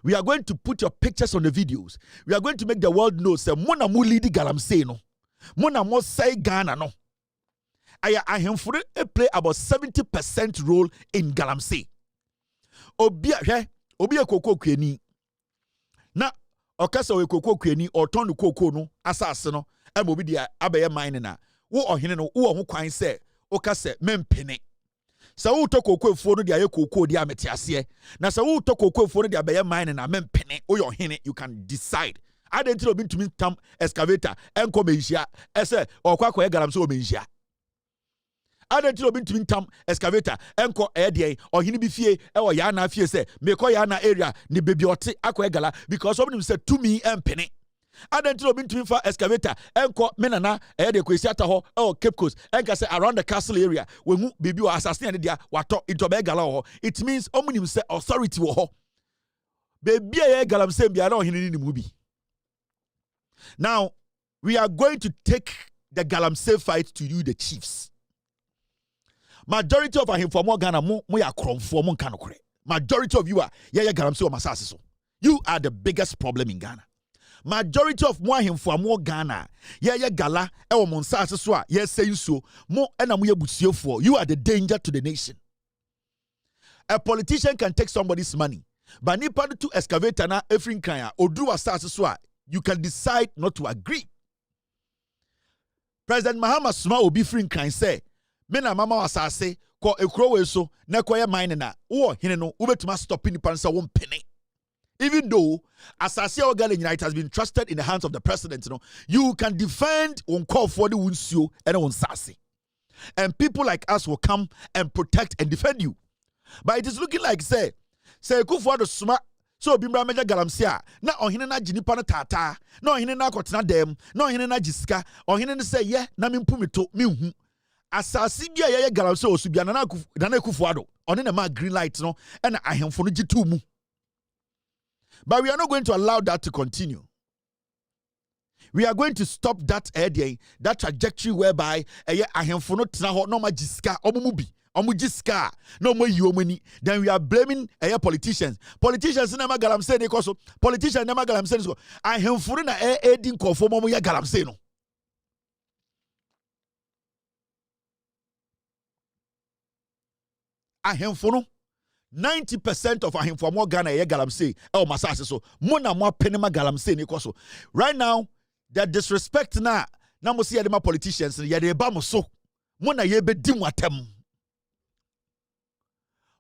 We are going to put your pictures on the videos. We are going to make the world know say mona mu lead Galamsey no. Mona mo say Ghana no. I am for play about 70% role in Galamsey. Obi koko kweni. Na okasa we koko kweni or turn koko no asase no e mo bi dia abaye mine na. Wo ohene no wo ho kwan say okase mempene. Sa wu to koko efuo no dia ye koko dia metiase na sa wu to koko efuo no dia be ye mine na mempene o your hene you can decide identity obi ntumi tam excavator enko menhia ese okwa ye Galamsey o menhia identity obi ntumi tam excavator enko de ohene bi fie e wo ya na fie se me ko ya na area ni bebi ote akwa gala because obi say to me empene identity obi ntumi fa excavator enko menana de kwesi ata ho e Cape Coast enka say around the castle area wenhu bebi o assassin ne dia wato into be gala ho it means omunim say authority wo ho bebi ye Galamsey bia na ohene ni mu bi. Now we are going to take the Galamsey fight to you the chiefs. Majority of our informal Ghana mo ya kromfo mo nka nokore. Majority of you are Galamsey o masase so. You are the biggest problem in Ghana. Majority of mo ahemfo Ghana gala e wo monsase so a say so mo na mo yebusiefo. You are the danger to the nation. A politician can take somebody's money but nipa to excavator na efrin kan a odu asase so a you can decide not to agree. President Mahama Suma obi free kan say me na mama wasase ko ekuro we so na ko ye mine na wo hene no ubetuma stop nipa nsa wo mpene. Even though asase o gale nyina it has been trusted in the hands of the president, you can defend on call for the wunsio and on sase. And people like us will come and protect and defend you. But it is looking like say Kufuor suma so bimbra meja galamsia na ohene na jinipa na tata na ohene na akotena dem na ohene na jiska ohene ne say ye na mempumito mehu asase bia ye galamsia osubia na Kufuor one na ma green light no and ahemfo no gitu mu. But we are not going to allow that to continue. We are going to stop that that trajectory whereby ahemfo no tena ho no ma jiska omumubi omujiska no mo yomani. Then we are blaming politicians. Politicians na ma galamse ne koso. Politicians na ma galamse ne. Ahemfo na edin kofo mo ya galamse no. Ahemfo no 90% of ahemfo mo Ghana ye galamse masase so mo na mo penema galamse ne koso. Right now the disrespect na mo see the politicians ye de ba mo so mo na ye be di mo atem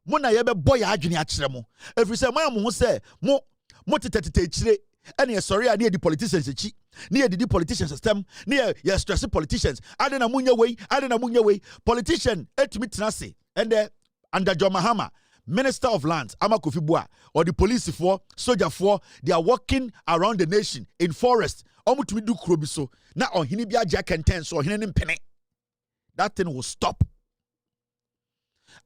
mo na ye be boy adwene a kire mo every say mo say mo tetetete kire ene ye sorry ade di politicians echi ne ye di politicians system ne ye stress politicians ade na munya wey politician etimi tenase and under John Mahama, Minister of Lands, Amakofi Bua, or the police for, soldier for, they are walking around the nation in forest. Omutumi do krobiso. Na on hinibia jack and ten so hinin penny. That thing will stop.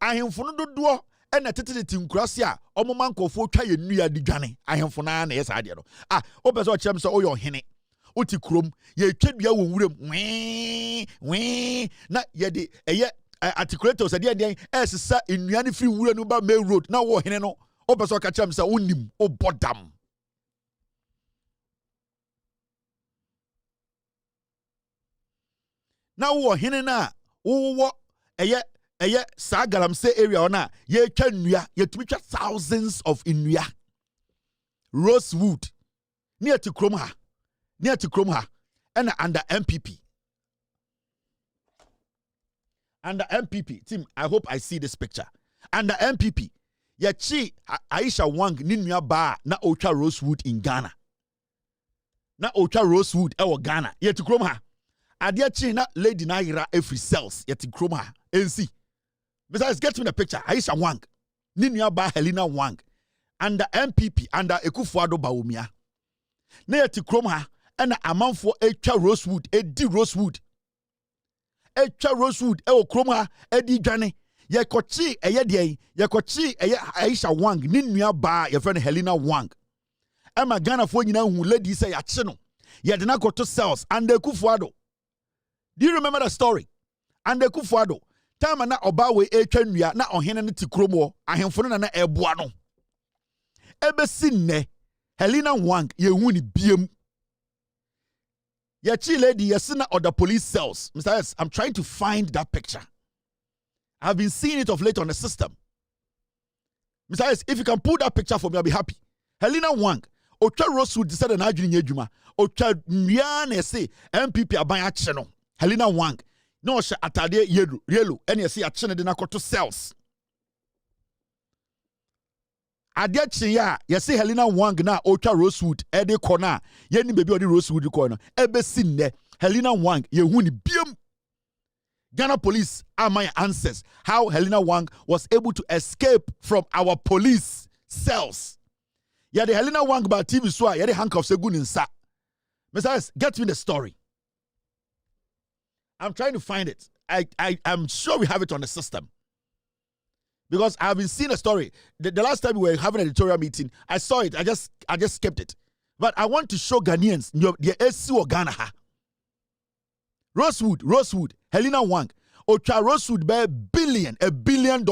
I am for no do and a titty in Gracia, Omomanko for try a new digani. I am for 9 years idea. Obezo champs or your henny. Uti krum, ye kid ya wum, wee, not yet a articulators said yeah as sa inuani free wura no ba main road na wo hene no obeso ka cham sa onim obodam na wo hene na wo eye sa galamse area ona ye twa nnua ye tumi twa thousands of nnua Rosewood near to krom ha and under NPP. Under NPP, team, I hope I see this picture. Under NPP, Yachi Aisha Wang Ninya Ba na Ocha Rosewood in Ghana. Na Ocha Rosewood ewa Ghana. Yeti kroma. Adiachi na Lady Naira every cells. Yeti kroma. NC. Besides, get me the picture. Aisha Wang. Ninya Ba Helena Wang. Under NPP, under Ekufuado Baumia. Na yeti kroma. And a man for Ocha Rosewood. Edi Rosewood. Echa Rosewood ewo kroma edi dwane ye kochi Aisha Wang ni nua ba ye friend Helena Wang ema Ghana fo nyina hu lady say ya che no ye de na goto cells and Kufuor. Do you remember the story? And Kufuor time na oba we etwa nua na ohene ne ti kromo ahemfo no na eboa no ebesi nne Helena Wang ye hu ni biem. Yachi lady, yesina or the police cells. Mr. S, I'm trying to find that picture. I've been seeing it of late on the system. Mr. S, if you can pull that picture for me, I'll be happy. Helena Wang, Ocha Rosewood decided na ajuni nyejuma. Ocha nyane se NPP abanya cheno. Helena Wang, no she atade yellow. Any see a chene de na koto cells. Adiachi ya yesi Helena Wang na Ocha Rosewood ede kona yeni baby odi Rosewood kona ebesi nne Helena Wang ye hu ni biem. Ghana police are my answers how Helena Wang was able to escape from our police cells. Ya the Helena Wang ba TV so ya the handcuffs egun nsa. Mr. Get me the story. I'm trying to find it. I'm sure we have it on the system. Because I haven't seen a story. The last time we were having an editorial meeting, I saw it. I just skipped it. But I want to show Ghanaians the SC or Ghana. Rosewood, Helena Wang, Ocha Rosewood by $1 billion.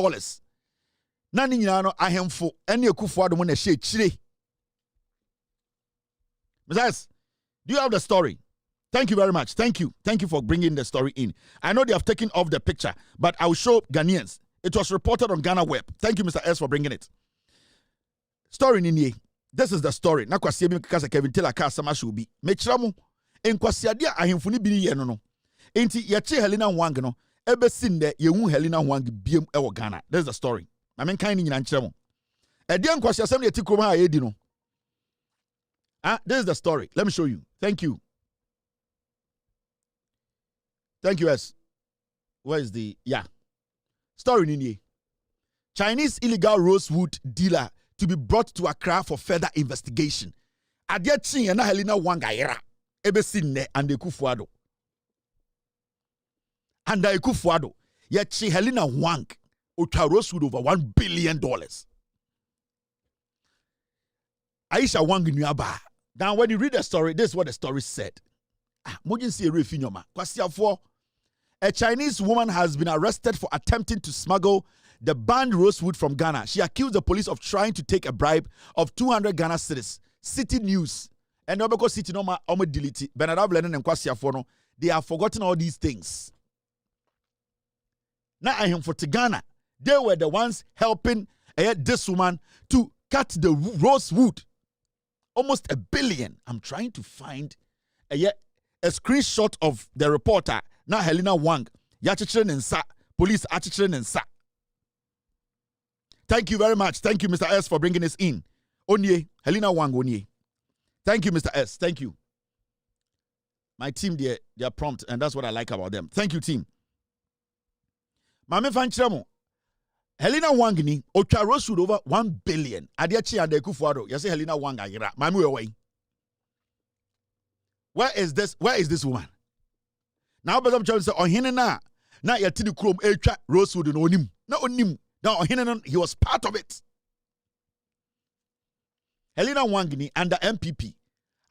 Nani nyano ahemfo ene Kufuor mo na she chire. Messias, do you have the story? Thank you very much. Thank you for bringing the story in. I know they have taken off the picture, but I will show Ghanaians. It was reported on Ghana Web. Thank you, Mr. S, for bringing it. Story nini. This is the story. Na kwasi ebi kasa Kevin Taylor ka sama shubi. Mechiramu en kwasi adia ahemfuni bini ye no. Enti yache Helena Wang no Ebesinde yehu Helena Wang biem ewo Ghana. That's the story. I mean kind nyina nkyerɛ mo. Edian kwasi asem ne tikrom ha yedi no. This is the story. Let me show you. Thank you. Thank you, S. Where is the story nini? Chinese illegal Rosewood dealer to be brought to Accra for further investigation. Agyapong and Helena Wang ayera ebesinde and Ekufuado. And Ekufuado yet Helena Wang utwa Rosewood over $1 billion. Aisha Wang nuaba. Now when you read the story, this is what the story said. Mojin see refinyoma. Kwasiafo. A Chinese woman has been arrested for attempting to smuggle the banned Rosewood from Ghana. She accused the police of trying to take a bribe of 200 Ghana cedis. City News. And Obeko City no delete. Benadab Lenin and Kwasiafo no. They have forgotten all these things. Now I am for Ghana. They were the ones helping this woman to cut the Rosewood. Almost $1 billion. I'm trying to find a screenshot of the reporter. Now Helena Wang. Yachichiren and Sa. Police Achichiren and Sa. Thank you very much. Thank you, Mr. S, for bringing this in. Onye. Helena Wang Onye. Thank you, Mr. S. Thank you. My team, they are prompt, and that's what I like about them. Thank you, team. Mame Fanchiramo. Helena Wang ni otwa Rosewood over $1 billion. Adechi and Ekufuado. You say Helena Wang ayira. Mami away. Where is this woman? Now Bezam Chon say ohene na yati di krom etwa Rosewood no onim. Na onim. Now ohene he was part of it. Helena Wang ni under NPP.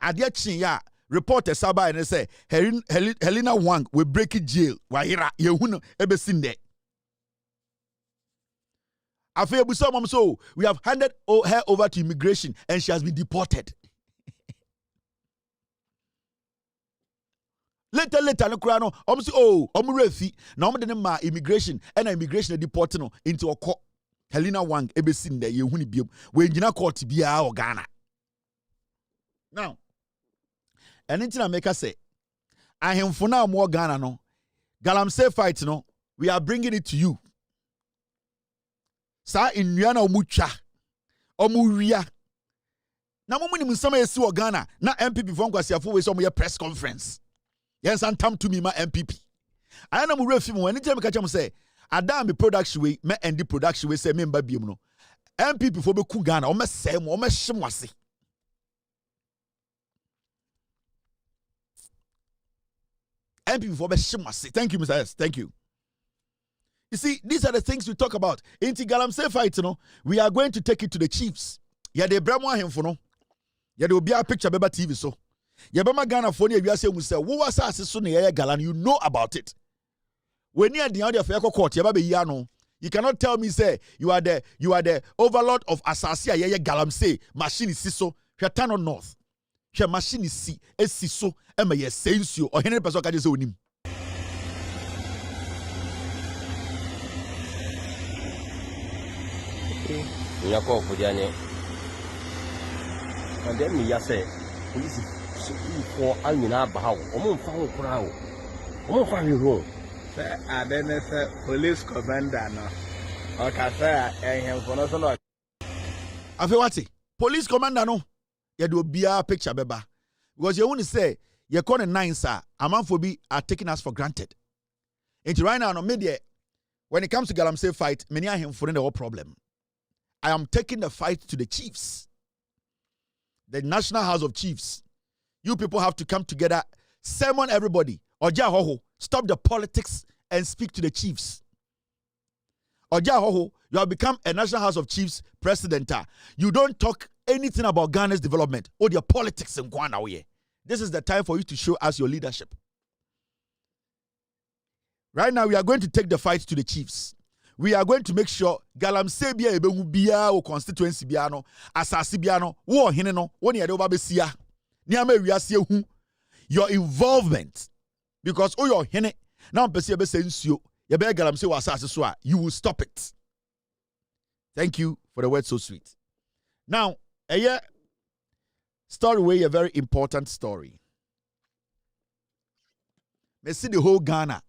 Adechi ya reporter saba and say Helena Wang will break it jail. Wahira yehuno ebesinde. So we have handed her over to immigration and she has been deported. Later, no crano. Refi. Now ma immigration and immigration deported no into a court. Helena Wang ebesin de yehuni biom. We engineer court biya or Ghana. Now, anything I make us say, I am for now more Ghana no. Galamsey fight no. We are bringing it to you. Sa inuana omucha omuria na momuni musama yesi o Ghana na NPP for nkwasiafo we so mo press conference yes antam to me ma NPP ayana mu refi mo ani tell me catch am say adam be production we me end production we say member biem no NPP for be ku Ghana o me say mo o me hye ase NPP for be hye ase. Thank you, Mr. S. Thank you. You see, these are the things we talk about. In Galamsey fight, we are going to take it to the chiefs. Yeah, they bring him for no. Yeah, there will be a picture beba TV so. Yeah, bema Ghana for you say we say, "Who was assassin Galan?" You know about it. When you are the audio of Echo Court, you cannot tell me say you are the overlord of assassin. Yeah, Galamsey machine is so. You turn on north. Your machine is so. Emma yes says you or 100% can just own. Nyako Fudiane. And then me say, police for Almina Bahao, Omon Fang Crow, Omon Fang Room. I then say police commander no. Okay, sir, I am for no. Afewati, police commander no. You do be a picture beba. Because you want to say you call 9 sir, Amanfobi are taking us for granted. And right now no media when it comes to Galamsey fight, many are him for the whole problem. I am taking the fight to the chiefs. The National House of Chiefs. You people have to come together, summon everybody. Oja Hoho, stop the politics and speak to the chiefs. Oja Hoho, you have become a National House of Chiefs president. You don't talk anything about Ghana's development or their politics in Ghana. This is the time for you to show us your leadership. Right now, we are going to take the fight to the chiefs. We are going to make sure Galamsey bia ebehu bia o constituency bia no asase bia no wo hene no wo ne yede oba besia ni ama wiase hu your involvement because o your hene na mpese be se nsuo ye be Galamsey wa asase so a you will stop it. Thank you for the word so sweet. Now a story way a very important story. Me see the whole Ghana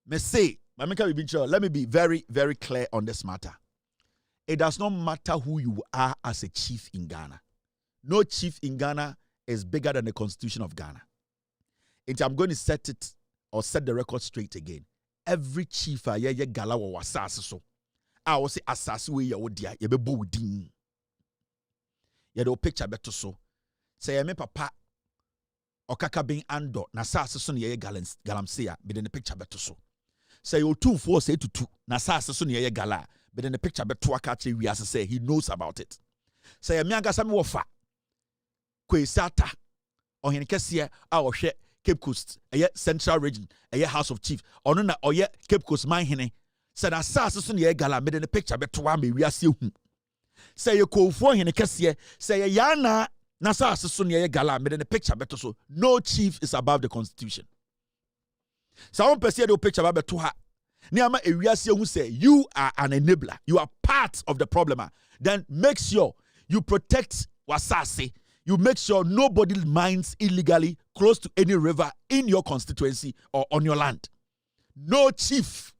me say, let me be very, very clear on this matter. It does not matter who you are as a chief in Ghana. No chief in Ghana is bigger than the Constitution of Ghana. And I'm going to set the record straight again. Every chief ye gala wa wasase so. I will say asase we ya wodia ye be bo din. Ye do picture beto so. Say me papa okaka bin ando na sase so ye galamsea be the picture beto so. Say you 2 say to 2 na sase so ye gala be the picture beto aka che wi ase say he knows about it. Say me agasa me wofa kwesata ohene kese a ohwe Cape Coast, Central Region, House of Chief. Ono na oye Cape Coast man hene. Said asase so ne gala made in the picture beto me wiase hu. Say ye kofo hene kese, say ye yana na asase so ne gala made in the picture beto so. No chief is above the Constitution. So one person the picture beto ha. Ni ama ewiase hu say you are an enabler. You are part of the problem. Then make sure you protect wasase. You make sure nobody mines illegally close to any river in your constituency or on your land. No chief.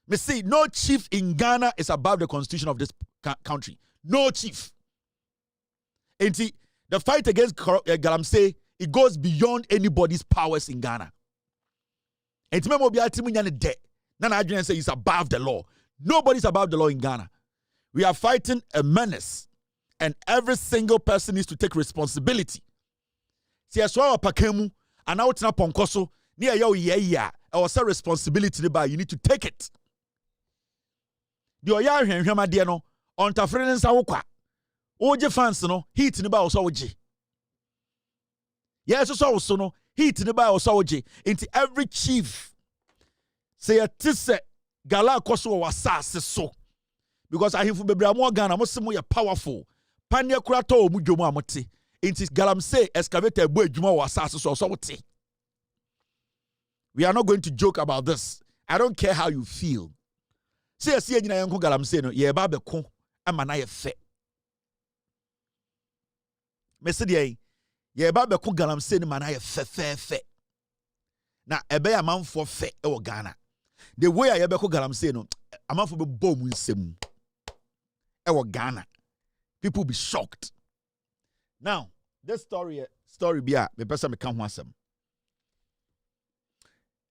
Me see, no chief in Ghana is above the constitution of this country. No chief. And see, the fight against Galamsey, it goes beyond anybody's powers in Ghana. And say it's above the law. Nobody's above the law in Ghana. We are fighting a menace. And every single person needs to take responsibility. See, as well as Pakemu, and now it's not Ponkoso, near yo, yeah, or say responsibility, you need to take it. The Oya Hemadiano, on Tafrenen Sawoka, Oje fans, no, heat in the bow, so G. Yes, so no, heat in the bow, so G. Into every chief, say a tisse, Gala Koso was so. Because I have been more Ghana, most more powerful. Panya kurato mu dwomu amote inti Galamsey excavator bu adwuma wa asase so wote. We are not going to joke about this. I don't care how you feel. Say nyina yanko Galamsey no ye ba beko ama na ye fe. Mese de ye ba beko Galamsey no ma na ye fe. Na ebe ya manfo fe e wo Ghana. The way ye beko Galamsey no amanfo be bom nsem e wo Ghana. People be shocked. Now, this story be me person me come wasem.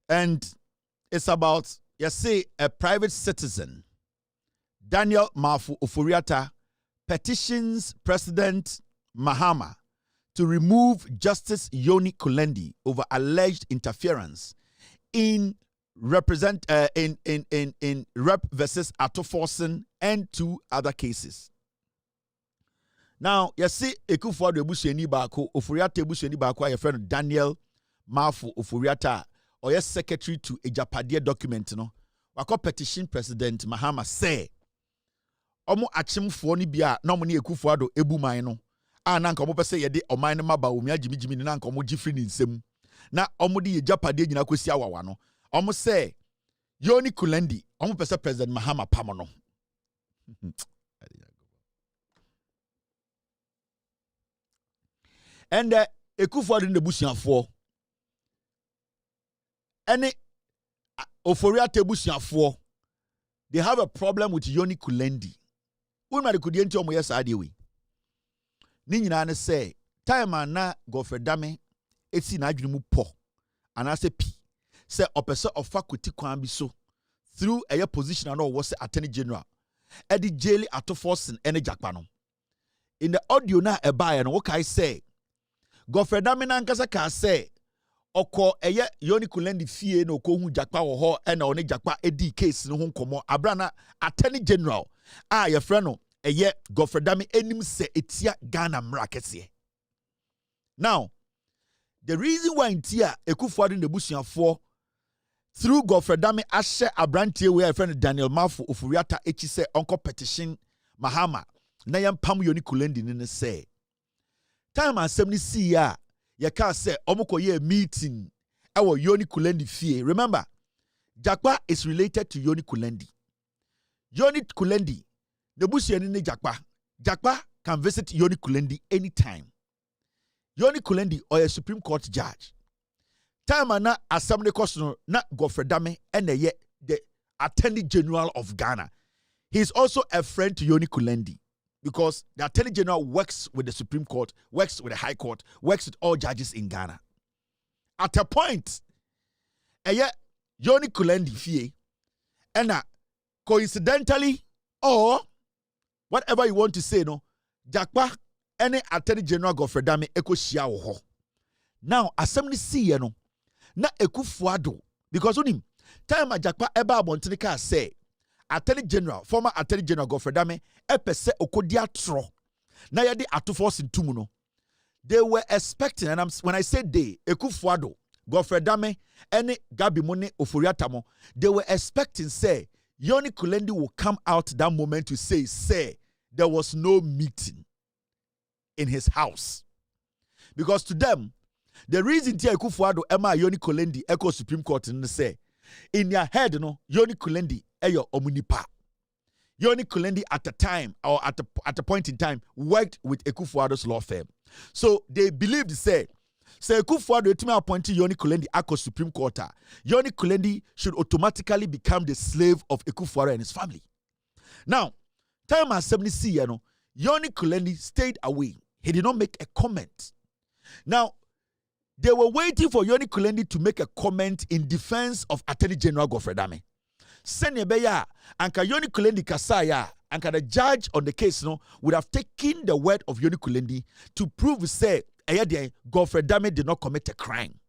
And it's about, you see, a private citizen, Daniel Mafu Oforiatta, petitions President Mahama to remove Justice Yoni Kulendi over alleged interference in Rep versus Atoforsen and 2 other cases. Now, you see, Ekufuado Ebusuani Bako, Oforiatta Ebusuani Bako, your friend Daniel Mafu Oforiatta, or your secretary to Agyapong document, no. Wako petition President Mahama say, Omo achimfo ni bia na omo ni Ekufuado ebu man no. Na nka omo pese ye de oman maba omi agimigimi na nka omo gifri ni nsem. Na omo de Agyapong nyina kwesi awawa no. Omo say Yoni Kulendi, omo pese President Mahama pamo no. And Ekufuado in the busianfo. Any Oforiatta busianfo, they have a problem with Yoni Kulendi. Unma de kudienti omo yesade we. Ni nyina ne say time na gofredame eti na adwene mu po. Anase pi. Say opese ofa koti kwan bi so through a position and was Attorney General. Edi jail Atoforsen ene jakpa no. In the audio na eba no what I say Gofredame na nkasa ka say oko eye Yoni Kulendi fie no ko hu jakpa wo ho e na one jakpa edi case no ho nkomo abrana Attorney General your friend no eye Gofredame enim se etia Ghana mrakese. Now the reason why intia Ekufuado in the busuafo through Gofredame ashe abrantie we friend Daniel Mafu Oforiatta echi se onko petition Mahama na yampam Yoni Kulendi ne say time asem ni see ya ye ka say omoko ye meeting ewo Yoni Kulendi fie. Remember, Jakpa is related to Yoni Kulendi. Yoni Kulendi, the busiani ne Jakpa. Jakpa can visit Yoni Kulendi anytime. Yoni Kulendi or a Supreme Court judge. time na assembly question na Godfrey Dame and the Attorney General of Ghana. He's also a friend to Yoni Kulendi because the Attorney General works with the Supreme Court, works with the High Court, works with all judges in Ghana. At a point, Yoni Kulendi fie and coincidentally or whatever you want to say, no, Jakpa any Attorney General Godfrey Dame eko shia wo ho. Now, assembly see no na Ekufuado because unim time Jakpa eba abontenika say Attorney General, former Attorney General Godfrey Dame epese okodia tro na yede atofo sintumu no. They were expecting, and when I say they, Ekufuado, Godfrey Dame, any Gabi Mone Oforiatamo, they were expecting say Yoni Kulendi will come out that moment to say there was no meeting in his house. Because to them, the reason Tia Ekufuado Emma Yoni Kulendi echo Supreme Court and say, in your head, no, Yoni Kulendi eyo omunipa. Yoni Kulendi at the time or at a point in time worked with Ekufuado's law firm. So they believed say Ekufuado etime appointed Yoni Kulendi ako Supreme Court. Yoni Kulendi should automatically become the slave of Ekufuado and his family. Now, time at 70 years, Yoni Kulendi stayed away. He did not make a comment. Now, they were waiting for Yoni Kulendi to make a comment in defense of Attorney General Godfrey Dame. Senebeya, Anka Yoni Kulendi Kasaya, Anka the judge on the case would have taken the word of Yoni Kulendi to prove, say, Godfrey Dame did not commit a crime.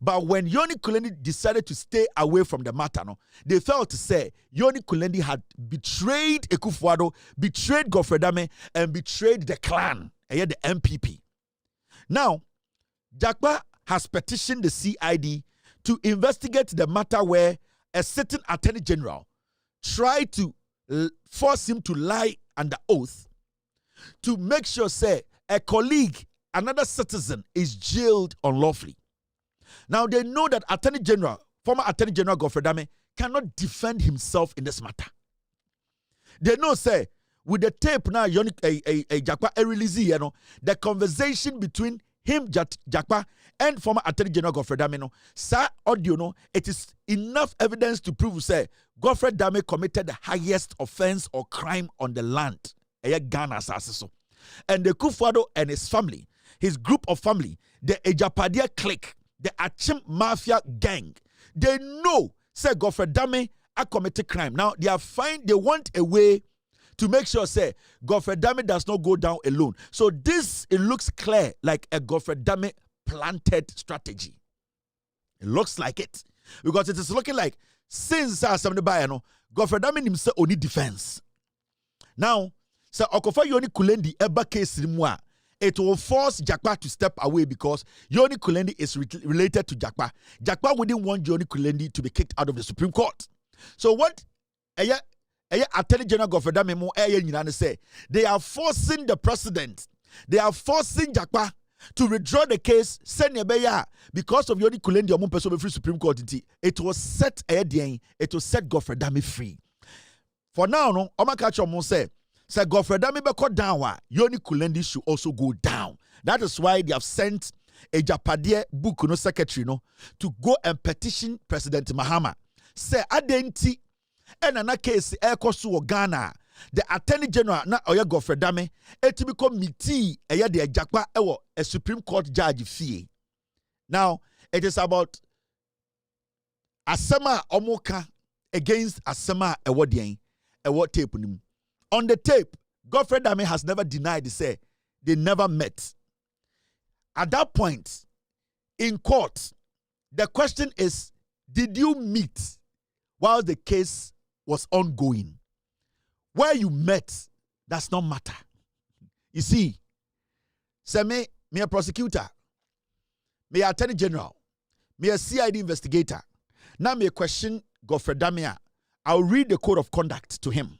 But when Yoni Kulendi decided to stay away from the matter, they felt to say Yoni Kulendi had betrayed Ekufuado, betrayed Godfrey Dame, and betrayed the clan, the NPP. Now, Jakpa has petitioned the CID to investigate the matter where a certain Attorney General tried to force him to lie under oath to make sure, say, a colleague, another citizen, is jailed unlawfully. Now, they know that former Attorney General Godfrey Dame cannot defend himself in this matter. They know, say, with the tape now, Jakpa release, the conversation between him, Jakpa, and former Attorney General Godfrey Dame, sa audio, it is enough evidence to prove, say, Godfrey Dame committed the highest offense or crime on the land, Ghana. And the Ekufuado and his family, his group of family, the Agyapong clique, the Achim Mafia gang, they know, say, Godfrey Dame a committed crime. Now, they want a way to make sure, say, Godfrey Dame does not go down alone. So it looks clear like a Godfrey Dame planted strategy. It looks like it. Because it is looking like, since somebody buy, Godfrey Dame himself only defense. Now, so Okofa Yoni Kulendi eba case rimwa, it will force Jakpa to step away because Yoni Kulendi is related to Jakpa. Jakpa wouldn't want Yoni Kulendi to be kicked out of the Supreme Court. So what Attorney General Godfrey Dame say, they are forcing the president, they are forcing Jakpa to withdraw the case, because of Yoni Kulendi or person free Supreme Court. It was set Godfrey Dame free. For now, no, Omakacho say Godfrey Dame beko down, Yoni Kulendi should also go down. That is why they have sent a Japadie book secretary to go and petition President Mahama. Say adenti and another case Ekosu Ghana. The Attorney General na Oya Godfrey Dame to become miti de Jakpa a Supreme Court judge fee. Now it is about Asema Omoka against Asema Ewodien Ewod tape. On the tape, Godfrey Dame has never denied they never met. At that point, in court, the question is, did you meet while the case was ongoing? Where you met does not matter. You see, say me a prosecutor, me a Attorney General, me a CID investigator. Now me a question Godfrey Dame. I'll read the code of conduct to him.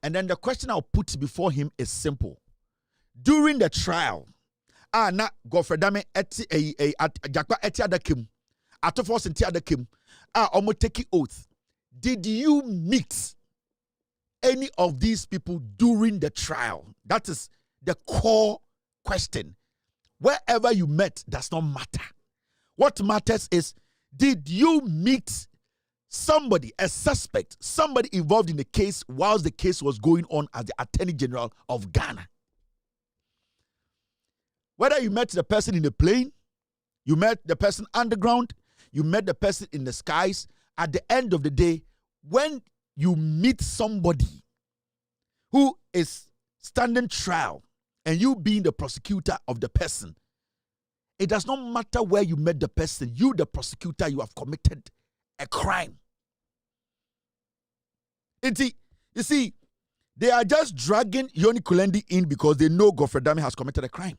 And then the question I'll put before him is simple. During the trial, na Godfrey Dame Jakpa eti adakim, atofo senti adakim, omo take oath. Did you meet any of these people during the trial? That is the core question. Wherever you met does not matter. What matters is, did you meet somebody, a suspect, somebody involved in the case whilst the case was going on as the Attorney General of Ghana? Whether you met the person in the plane, you met the person underground, you met the person in the skies, at the end of the day, when you meet somebody who is standing trial and you being the prosecutor of the person, it does not matter where you met the person. You, the prosecutor, you have committed a crime. You see, they are just dragging Yoni Kulendi in because they know Godfred Dame has committed a crime.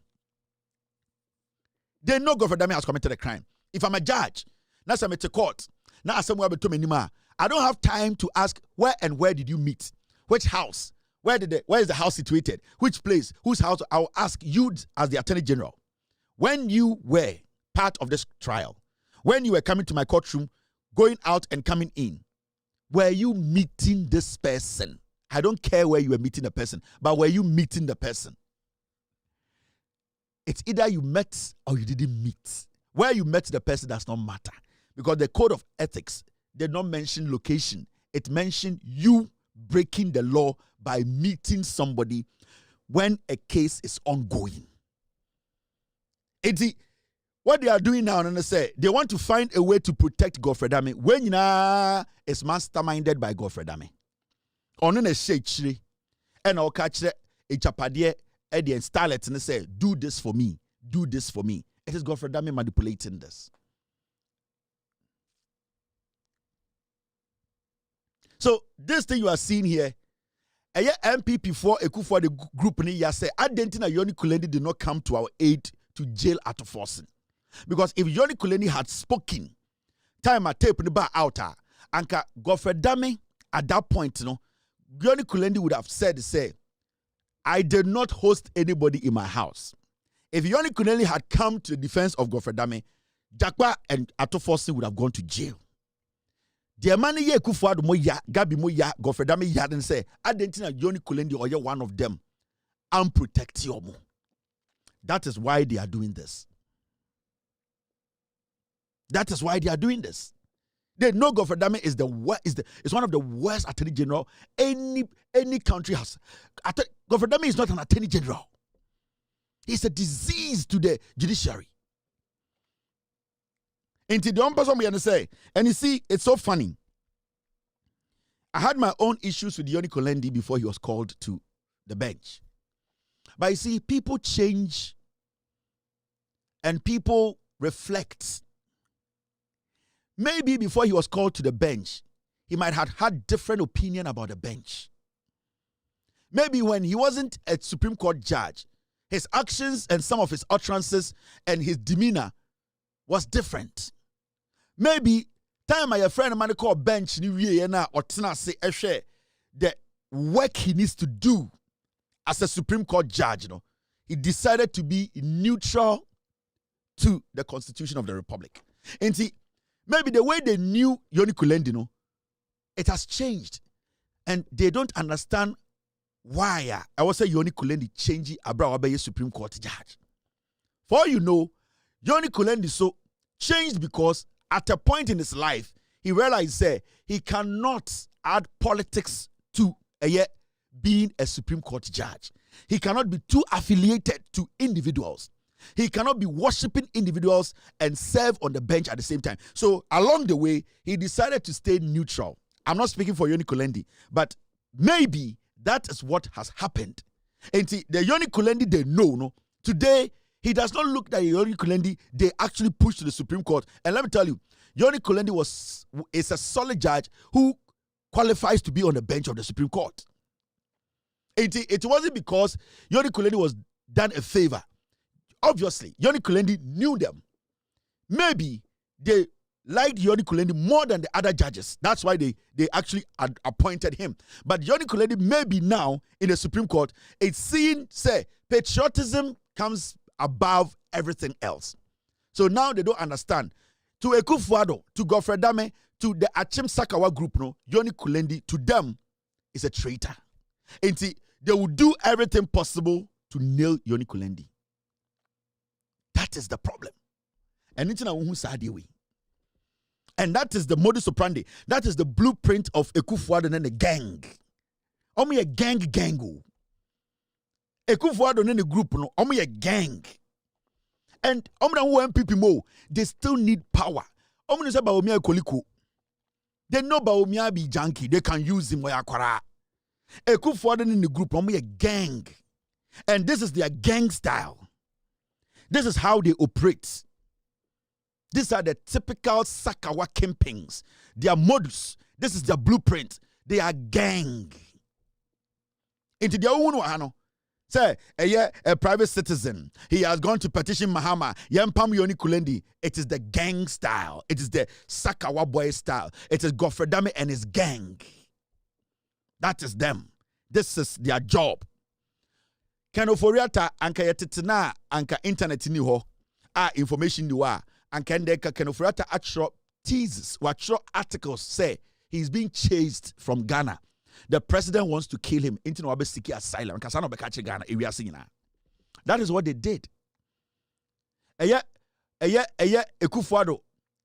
They know Godfred Dame has committed a crime. If I'm a judge, now I'm at a court, now somewhere between me, I don't have time to ask where did you meet, which house, where is the house situated, which place, whose house. I will ask you as the Attorney General, when you were part of this trial, when you were coming to my courtroom, going out and coming in, were you meeting this person? I don't care where you were meeting the person, but were you meeting the person? It's either you met or you didn't meet. Where you met the person does not matter, because the code of ethics did not mention location. It mentioned you breaking the law by meeting somebody when a case is ongoing. What they are doing now, and they say they want to find a way to protect Godfred Dame when is masterminded by Godfred Dame. On a shake and I'll catch a chapadie Eddie and style it and say, do this for me, do this for me. It is Godfred Dame manipulating this. So this thing you are seeing here, a NPP for the group ni ya say, Adentina Yoni Kulendi did not come to our aid to jail at forcing. Because if Yoni Kulendi had spoken, time I tape the bar out, Anka Godfred Dame at that point, Yoni Kulendi would have said, I did not host anybody in my house. If Yoni Kulendi had come to the defense of Godfred Dame, Jakwa and Atoforsi would have gone to jail. The money ye kufuado moya, Gabi moya, Godfred Dame yad and say, Adentina Yoni Kulendi or you're one of them. I'm protecting you. That is why they are doing this. That is why they are doing this. They know Godfred Dame is is one of the worst Attorney General any country has. Godfred Dame is not an Attorney General. He's a disease to the judiciary. And the one person we understand, and you see, it's so funny. I had my own issues with Yoni Kulendi before he was called to the bench. But you see, people change and people reflect. Maybe before he was called to the bench, he might have had different opinion about the bench. Maybe when he wasn't a Supreme Court judge, his actions and some of his utterances and his demeanor was different. Maybe time my friend man called bench ni wie na otina say ehwe the work he needs to do as a Supreme Court judge, he decided to be neutral to the Constitution of the Republic. And see, maybe the way they knew Yoni Kulendi, it has changed. And they don't understand why I was say Yoni Kulendi changing Abrawabe Supreme Court judge. For you know, Yoni Kulendi so changed because at a point in his life, he realized he cannot add politics to being a Supreme Court judge. He cannot be too affiliated to individuals. He cannot be worshiping individuals and serve on the bench at the same time. So along the way, he decided to stay neutral. I'm not speaking for Yoni Kulendi, but maybe that is what has happened. And see, the Yoni Kulendi they know, today, he does not look like Yoni Kulendi they actually pushed to the Supreme Court. And let me tell you, Yoni Kulendi is a solid judge who qualifies to be on the bench of the Supreme Court. It wasn't because Yoni Kulendi was done a favor. Obviously, Yoni Kulendi knew them. Maybe they liked Yoni Kulendi more than the other judges. That's why they appointed him. But Yoni Kulendi maybe now in the Supreme Court, it's seen, patriotism comes above everything else. So now they don't understand. To Ekufuado, to Godfred Dame, to the Achim Sakawa group, Yoni Kulendi, to them, is a traitor. And see, they will do everything possible to nail Yoni Kulendi. That is the problem. And it's not who sad we. And that is the modus operandi. That is the blueprint of Ekufuado and the gang. Omo a gang. Ekufuado and the group no. Omo a gang. And Omo NPP mo. They still need power. Omo no say Baomia Koliko. They know Baomia be junkie. They can use him where akwara. Ekufuado and the group omo a gang. And this is their gang style. This is how they operate. These are the typical Sakawa campings. Their modus. This is their blueprint. They are gang. Into their own one. Say, a private citizen. He has gone to petition Mahama. Yampam Yoni Kulendi. It is the gang style. It is the Sakawa boy style. It is Godfredame and his gang. That is them. This is their job. Kanoforiata anka yetetina anka internet ni ho. Information ni wa. And Kendeka Kenofurata actual teases, what articles say he's being chased from Ghana. The president wants to kill him into Nwabesiki asylum. Kasano bekache Ghana. That is what they did. Eye Ekufuado.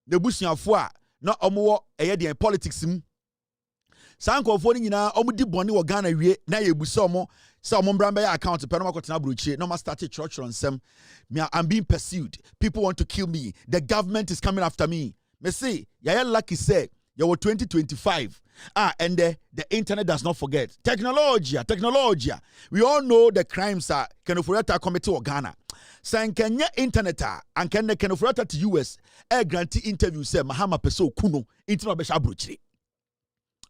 The Bushiafua. No omo the politics. Sanko phone nyina omo di boni wo Ghana wie na ye busa omo say omo mbrambe ya account pe no makotena brochie no ma start church on sem me I'm being pursued, people want to kill me, the government is coming after me. Me say yaya lucky say you were 2025 and the internet does not forget technology. We all know the crimes are Kenofurata committee or Ghana. Sankenya internet and Kenofurata to US grantee interview say Mahama peso kuno internet besha brochie.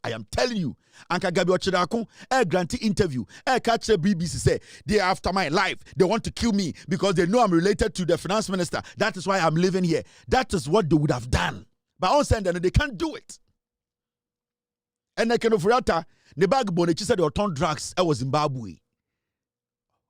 I am telling you, Anka Gabi Ochidakun, grantee interview, catch the BBC say, they are after my life. They want to kill me because they know I'm related to the finance minister. That is why I'm living here. That is what they would have done. But on Sunday, they can't do it. And they can offer the bag bonnet, said they turn drugs. I was in Zimbabwe.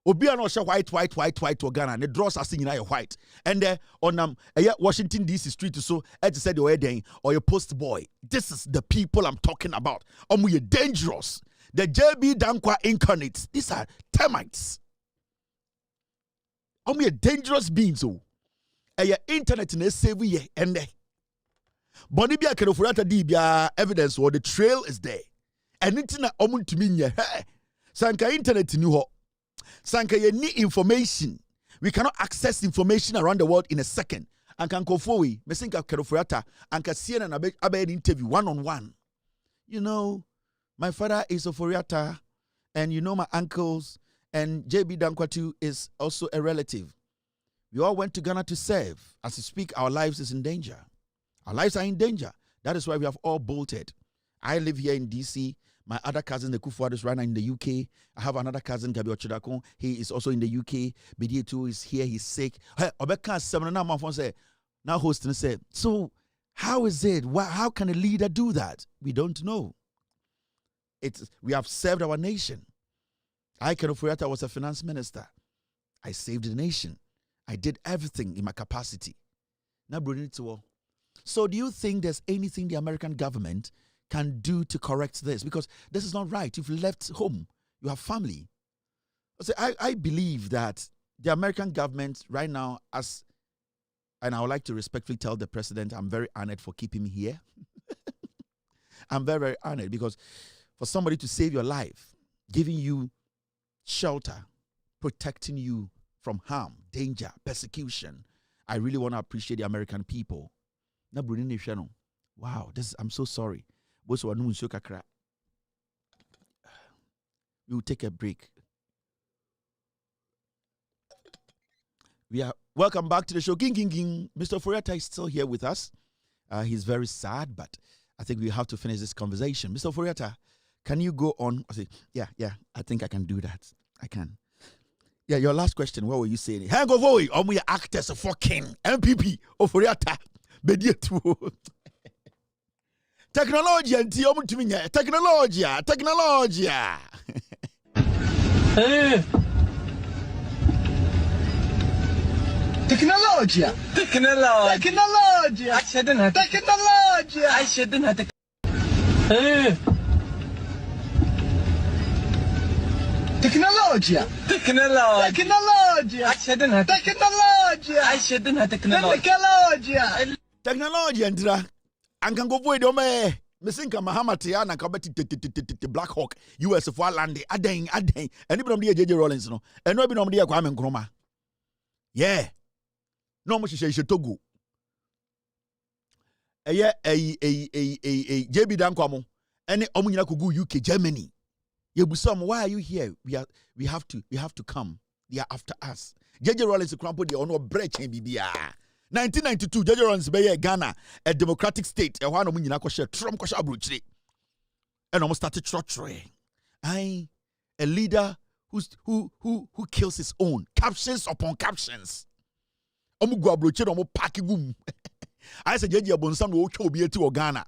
Obia no show white to Ghana. The draws are singing white. And on Washington DC street so as said the wedding or your post boy. This is the people I'm talking about. We are dangerous. The JB Dankwa incarnates. These are termites. We are dangerous beings. Oh, internet in save ye and Bonibia can offer dibia evidence or the trail is there. And it's not to mean ye. Sanka internet in ho. Sanka, you need information. We cannot access information around the world in a second. And can go forward. Mesinka Kerofurata and can see an abe interview one-on-one. You know, my father is a Furiata, and you know my uncles, and JB Dankwatu is also a relative. We all went to Ghana to serve. As we speak, our lives is in danger. Our lives are in danger. That is why we have all bolted. I live here in DC. My other cousin, the Kufuado, is right now in the UK. I have another cousin, Gabi Ochidakun. He is also in the UK. Bidietu is here. He's sick. Hey, Obeka seminar my phone say, now hosting said, so how is it? How can a leader do that? We don't know. We have served our nation. I Kenofuriata was a finance minister. I saved the nation. I did everything in my capacity. Now, so do you think there's anything the American government can do to correct this? Because this is not right. You've left home. You have family. I believe that the American government right now, and I would like to respectfully tell the president, I'm very honored for keeping me here. I'm very, very honored because for somebody to save your life, giving you shelter, protecting you from harm, danger, persecution, I really want to appreciate the American people. Wow, I'm so sorry. We will take a break. Welcome back to the show. Ging. Mr. Furiata is still here with us. He's very sad, but I think we have to finish this conversation. Mr. Furiata, can you go on? I say, yeah, I think I can do that. I can. Yeah, your last question, what were you saying? Hang over, we actors fucking NPP of Furiata. Technology and technology. Technology. I shouldn't have technology. I shouldn't have technology. I shouldn't have technology. I should not technology. Technology and and can go for it. Ome, Messinka Mahamatia and Kabati Black Hawk, US of Walandi, Adang, anybody JJ Rollins, no, and nobody Kwame Nkrumah. Yeah, no much say Togo. JB Dankwamo, and Omunya Kugu UK, Germany. Yebusam, why are you here? We have to come. They are after us. JJ Rollins Crampo, the honor breach in BBA. 1992, JJ Rollins Bay Ghana, a democratic state, a one of Munina Kosher, Trump Kosher Bruchi. And almost started torturing. A leader who kills his own. Captions upon captions. Omugwa Bruchi, Omo Pakigum. I said JJ Bonsam will be to Ghana.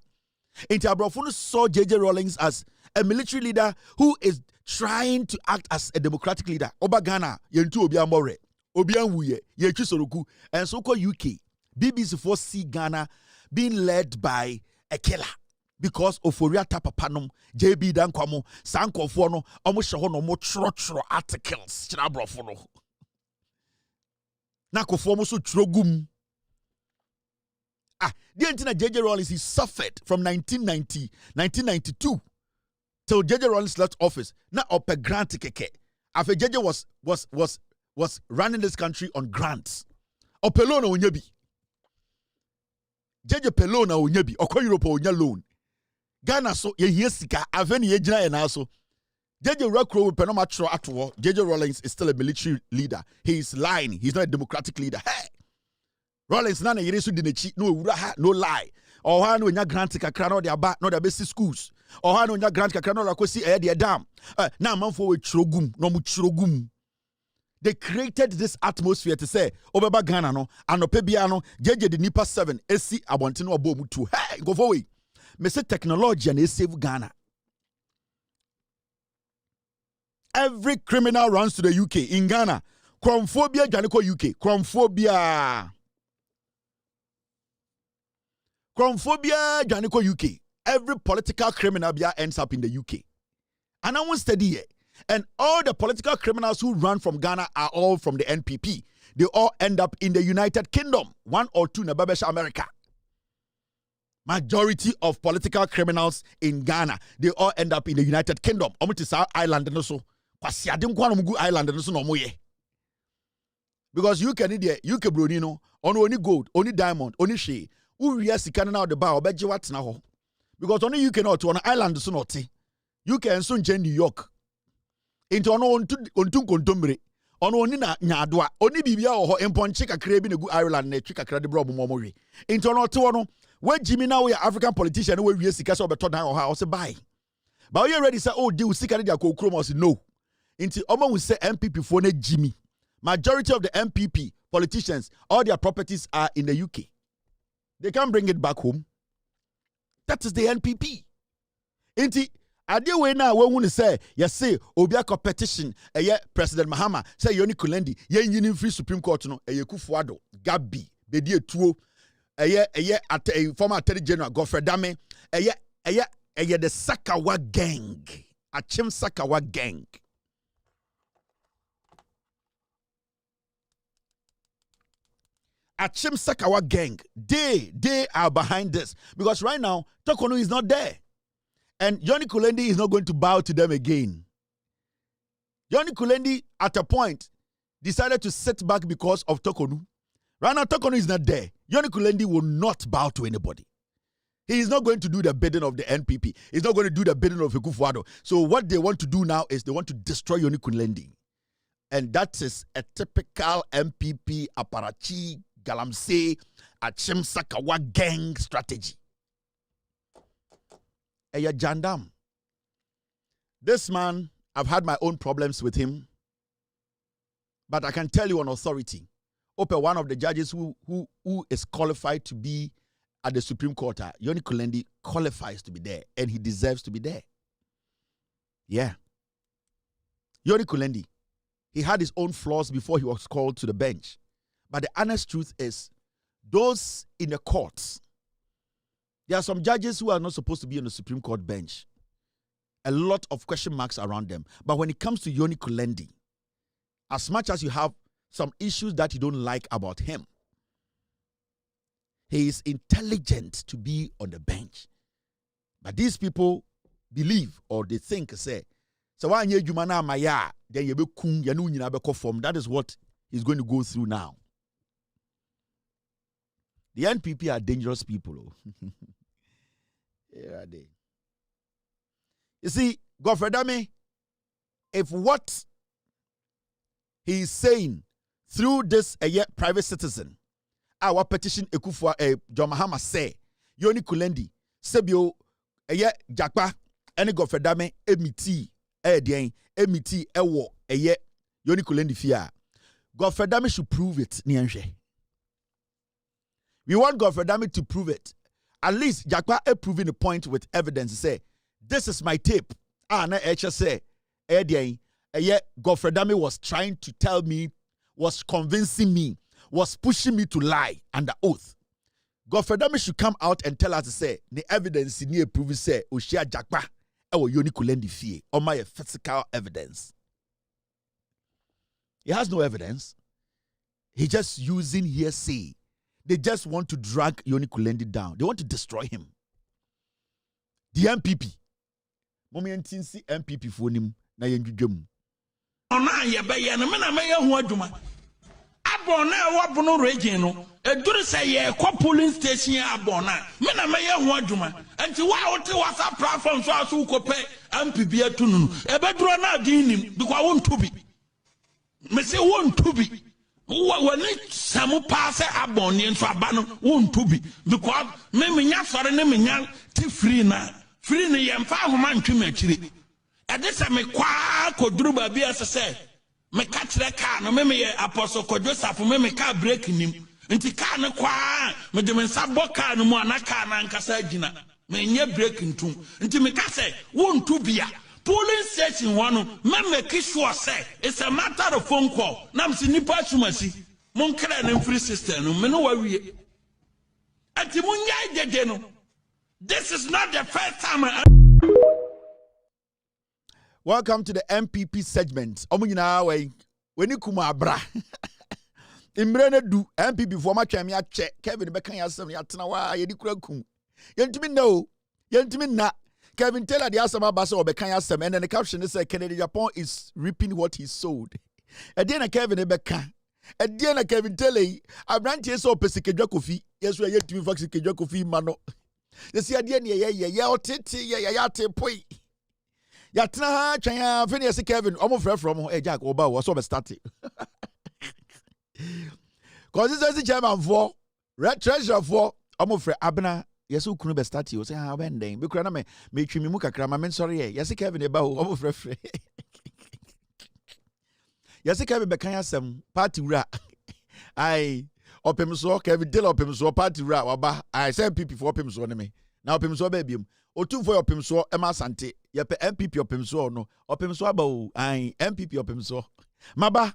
Interbrofun saw JJ Rawlings as a military leader who is trying to act as a democratic leader. Oba Ghana, yentu obia more, obia wuye, yechu soroku, and so called UK. BBC 4C Ghana being led by a killer because Oforia Tapapanum, JB Dankwamo, Sanko Fono, Omushahono, mo tro articles. Chirabrofun. Nako fomo so trogum. The entire JJ Rawlings he suffered from 1992 till JJ Rawlings left office. Now up a grant keke. After JJ was running this country on grants. O pelona onyebi. JJ pelona onyebi. Oko Europe onya loan. Ghana so ye sika aveni ye jina na so. JJ Rakro with Penomatro atwo. JJ Rawlings is still a military leader. He is lying. He's not a democratic leader. Hey. Rollins na yeresu dinechi no ewura no lie. Or ha no nya grant kakra no de aba no de basic schools. Or ha no nya grant kakra no akosi de dam. Na manfo we chirogum no mu chirogum. They created this atmosphere to say obeba Ghana no anope bia no jeje de nipa 7 esi abonte no obo mu 2. Hey go for we. Me say technology na save Ghana. Every criminal runs to the UK in Ghana. Chromophobia Janiko UK. Chromophobia Janiko UK. Every political criminal ends up in the UK. And I won't study it. And all the political criminals who run from Ghana are all from the NPP. They all end up in the United Kingdom. 1 or 2 in Babesha America. Majority of political criminals in Ghana, they all end up in the United Kingdom. Omutisa Island and so. Island and so no more. Because you can need UK Brunino, only gold, only diamond, only shea. Who yes can now the bar beji what now? Because only you cannot to an island so not you can soon change New York into on contumbre on only na nyadwa only bibia or empon chika crebi no Ireland na chika credi bro momori into no to no where Jimmy now we African politician we yes sika so beto dan or house buy but you already say oh deal sika dia ko krom us no into omo we say NPP for na Jimmy majority of the NPP politicians all their properties are in the UK. They can't bring it back home. That is the NPP. Inti adewe na we wunu say you say obia competition President Mahama say Yoni Kulendi ye nyini free Supreme Court no Kufuado Gabi bedi etuo former Attorney General Godfrey Dame the Sakawa gang Achim Sakawa gang. Achim Sakawa gang, they are behind this. Because right now, Tokono is not there. And Johnny Kulendi is not going to bow to them again. Johnny Kulendi, at a point, decided to sit back because of Tokono. Right now, Tokono is not there. Johnny Kulendi will not bow to anybody. He is not going to do the bidding of the NPP. He's not going to do the bidding of Kufuado. So what they want to do now is they want to destroy Johnny Kulendi. And that is a typical MPP aparachi Galamsey Achim Sakawa gang strategy. Eya Jandam. This man, I've had my own problems with him. But I can tell you on authority. Ope, one of the judges who is qualified to be at the Supreme Court, Yoni Kulendi qualifies to be there. And he deserves to be there. Yeah. Yoni Kulendi. He had his own flaws before he was called to the bench. But the honest truth is, those in the courts, there are some judges who are not supposed to be on the Supreme Court bench. A lot of question marks around them. But when it comes to Yoni Kulendi, as much as you have some issues that you don't like about him. He is intelligent to be on the bench. But these people believe or they think, say, so why you jumana maya, then you be kum, you know, you be form. That is what he's going to go through now. The NPP are dangerous people. Here are they. You see, Godfrey Dame, if what he is saying through this private citizen, our petition Ekufwa John Mahama say, Yoni Kulendi, Sebio Jakpa, any Godfrey Dame, emiti, emiti, ewo, Yoni Kulendi Fia. Godfrey Dame should prove it, Nianje. We want Godfrey Dame to prove it. At least Jakpa proving the point with evidence. Say, this is my tape. Na say, Godfrey Dame was trying to tell me, was convincing me, was pushing me to lie under oath. Godfrey Dame should come out and tell us to say, the evidence in here prove say, Oshia Jakpa, Yoni Kulendi Fie, or my physical evidence. He has no evidence. He just using hearsay. They just want to drag Yoni Kulendi down. They want to destroy him. The MPP. Mommy and Tinsi MPP for him. Na yenjujum. Ona ya be ya na me na me ya ho adwuma. Abon na wa bono region no. Eduru say ye kwa polling station abon na. Me na me ya ho adwuma. Enti wa wote WhatsApp platform so aso kope MPP atunu. Ebeduru na din nim because won to be. Me say won to be. When some pass abon and so abano won to be because me nya sore ne me nya ti free na yem fa ho man twem akire e de se me kwa koduru ba bia se se me ka kire car no me ye apostle Joseph me ka break nim nti car ne kwa me de me nsa bo car no mu ana car na nkasa agina me nya break ntum nti me ka se won to bia polling station one make sure say it's a matter of phone call. Nam si nipa chumasi mon kra na free system no me no wa wie. Ati mun yai dede no. This is not the first time. Welcome to the MPP segment. Omunyina we weni kuma abra. Imrene du MPP for ma twam ya che Kevin be kan ya asem ya tena wa ye di kura kum. Yentimi no. Yentimi na. Kevin Taylor the asama basa obekan asem and then the caption is Agyapong is reaping what he sowed. Ediana Kevin Ebeka. Ediana Kevin Taylor abrantie so pesikejwa kofi. Yesu ye timi fax kejwa kofi mano. Yesi adiana ye otete ye ate poi. Ya tena ha twan fini yesi Kevin omo frɛ from Jack oba wo so be start. Cause this is chairman for red treasurer for omo frɛ abena. Yes, who couldn't be started? You say, how bending? Because I'm me treat me mukakra. My men sorry. Yes, Kevin about over free. Yes, Kevin Bekanya some party ra. I open so Kevin Dill open so party ra. Waba I send people for open so me. Now open so baby. O two for open so Emma Sante. Yep MPP open so no open so about I MPP open so. Maba.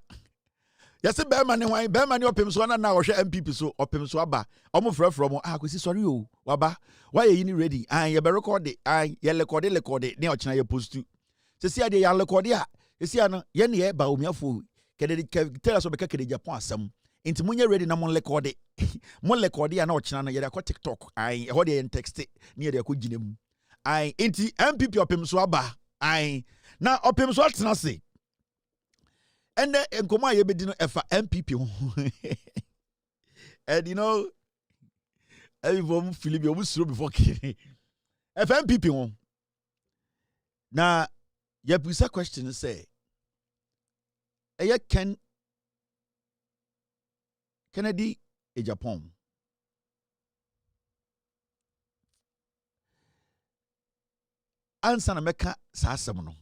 Yes, Bearman and why Bearman open so now or MPP so open so aba. Almost from sorry, waba. Why are you ready? I be record it. I record it. Near China you post to see the Yalacordia. You see, yen ye ba umia fu. Tell us about Agyapong some. Into Munya ready na mon record it. Mon recordia no China yet a TikTok. I hold it and text it near the Kujinum. I inti MPP open so aba. I now open so what's not say. And then Nkoma ye be dino efa MPP. And you know, everyone Philip you almost before kidding. MPP one. Now, ye put a question say, Kennedy Agyapong. Answer na meka sa asem no.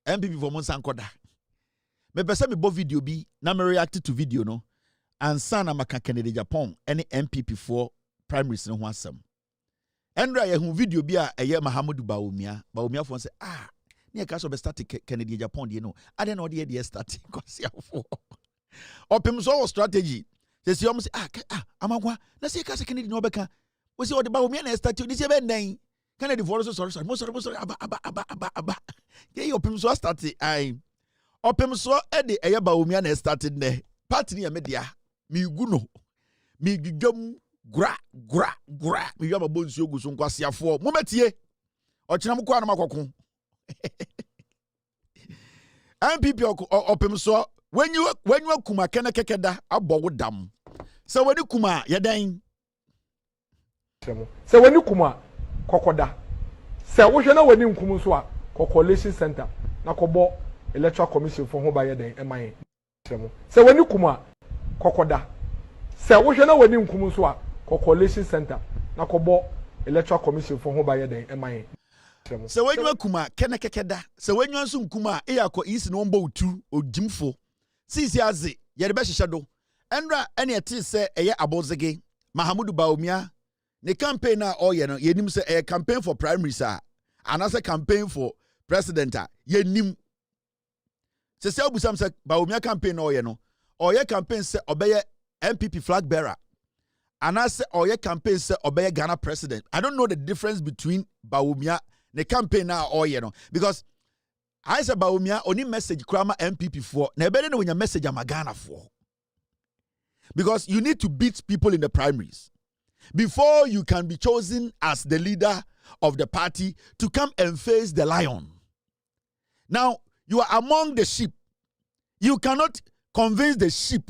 MPP for Monsan Koda. Me pese me bo video bi na me react to video no ansa na maka Kennedy Agyapong any MPP for primaries no ho asem endra ye hu video bi a eye Mahamudu Bawumia for say ne ka so be start Kennedy Agyapong de no ade na ode de start kwase afo opem so strategy say say amagwa na say ka say Kennedy no beka we say ode Bawumia na start ni say be nan Kennedy for so sorry aba ye opem so start opem so e de Bawumia na started there party ni media mi guno mi gigam gra mi yaba bonsu ogu so nkwasiafo mo metie ochina mo kwa na makoko NPP opem so when you kuma kene kekeda abowo dam se wani kuma yedan se wani kuma kokoda se wo hwe na wani nkum so a coalition center na kobo electoral commission for ho ba yedan eman se wani kuma kokoda se wo hwe na wani nkum so a coalition center na kobo electoral commission for ho ba yedan eman se wenyu akuma kene kekeda se wenyu anso nkuma e yakọ isi no mbo utu odimfo sisi aze ye de be hyehyado enra ene ete se eye abozege Mahamudu Bawumia ne campaign na oye no yenim se eye campaign for primaries a anase campaign for president a yenim se obusam se Bawumia campaign na oye no oye campaign se obeye NPP flag bearer anase oye campaign se obeye Ghana president. I don't know the difference between Bawumia the campaign now or you know because I said Bawumia only message krama NPP for na better when your message Ghana for because you need to beat people in the primaries before you can be chosen as the leader of the party to come and face the lion. Now you are among the sheep. You cannot convince the sheep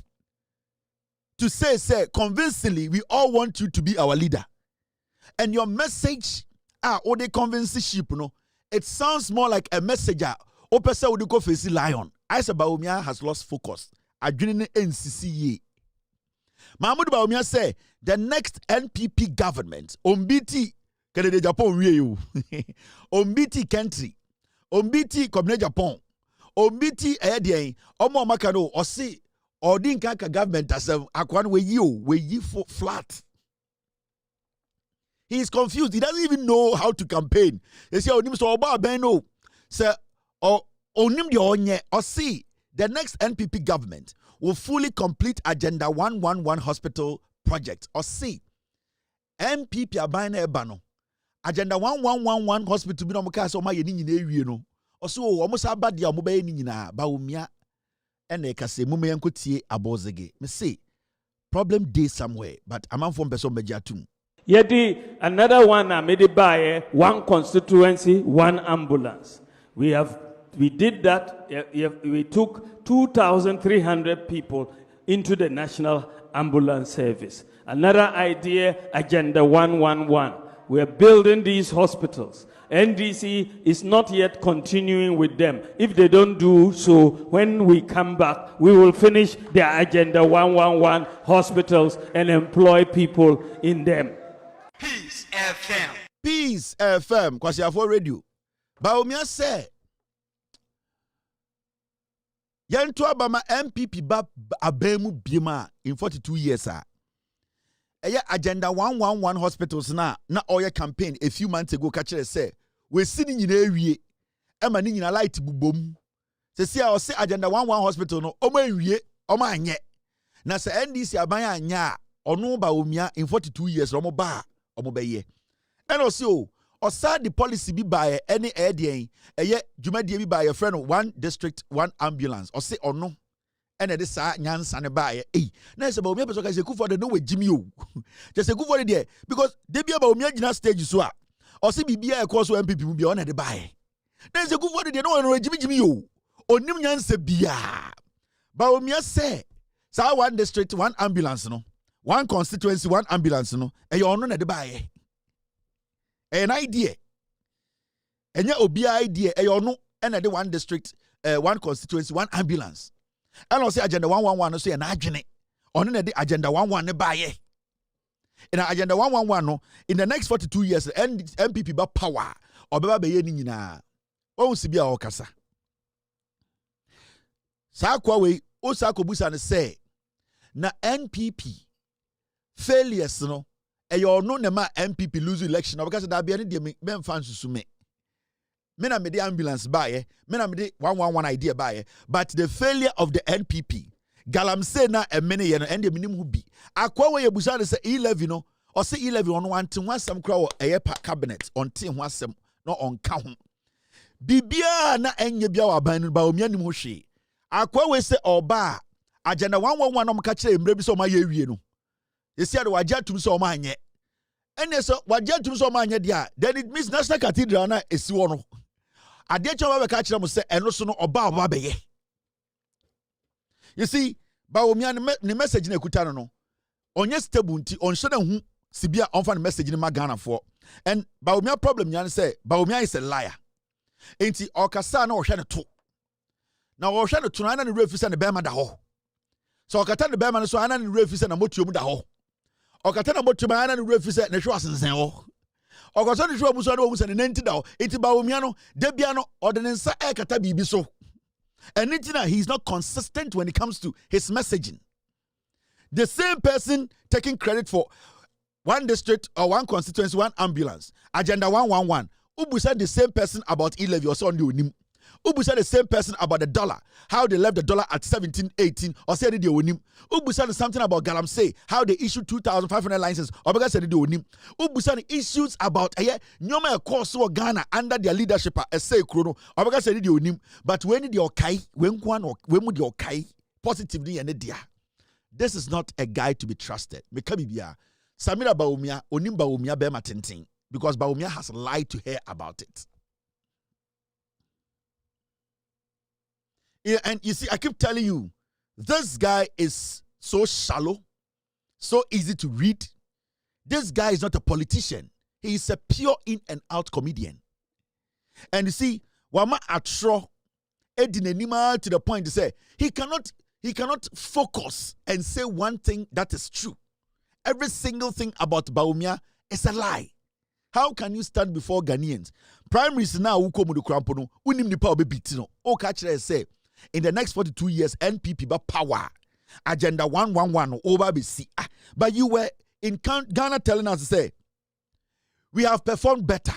to say convincingly we all want you to be our leader, and your message or they convince the sheep, no. It sounds more like a messenger. Opesa would go face lion. I said Bawumia has lost focus. Adwene NCCA. Mahamudu Bawumia say the next NPP government, Ombiti, Canada Japan you. Ombiti country, Ombiti Community Japan, Ombiti Edian, Omo Makano, or see, or Dinkaka government as a Akwan we you for flat. He is confused. He doesn't even know how to campaign. They say, "Onim so oba beno." Say, "Onim de onye." Or see, the next NPP government will fully complete Agenda 111 hospital project. Or see, NPP abana ebano. Agenda 1111 hospital bi no mka so ma ye ni nyina ewie no. Or so omo sa ba dia omo ba ye ni nyina Bawumia ene kase mume yankotie abozege. Me say, problem day somewhere, but amanfo person bejatum. Yeti another one I made it by one constituency, one ambulance. We did that. We took 2,300 people into the National Ambulance Service. Another idea, Agenda 111. We are building these hospitals. NDC is not yet continuing with them. If they don't do so, when we come back, we will finish their Agenda 111 hospitals and employ people in them. Peace FM. Peace FM. Kwasiafo radio. Bawumia say. Yanto abama MPP ba abemu bima in 42 years Eya Agenda 111 hospitals na oye campaign a few months ago kachere say we sini nyina ewie ema ni nyina light bubom. Se o se Agenda 111 hospital no omo ewie omo anye. Na se NDC abanya anya ono Bawumia in 42 years omo ba omobeye and also osa the policy bi by any airden eye dwumadie bi by your friend one district one ambulance or say ono and this nyansa ne ba na say Bawumia person say Kufuor no we jimi o just say Kufuor there because they be Bawumia gina stage so a or say bibia e cause MPP mu bia on de ba na say Kufuor there no we jimi o onim nyansa bia Bawumia say sa one district one ambulance no one constituency, one ambulance, no. And you honor the buy. An idea. And ya obi idea. And you know, and the one district, one constituency, one ambulance. And also Agenda 111, no say an agenda. On the Agenda 111 buy. In Agenda 111, no. In the next 42 years, MPP ba power. Or beba be yeni na. O sibia okasa. Sa kwa we o sa ko busa ne say na NPP failures no you no na ma MPP lose election because that be any dey me fans susu me na me the ambulance buy me na me the 111 idea buy but the failure of the NPP galamsey na emene ye no and the minimum bi akwa we yebusa say 11 no or say 11 on one thing one some crowd eye cabinet on tin ho asem no on ka ho bibia na enye bia wa ban no Bawumia nim ho hwe akwa we say oba agenda 111 no mka kire mbre bi so ma ye wie no esi ade waje atum so ma anye ene so waje atum so ma anye dia then it means National Cathedral na esi wo no ade chewa be ka kire mo se eno so no oba be ye. You see Bawumia ne message na ekuta no onye stable nti onhye na hu sibia onfa ne message ni magana for and Bawumia problem yan say Bawumia is a liar enti okasa na ohwe ne to na ohwe ne to na ne refuse ne bema da ho so okata ne bema ne so ana ne refuse na motuom da ho okata na motuom ana ne refuse ne hwe asensen ho okoso ne hwe omuso na omuso ne nenti da ho enti Bawumia no de bia no ordinance ekata bibi so and he's not consistent when it comes to his messaging. The same person taking credit for one district or one constituency, one ambulance, agenda 111. Ubu said the same person about e-levy or so on the unim. Ubu said the same person about the dollar, how they left the dollar at 17, 18, or said the unim. Ubu said something about Galamsey, how they issued 2,500 licenses, or because said the unim. Ubu said issues about Nyoma course or Ghana under their leadership as say Chrono, or because said the unim. But when did your Kai, when one or when would your Kai positively and dear? This is not a guy to be trusted. Mekabibia, Samira Bawumia, Onim Bawumia Bema Tintin, because Bawumia has lied to her about it. And you see, I keep telling you, this guy is so shallow, so easy to read. This guy is not a politician. He is a pure in and out comedian. And you see, Wama Atro Edinenima to the point to say he cannot focus and say one thing that is true. Every single thing about Bawumia is a lie. How can you stand before Ghanaians? Primaries now uko mudu krampono unim nipa obebitino. O kachire say in the next 42 years, NPP ba power. Agenda 111 over BC. But you were in Ghana telling us to say, we have performed better.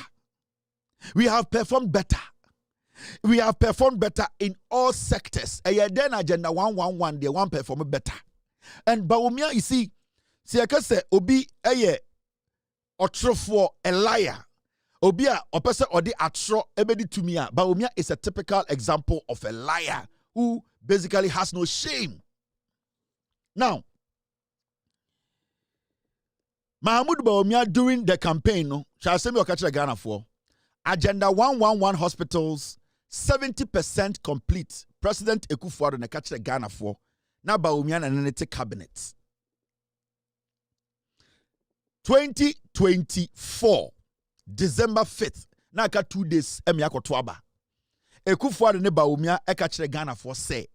We have performed better. We have performed better in all sectors. And then Agenda 111, they want perform better. And Bawumia, you see akase obi otro for a liar. Obia opese odi atro ebedi tumia. Bawumia is a typical example of a liar who basically has no shame. Now, Mahmoud Bawumia during the campaign, no, shall send me a Ghana for Agenda 111 hospitals 70% complete. President Ekufuado na catch Ghana for na Bawumia and Nenete cabinet. 2024 December 5th na ka 2 days emiako toaba Ekufuado ne Bawumia catch Ghana for say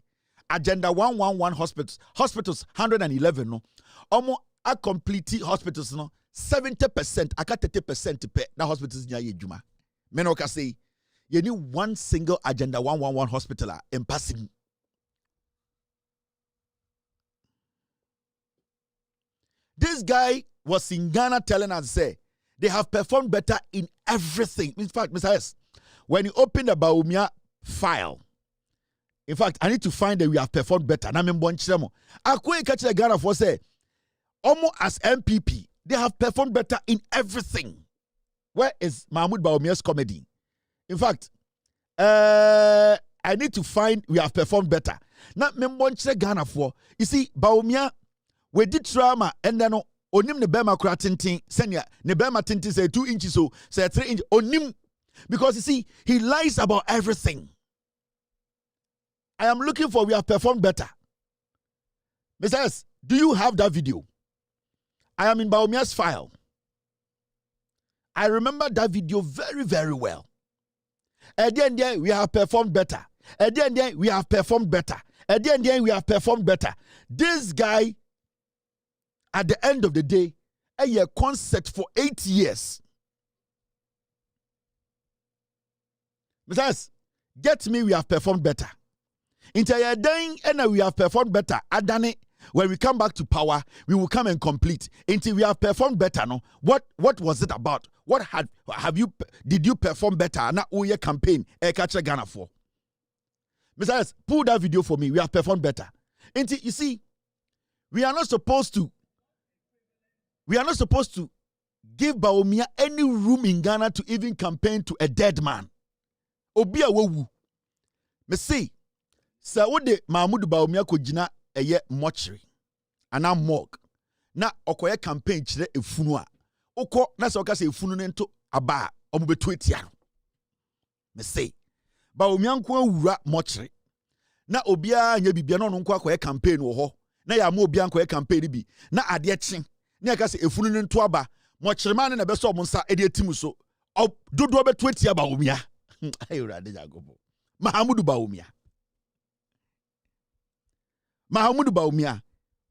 Agenda 111 hospitals 111 no omo a complete hospitals no 70% aka 30% pe na hospitals nya yedwuma me no ka say you need one single Agenda 111 hospital in passing. This guy was in Ghana telling us say they have performed better in everything. In fact, Mr. S, when you open the Bawumia file, in fact, I need to find that we have performed better. Na membonchiremo. Akwe catch the Ghana for say, almost as NPP, they have performed better in everything. Where is Mahmoud Bawumia's comedy? In fact, I need to find we have performed better. Na membonchire Ghana for. You see, Bawumia, we did drama and then onim ne bema kura tintin senya ne bema tintin say 2 inches so say 3 inches onim because you see he lies about everything. I am looking for we have performed better. Mr. S, do you have that video? I am in Bawumia's file. I remember that video very, very well. At the end there, we have performed better. At the end there, we have performed better. At the end there, we have performed better. This guy, at the end of the day, a year concert for 8 years. Mr. S, get me, we have performed better. Until you're dying, and we have performed better. Adane, when we come back to power, we will come and complete. Until we have performed better, no? What was it about? What did you perform better? Na your campaign, catch Ghana for. Mr. S, pull that video for me. We have performed better. Until you see, we are not supposed to give Bawumia any room in Ghana to even campaign to a dead man. Obia wowu. Me see. Sa wode Mahmoud Bawumia ko jina eye mortuary ana morgue na okoye campaign chire efunu a ukọ na se oka se efunu ne nto aba omubetu etia no me say ba omianko awura mortuary na obia nya bibia no nko akoye campaign wo ho na ya ma obia nkoye campaign bi na ade chi na aka se efunu ne nto aba mortuary man na be so omunsa ede etimu so dodo betu etia ba omia ayura de jagobo Mahamudu Baumia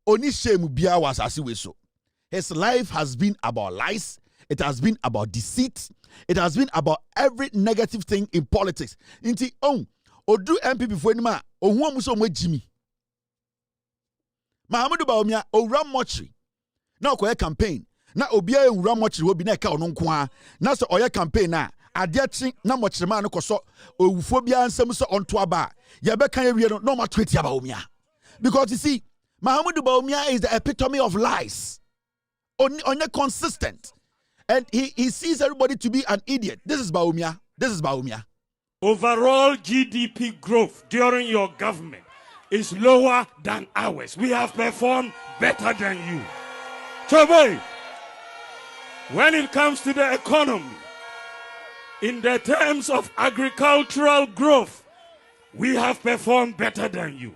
oni shame bia was asase so. His life has been about lies, it has been about deceit, it has been about every negative thing in politics. Inti odu NPP for anima ohu amuso mo jimi Mahamudu Baumia owura mochri na okoye campaign na obia ewura mochri obi na ka ono nko a na so oye campaign na adechi na mochirema no koso owufo bia nsem so onto aba ye be kan ewie no ma tweet Baumia. Because you see, Mahamudu Baumia is the epitome of lies. Only consistent. And he sees everybody to be an idiot. This is Baumia. Overall GDP growth during your government is lower than ours. We have performed better than you. Chobe, when it comes to the economy, in the terms of agricultural growth, we have performed better than you.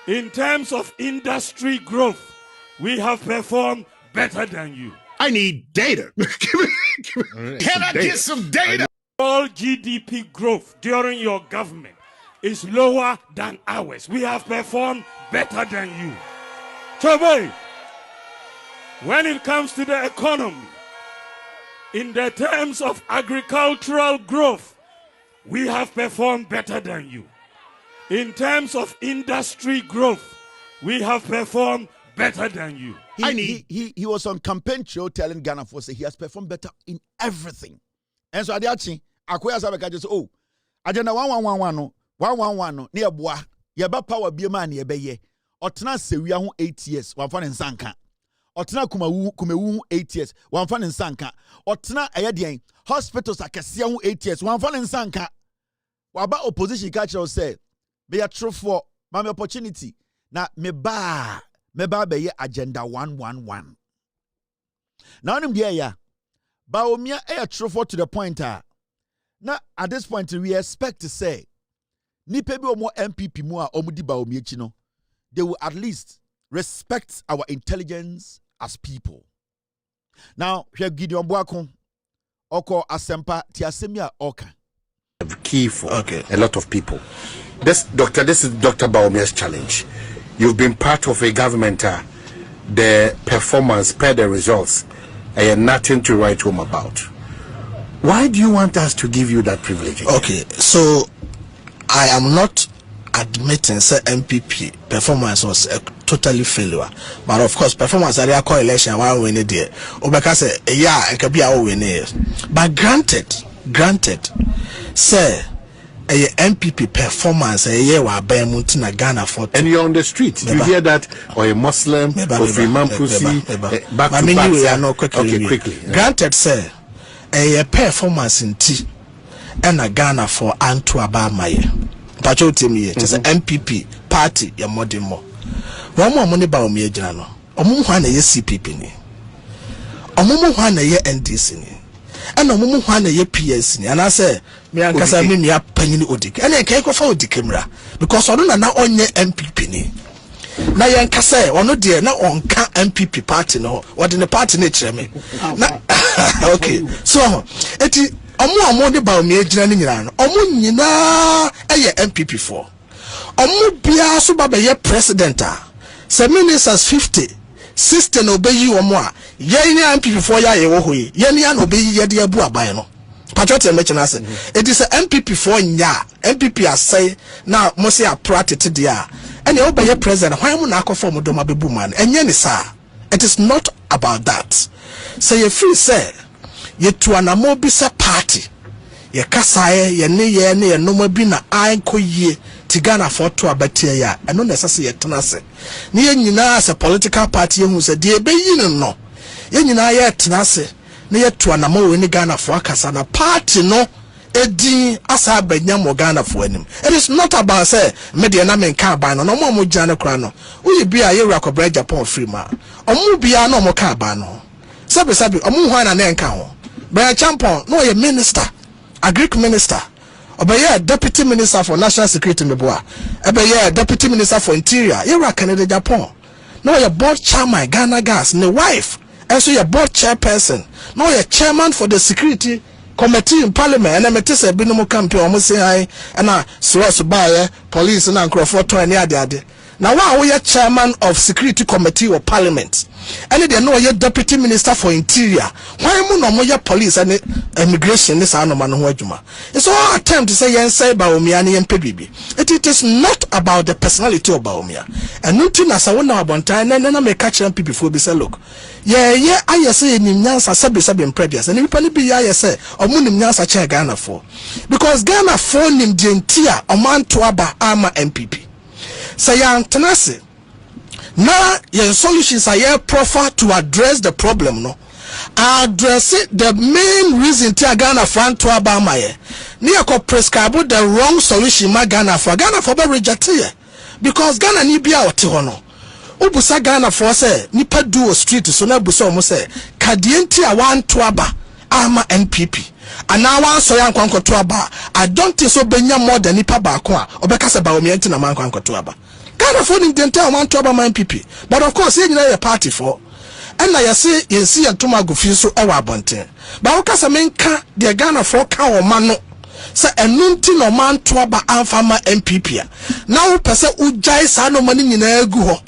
In terms of industry growth, we have performed better than you. I need data. Can I get some data? All GDP growth during your government is lower than ours. We have performed better than you. Chobe, when it comes to the economy, in the terms of agricultural growth, we have performed better than you. In terms of industry growth, we have performed better than you. He was on campaign show telling Ghana for say he has performed better in everything. And so adiachi akoya sabeka just agenda 111 no ne eboa ye ba power biema na ye beye otena sewia ho 8 years wan fa ne nsanka otena kumewu 8 years wan fa ne nsanka otena eyedien hospitals akese ho 8 years wan fa ne nsanka waba opposition ka kire say be ya true for mama opportunity na meba be agenda 111 now nim dia ya Baumia a true for to the point now at this point we expect to say nipa bi omo NPP mu a omudi Baumia chi no they will at least respect our intelligence as people. Now here Gideon Boakon oko asempa ti asemia oka key for a lot of people. This is Dr. Baumia's challenge. You've been part of a government, the performance per the results, and nothing to write home about. Why do you want us to give you that privilege again? Okay, so I am not admitting that MPP performance was a totally failure, but of course performance area co-election one win it there. Obeka say yeah, it can be our win it. But granted, sir. A MPP performance a year wa by Muntina Ghana for and you're on the street. You hear that or a Muslim or Imam Pusi back to back. We are not quickly. Granted, sir, a performance in T and a Ghana for Antuaba Maye. Pacho Timmy, just an MPP party, your modern more. One more money about me, Jano. Omuhana ye CPP ni. Omuhana ye NDC ni. And Omuhana ye PS ni. And I say, me ankasa me me apanyini odik ene kai ko fa odikemra because ono na onye MPP ni na yankasa ono de na onka MPP party no wode ne party na kire me na okay so eti omo de ba me agina ni nyina no omo nyina eye MPP for omo bia so ba be president a se ministers 50 60 no be yi omo a ye ni MPP for ya ye wo hoyi ye ni an obeyi ye de abu aban no Patriot mentioned it is a MPP for nya MPP as say now must say a practice there and you obey president why am not form do ma bebu man and yen sir it is not about that say you free say you to an amobisa party ye kasaye ye ne no ma bi na anko ye tigana for to abatie ya and no necessary ye tenase ne ye nyina as a political party hu say de be yin no ye nyina ye tenase na ye to anamo we ni Ghana for akasa na party no edi asa abanya mo Ghana for anim. It is not about say media na men ka ban no mo mo jane kra no. Uyi bia ye rakobra Agyapong free ma. Omo bia no mo ka ban no. Sabi omo ho na nka ho. Bra Champon no ye minister, a Greek minister. Obeye deputy minister for national security meboa. Obeye deputy minister for interior. Ye Canada Japan. No ye board chairman Ghana Gas, ne wife. And so ye board chairperson. No ye chairman for the security committee in parliament. And I met say binomo campaign almost say I and so buy police and Crawford to any other. Now why we chairman of security committee or parliament? And they know you're deputy minister for interior. Why mu no mo police and immigration this ano man ho adwuma. It's all attempt to say yes say Bawumia and NPP. It is not about the personality of Bawumia. And nothing as I wona abontan na make catch NPP for be say look. Yeah I say nim nyansa sabe previous. And people be I say omo nim nyansa che Ghana for. Because Ghana for nim dientia oman to aba ama NPP. Say yan tenase. Now, your solutions are here proffer to address the problem, no? Address it, the main reason to Ghana fan to Abamaye. Near prescribe the wrong solution, my Ghana for be rejected. Because Ghana ni be out hono. Ubusa Ghana for say, nipa do street, so na buso mo say, Kadienti a one to aba, ama NPP. And now one so young kwanko to aba. I don't think so benya more than nipa ba kwa, obekasa ba omienti na man kwanko to aba. Ghana for the entire one to my NPP, but of course, you know a party for. And I say, you see a tomago feel so our bonte. But because I mean, the Ghana for cow mano. Say a nunti no man to aba anfama NPP. Now, person ujai sano money in a guho.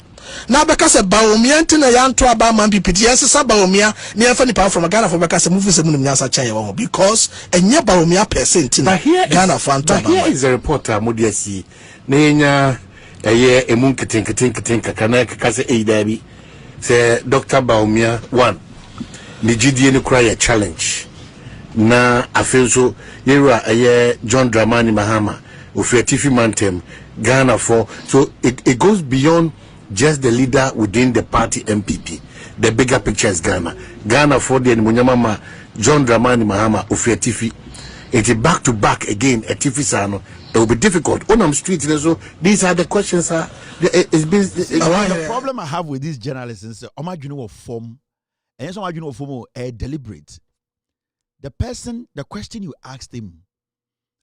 Now, because a Bawumia and a young to aba man NPP, yes, a Bawumia, near funny power from a Ghana for because a movie is a Munasa Chaya because a near Bawumia percent in Ghana for here is a reporter, Modiasi, Nenya. Aye emun ketenka kana kase eidabi say Dr. Bawumia 1 ni gidie ni kura ya challenge na afenso yera aye John Dramani Mahama ofetifi mantem Ghana for so it goes beyond just the leader within the party NPP. The bigger picture is Ghana for the munyama John Dramani Mahama ofetifi it is back to back again at Tifisano. It will be difficult. On street, so these are the questions. The problem I have with these journalists is the form, and so form deliberate. The question you asked him,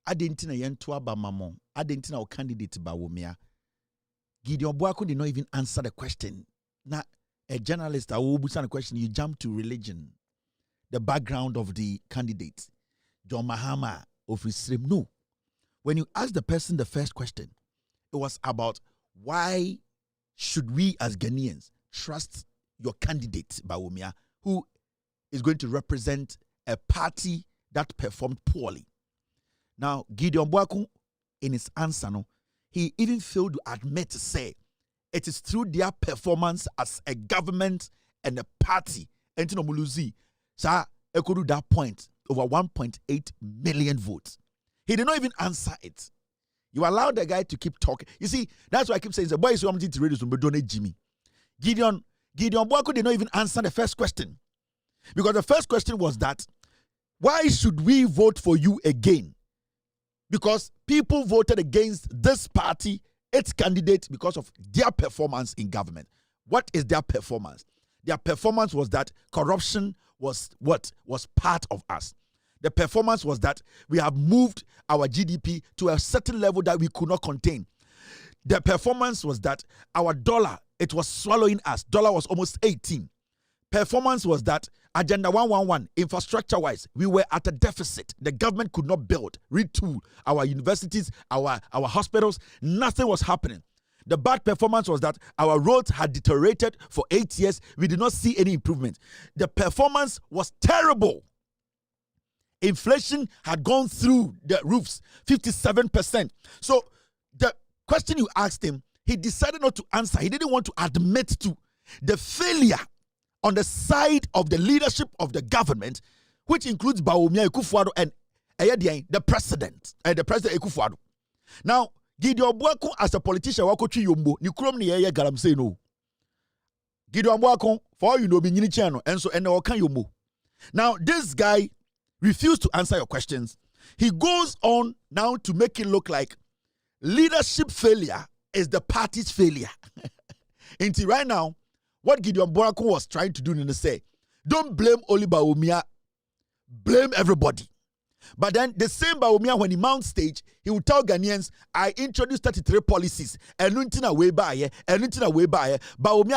I didn't know Yentuaba Mamon, I didn't know candidate Bawumia. Gideon Boaku did not even answer the question. Now, a journalist, I will answer the question. You jump to religion, the background of the candidate, John Mahama of Islam. No. When you ask the person the first question, it was about why should we as Ghanaians trust your candidate, Bawumia, who is going to represent a party that performed poorly. Now, Gideon Boaku, in his answer, he even failed to admit to say it is through their performance as a government and a party. And to Muluzi, sir, echoed that point over 1.8 million votes. He did not even answer it. You allowed the guy to keep talking. You see, that's why I keep saying the boys who want to radio but don't Jimmy. Gideon Boaku did not even answer the first question. Because the first question was that why should we vote for you again? Because people voted against this party, its candidate, because of their performance in government. What is their performance? Their performance was that corruption was part of us. The performance was that we have moved our GDP to a certain level that we could not contain. The performance was that our dollar, it was swallowing us. Dollar was almost 18. Performance was that Agenda 111, infrastructure-wise, we were at a deficit. The government could not build, retool our universities, our hospitals. Nothing was happening. The bad performance was that our roads had deteriorated for 8 years. We did not see any improvement. The performance was terrible. Inflation had gone through the roofs, 57%. So the question you asked him, he decided not to answer. He didn't want to admit to the failure on the side of the leadership of the government, which includes Bawumia Ekufuado and the president Ekufuado. Now, Gideon Boaku as a politician, wakochi yombo ni krom ni yeye galam say no. Gideon Boaku, for all you know, be nyini channel, and so and kan yombo. Now, this guy refused to answer your questions. He goes on now to make it look like leadership failure is the party's failure. Until right now, what Gideon Boako was trying to do is say, don't blame only Bawumia, blame everybody. But then the same Bawumia, when he mounts stage, he will tell Ghanaians, I introduced 33 policies, and Bawumia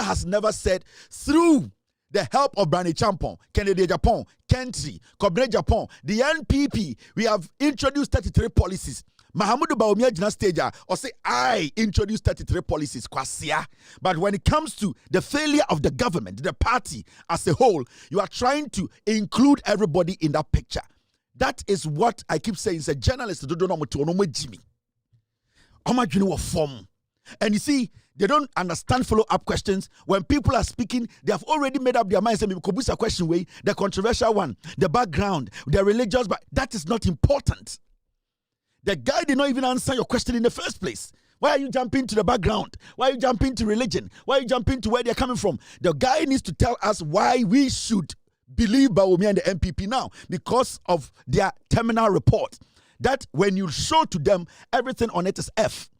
has never said, through the help of Brani Champon, Kennedy Japan, Kentry, Kobne Japan, the NPP, we have introduced 33 policies. Mahamudu Bawumia Jina stage or say I introduced 33 policies kwasia. But when it comes to the failure of the government, the party as a whole, you are trying to include everybody in that picture. That is what I keep saying. It's a journalist don't know what Jimmy. Form. And you see, they don't understand follow-up questions. When people are speaking, they have already made up their minds. And a question way, the controversial one, the background, the religious, but that is not important. The guy did not even answer your question in the first place. Why are you jumping to the background? Why are you jumping to religion? Why are you jumping to where they're coming from? The guy needs to tell us why we should believe Bawumia and the NPP now, because of their terminal report. That when you show to them, everything on it is F.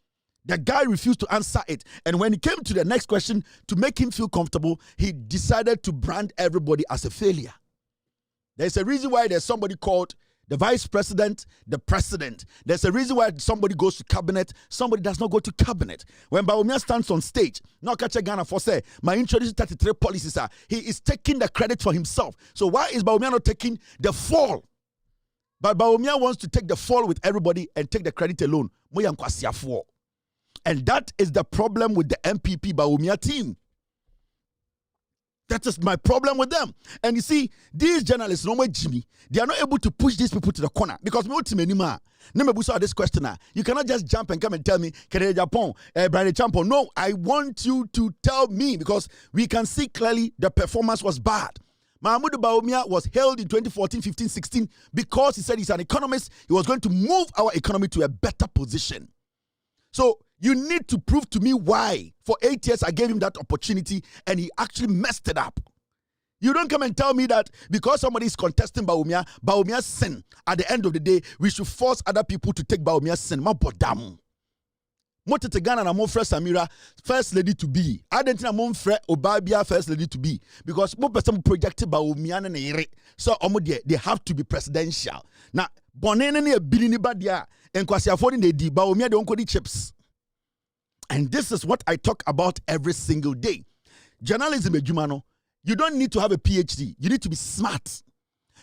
The guy refused to answer it. And when he came to the next question, to make him feel comfortable, he decided to brand everybody as a failure. There's a reason why there's somebody called the vice president, the president. There's a reason why somebody goes to cabinet, somebody does not go to cabinet. When Bawumia stands on stage, now catch a Ghana for say, my introduction 33 policies are, he is taking the credit for himself. So why is Bawumia not taking the fall? But Bawumia wants to take the fall with everybody and take the credit alone. And that is the problem with the NPP Bawumia team. That is my problem with them. And you see, these journalists, Jimmy, they are not able to push these people to the corner. Because this question, you cannot just jump and come and tell me, Japan, Brani Champo. No, I want you to tell me, because we can see clearly the performance was bad. Mahamudu Bawumia was held in 2014, 15, 16 because he said he's an economist. He was going to move our economy to a better position. So you need to prove to me why. For 8 years, I gave him that opportunity and he actually messed it up. You don't come and tell me that because somebody is contesting Bawumia's sin, at the end of the day, we should force other people to take Bawumia's sin. Mabodam. Motete Ghana na mon frère Samira first lady to be. I don't think mon frère Obabia first lady to be, because mo person projected Bawumia na ire. So they have to be presidential. Now bonene ne bilini badia enkwasi affording the di Bawumia de onko di chips. And this is what I talk about every single day. Journalism ejumano. You don't need to have a PhD. You need to be smart.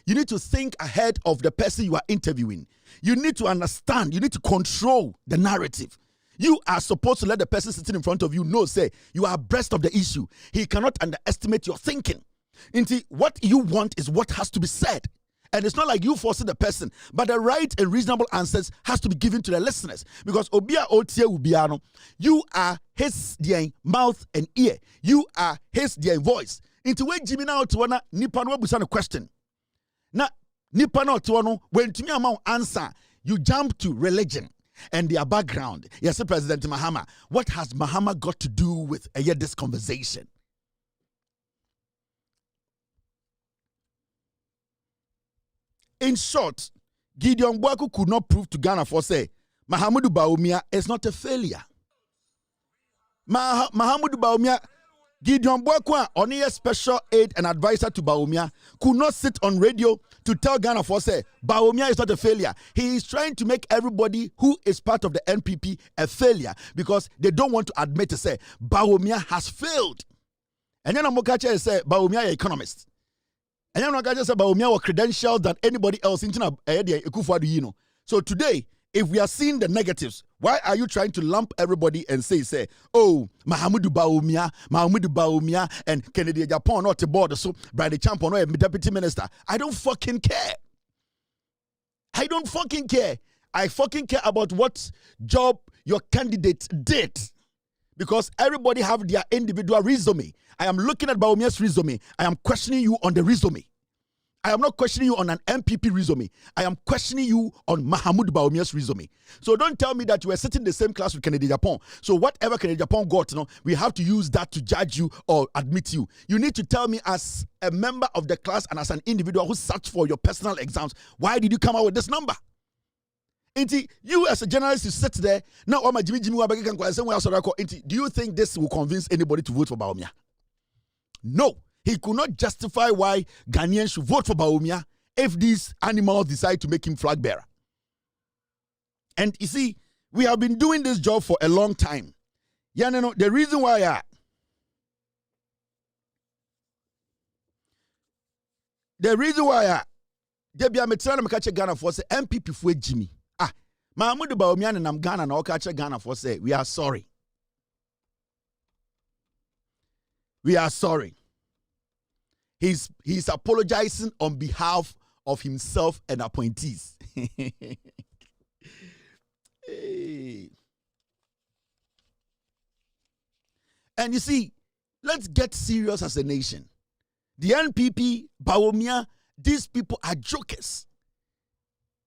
You need to think ahead of the person you are interviewing. You need to understand. You need to control the narrative. You are supposed to let the person sitting in front of you know, say, you are abreast of the issue. He cannot underestimate your thinking. What you want is what has to be said. And it's not like you forcing the person, but the right and reasonable answers has to be given to the listeners. Because Obia Otie Ubiano, you are his mouth and ear. You are his voice. Into where Jimmy now to wana nipa no busana question. Na nipa no to wano when to me amount answer, you jump to religion and their background. Yes, President Mahama. What has Mahama got to do with this conversation? In short, Gideon Boako could not prove to Ghana for say Mahamudu Bawumia is not a failure. Mahamudu Bawumia, Gideon Boako, only a special aide and advisor to Bawumia, could not sit on radio to tell Ghana for say Bawumia is not a failure. He is trying to make everybody who is part of the NPP a failure because they don't want to admit to say Bawumia has failed. And then Amokache say Bawumia is economist. And then I just say Bawumia was credentials than anybody else in Ekufuadu. So today, if we are seeing the negatives, why are you trying to lump everybody and say, oh, Mahamudu Bawumia, and Kennedy Agyapong not the board, so Brani Champon or deputy minister? I don't fucking care. I don't fucking care. I fucking care about what job your candidate did. Because everybody have their individual resume. I am looking at Bawumia's resume. I am questioning you on the resume. I am not questioning you on an NPP resume. I am questioning you on Mahamudu Bawumia's resume. So don't tell me that you were sitting in the same class with Kennedy Agyapong. So whatever Kennedy Agyapong got, we have to use that to judge you or admit you. You need to tell me as a member of the class and as an individual who sat for your personal exams, why did you come out with this number? You as a journalist, you sit there now. Do you think this will convince anybody to vote for Bawumia? No, he could not justify why Ghanaians should vote for Bawumia if these animals decide to make him flag bearer. And you see, we have been doing this job for a long time. Yeah, no, the reason why Debia Metrana Makache Ghana for say NPP for Jimmy. Mahmoud Bawumia and Ghana na Okache Ghana for say we are sorry. We are sorry. He's apologizing on behalf of himself and appointees. Hey. And you see, let's get serious as a nation. The NPP, Bawumia, these people are jokers.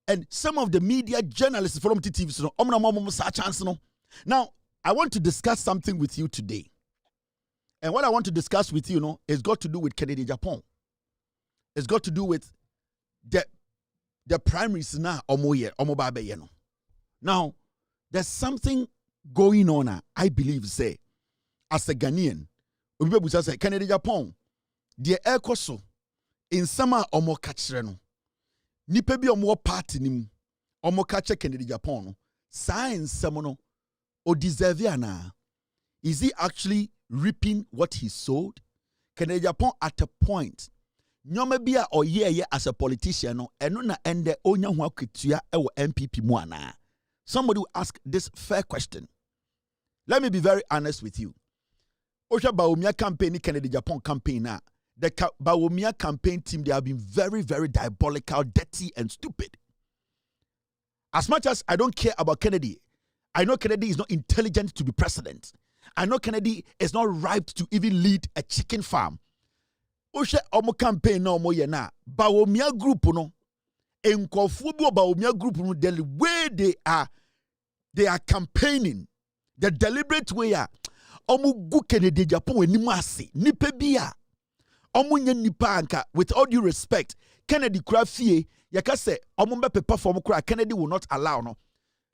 And some of the media journalists from TTV, now, I want to discuss something with you today. And what I want to discuss with you, is got to do with Agyapong. It's got to do with the primaries now, Now, there's something going on, I believe, say, as a Ghanaian, say, Agyapong, the Ekoso, in summer, kachre nipa bi omo party nim omo kache Agyapong science semono o deserve ana. Is he actually reaping what he sowed? Agyapong at a point nyoma bi a oyeye as a politician no eno na ende onya ho aketua e wo NPP mu ana. Somebody will ask this fair question. Let me be very honest with you. Osha Bawumia campaign ni Agyapong campaign na the Bawumia campaign team, they have been very, very diabolical, dirty, and stupid. As much as I don't care about Kennedy, I know Kennedy is not intelligent to be president. I know Kennedy is not ripe to even lead a chicken farm. Oshe omo campaign no mo ye na Bawumia group no enkofu bi Bawumia group no the way they are campaigning, the deliberate way omo gu Kennedy Agyapong enimu ase nipa bia omunye nipa anka. With all due respect, Kennedy Krafie, yakase omumbe pe perform kra, Kennedy will not allow no.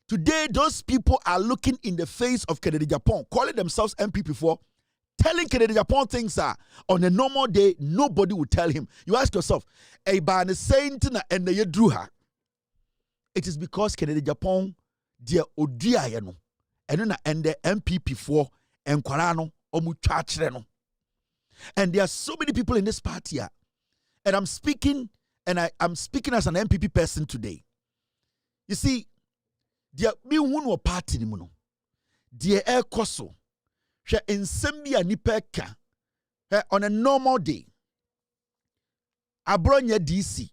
Today, those people are looking in the face of Kennedy Agyapong, calling themselves NPP for, telling Kennedy Agyapong things on a normal day, nobody would tell him. You ask yourself, Ebane saint na ene ye druha. It is because Kennedy Agyapong dia odia ye no. Eno na ende NPP for enkwara no omu twachre no. And there are so many people in this party, and I'm speaking as an NPP person today. You see, there be one party ni muno. There air koso, she insembia nipeka. On a normal day, abronya DC,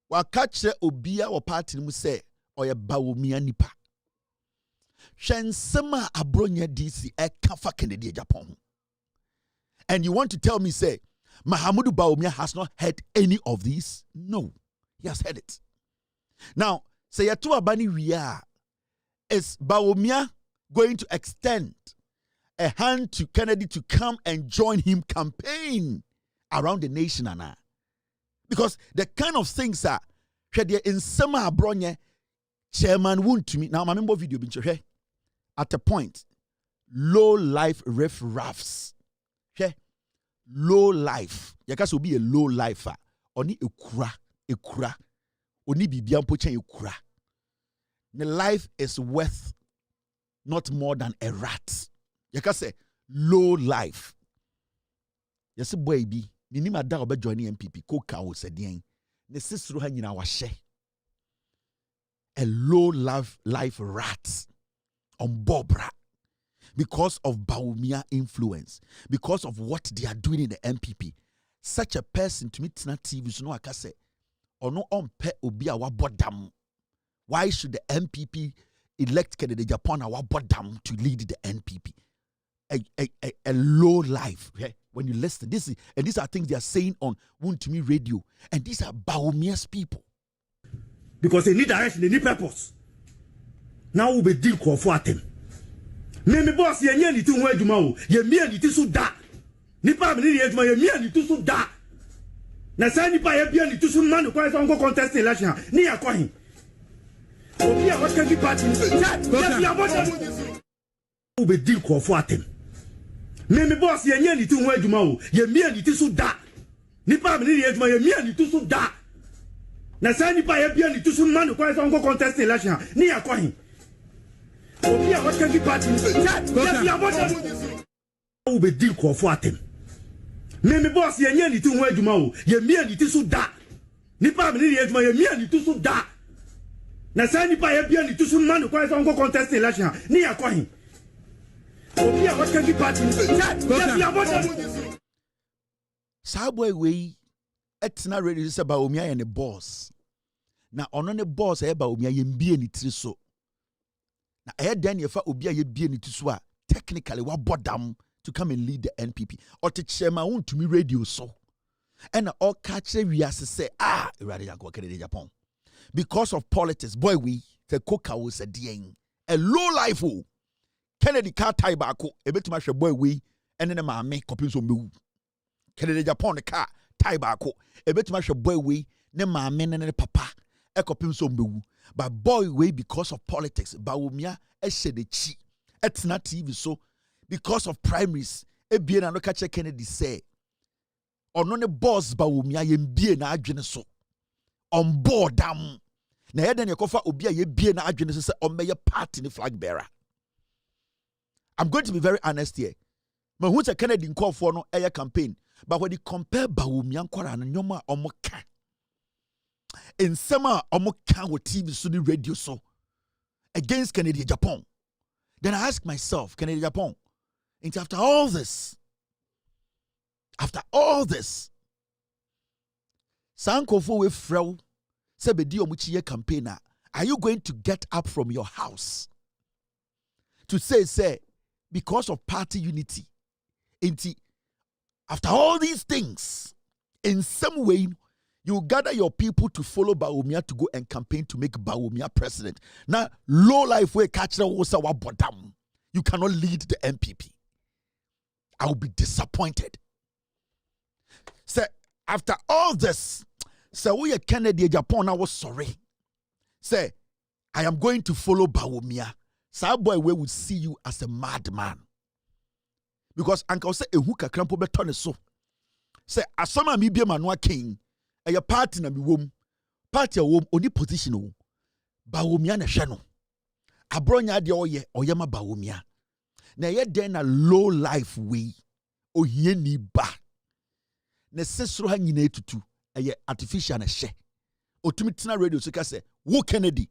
wa catch obia wa party ni mu say oye Bawumia nipa. She insema abronya DC kafa Kennedy Agyapong. And you want to tell me, say, Mahamudu Bawumia has not heard any of these? No, he has heard it. Now, say Yatu Abani Ria, is Bawumia going to extend a hand to Kennedy to come and join him campaign around the nation, Anna? Because the kind of things that in summer abronye chairman won't to me. Now, my member video been at a point, low life riff-raffs. Low life. Yakas will be a low lifer. Oni ekura. Oni bibian pochen ekura. The life is worth not more than a rat. Yakas say low life. Yes, boy bi. Nini mada obe joining NPP. Koka o se dien. Ne sisru ha nyina washe. A low life rat. On Bobra. Because of Bawumia influence, because of what they are doing in the NPP, such a person to me tina TV so no akase ono onpe obi a wabodam. Why should the NPP elect Kennedy Agyapong wabodam to lead the NPP? A low life. Okay? When you listen, these are things they are saying on Wuntumi Radio, and these are Bawumia's people. Because they need direction, they need purpose. Now we be deal call for them. Me boss ye ni tu ho adwuma o ye mia ni ti so da nipa me ni adwuma ye mia ni tu so da na sa nipa ye bia ni tu so man ko so contest election ni ya ko hin Obi a what can be party? Who be deal call for them? Me boss ye ni tu ho adwuma o. Ye mi ani ti so da. Nipa me ni adwuma ye mi ani tu so da. Na sa nipa ye bia ni tu so man ko so go contest election. Ni akwahin. Obi a what can be party? Who be deal call for them? Me boss ye ni tu ho adwuma o. Ye mi ani ti so da. Nipa me ni adwuma ye mi ani tu so da. Na sa nipa ye bia ni tu so man ko so go contest election. Ni akwahin. Obi a what can be party? Subway way etna ready is about Omia and the boss. Na ono ne boss e ba Omia ye mbie ni tiri so. Na e den ye fa obi a ye bie ni tiri so a technically wa bodam to come and lead the NPP. Or to chairman won to me radio so. And all catch we as say ready ya go kede Japan. Because of politics, boy we the coca was a ding. A low life oh. Kennedy car tie baako ebetima hwe boy we ene ne maame kopin so mewu Kennedy Japan the car tie baako ebetima hwe boy we ne maame ne papa e kopin so mewu but boy we because of politics Bawumia ehye de chi etna TV so because of primaries ebie na no ka che Kennedy say ono ne boss Bawumia ye mbie na adwene so on board am na yeden ye kofa obi a ye bie na adwene so say on meye party ni flag bearer. I'm going to be very honest here. But who's a Canadian call for no air campaign? But when you compare Bawumia Kwara and Nyoma Omoka in summer Omoka with TV Suni radio so against Canadian Japan, then I ask myself, Canadian Japan, and after all this, Sankofo with Frau Sebedi Omuchi campaigner, are you going to get up from your house to say, because of party unity, after all these things, in some way, you gather your people to follow Bawumia to go and campaign to make Bawumia president. Now, low life way catch the bottom. You cannot lead the NPP. I will be disappointed. So, after all this, we are Kennedy Japan. I was sorry. Say, I am going to follow Bawumia. Boy we would see you as a madman. Because Uncle say a hook a crampo beton so. Say asoma mi be manwa king. A your party na mi wom. Party a wom only position o. Bawumia na hwe no. Abronya de oye oyema Bawumia. Na ye den na low life way. Ohie ni ba. Na sesro ha nyina etutu. Eye artificial na hye. Otumi tena radio so ka say wo Kennedy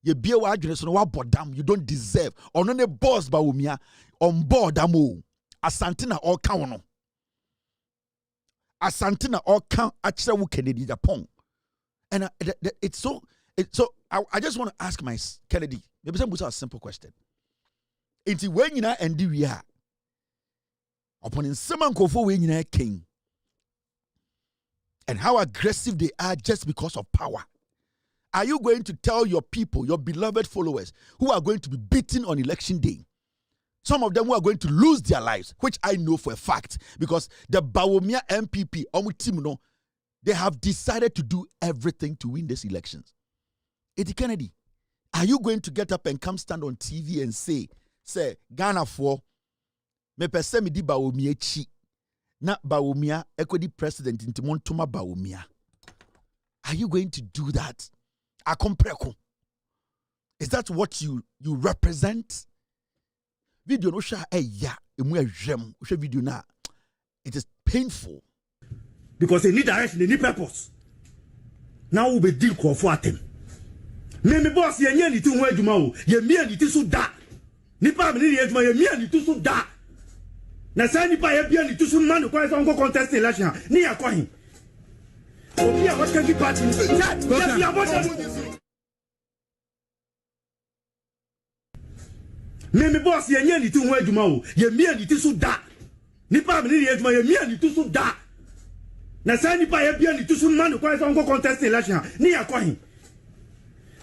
ye bie wa adwene so no wa bodam you don't deserve ono ne boss Bawumia on board amo asante na all kan no asante na all kan akere wo Kennedy Japan and it's so I just want to ask my Kennedy maybe some a simple question inti when nyina endi wi a upon nsema nkofo we nyina king and how aggressive they are just because of power. Are you going to tell your people, your beloved followers, who are going to be beaten on election day? Some of them who are going to lose their lives, which I know for a fact, because the Bawumia NPP, they have decided to do everything to win these elections. Eddie Kennedy, are you going to get up and come stand on TV and say, Ghana for me pese me di Bawumia chi na Bawumia equity president inti montuma Bawumia? Are you going to do that? Is that what you represent? Video no sha video na. It is painful. Because they need direction, they need purpose. Now we be deal call for them. Me boss ye ni tu ho adwuma o. Ye mi ani ti so da. Nipa me ni adwuma ye mi ani tu so da. Na sa nipa ye bia ni tu so man ko so contest election. Ni akwahin. Obi a what can be party? Me boss ye ni tu ho adwuma o. Ye mi ani ti so da. Nipa me ni adwuma ye mi ani tu so da. Na sa nipa ye bia ni tu so man ko so contest election. Ni akwahin.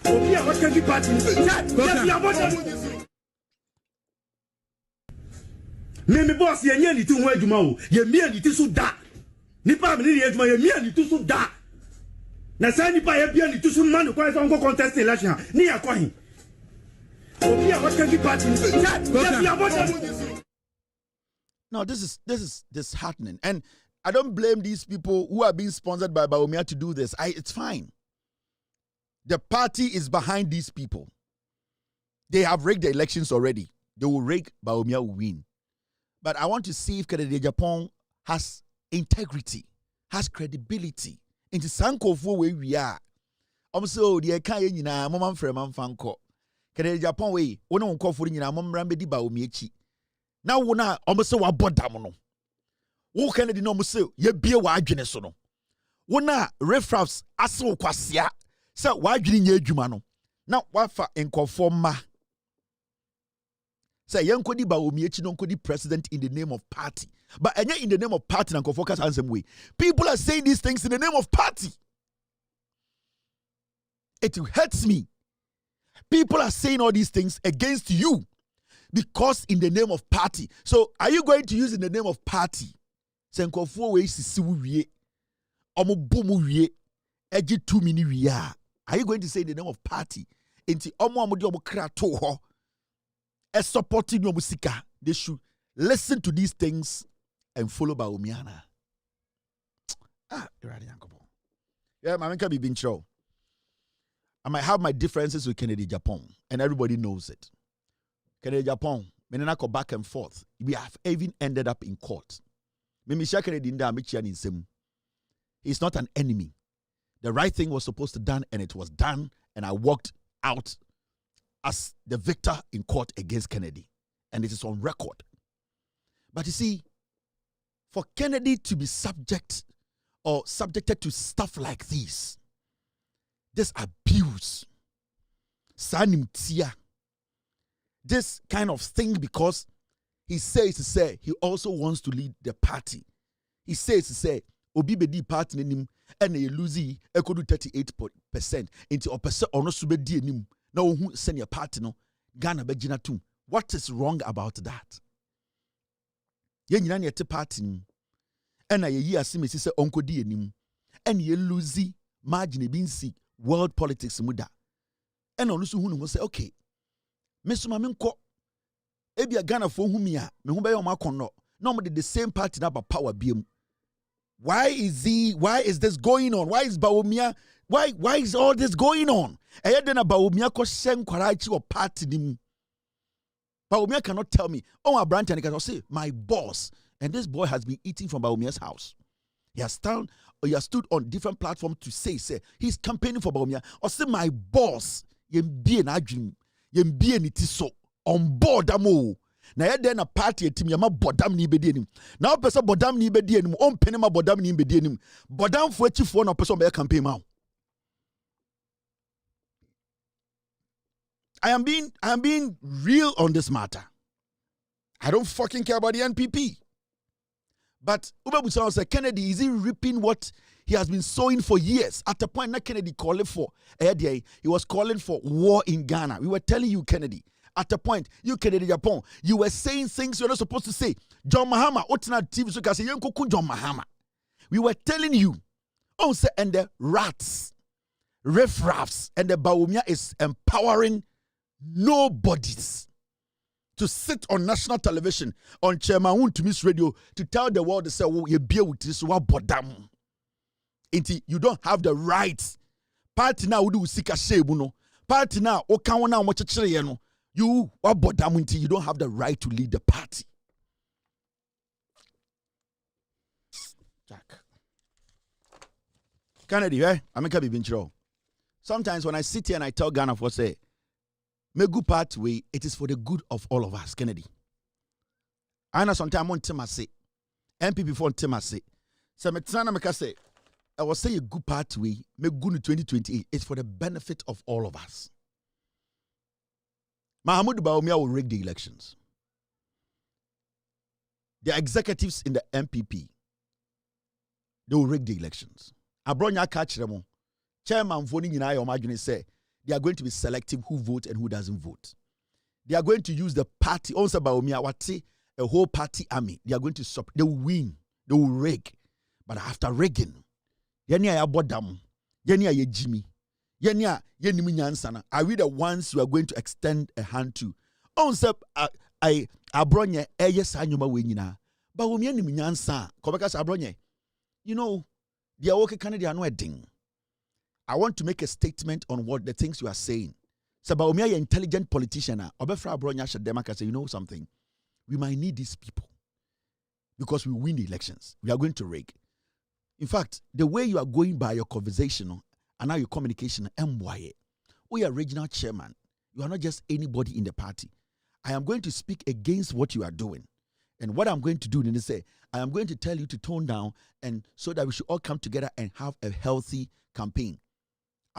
Obi a what can be party? Me boss ye ni tu ho adwuma o. Ye mi ani ti so da. Nipa me ni adwuma ye mi ani tu so da. Na sa nipa ya bia ni tusu man ko so nko contest election ni ya kwahin. Obi a what can party. No, this is disheartening. And I don't blame these people who are being sponsored by Bawumia to do this. It's fine. The party is behind these people. They have rigged the elections already. They will rig, Bawumia will win. But I want to see if Agyapong has integrity, has credibility. Into Sankofu where we are. So the Ekaya Nina, Momam Freman Fanko. Agyapong way, one on call for Nina, Mom Rambedi Bawumichi. Now, when I almost so about Damono. Wo Kennedy no muso ye bie wa adwene so no wo na refraps aso kwasia se wa adwene nya adwuma no na wafa enkofo ma se yenkodi Bawumia echi no nkodi president in the name of party but enye in the name of party na enkofo ka ansem way people are saying these things in the name of party. It hurts me. People are saying all these things against you because in the name of party. So are you going to use in the name of party? Senkofo we sisi wie omo bomu wie eji 2 mini wie are you going to say in the name of party enti omo de omo kra to ho e supporting omo sika? They should listen to these things and follow Bawumia. Yeah, my can be being show. I might have my differences with Agyapong, and everybody knows it. Agyapong, when I go back and forth, we have even ended up in court. He's not an enemy. The right thing was supposed to be done, and it was done, and I walked out as the victor in court against Kennedy. And it is on record. But you see, for Kennedy to be subjected to stuff like this abuse, this kind of thing, because he says to say he also wants to lead the party. He says to say obi bedi party nim and you lose 38% into a person or no subedi nim na ohu senior party no Ghana begina tum. What is wrong about that? Ye nyina ne party nim and na ye asime say onko di nim and ye lose margin binsi world politics muda and onu so hunu say okay mesuma menko Ebia Ghana for whom ya me hu be yo makono no mo the same party na ba power biem. Why is this going on? Why is Bawumia why is all this going on? Eya de na Bawumia ko shen kwarachi or party nim. Bawumia cannot tell me, oh Abrante and can say my boss, and this boy has been eating from Bawumia's house. He has stood on different platforms to say he's campaigning for Bawumia or say my boss yembie na adwin yembie ni ti so on board amo na ye den na party team ya ma bodam ni bedi anim na o pese bodam ni bedi anim on pene ma bodam ni bedi anim bodam fo achifo na pese on be campaign ma. I am being real on this matter. I don't fucking care about the NPP. But Ubebusa said Kennedy, is he reaping what he has been sowing for years? At the point, not Kennedy calling for he was calling for war in Ghana. We were telling you, Kennedy. At the point, you Kennedy Agyapong, you were saying things you're not supposed to say. John Mahama, Otina TV, so can say John Mahama. We were telling you, say, and the rats, riffraffs, and the Bawumia is empowering nobodies to sit on national television on Chairman to Miss Radio to tell the world to say, oh, you be with this what bodam. You don't have the rights. Party now do sika shebuno. Party now o kanwana mo chechire no. You what bodam until you don't have the right to lead the party. Jack. Kennedy, I make a big intro. Sometimes when I sit here and I tell Ghana for say, me good part way, it is for the good of all of us, Kennedy. I know sometimes on Timase, NPP for Timase. So me tana me say, I will say a good part way, me good in 2028. It's for the benefit of all of us. Mahamudu Bawumia will rig the elections. The executives in the NPP, they will rig the elections. Abronya catch them. Chairman voting in Ayo say they are going to be selective who vote and who doesn't vote. They are going to use the party. Also, Bawumia, a whole party army. They are going to they will win. They will rig. But after rigging, then you Yenia ye Jimmy. Yenia ye nimu nyansana. Are we the ones you are going to extend a hand to? On sep I abronye yes anyuma we nyina. But wo me nimu nyansa. Kobeka sa abronye. You know, they are okay Canada no ding. I want to make a statement on what the things you are saying. So about me, an intelligent politician, Obefra Bronya Shademaka say, you know something? We might need these people because we win the elections. We are going to rig. In fact, the way you are going by your conversation and now your communication, MYA, we are regional chairman. You are not just anybody in the party. I am going to speak against what you are doing. And what I'm going to do is say, I am going to tell you to tone down and so that we should all come together and have a healthy campaign.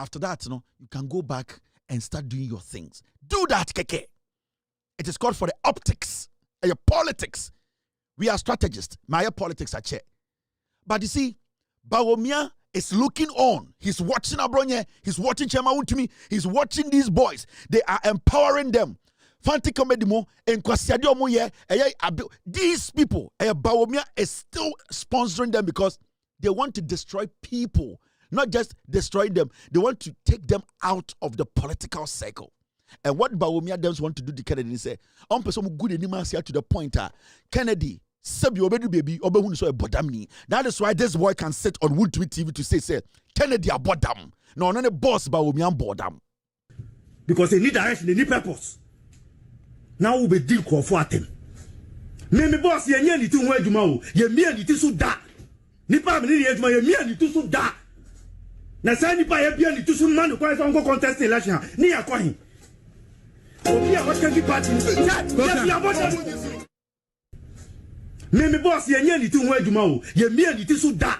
After that, you can go back and start doing your things. Do that, Keke. It is called for the optics and your politics. We are strategists. My politics are chair. But you see, Bawumia is looking on. He's watching Abronye. He's watching Chema Untumi. He's watching these boys. They are empowering them. Fanti Komedimo and Kwasiadio Moye. These people, Bawumia is still sponsoring them because they want to destroy people. Not just destroy them, they want to take them out of the political circle. And what Bawumia Dems want to do to Kennedy is say, I'm person good anymore to the point Kennedy, Sabi Obedu baby, Obehun so a bodamni. That is why this boy can sit on Wood Tweet TV to say, Kennedy a bodam. No, no, boss Bawumia bodam. Because they need direction, they need purpose. Now we be deal call for them. Me boss ye ni tu ho adwuma o. Ye mi ani ti so da. Nipa me ni adwuma ye mi ani ti so da. Na sa nipa ye bia ni tu so man ko so go contest election ni ya kwahin. Obi a what can be party. Me boss ye ni tu ho adwuma o. Ye mi ani ti so da.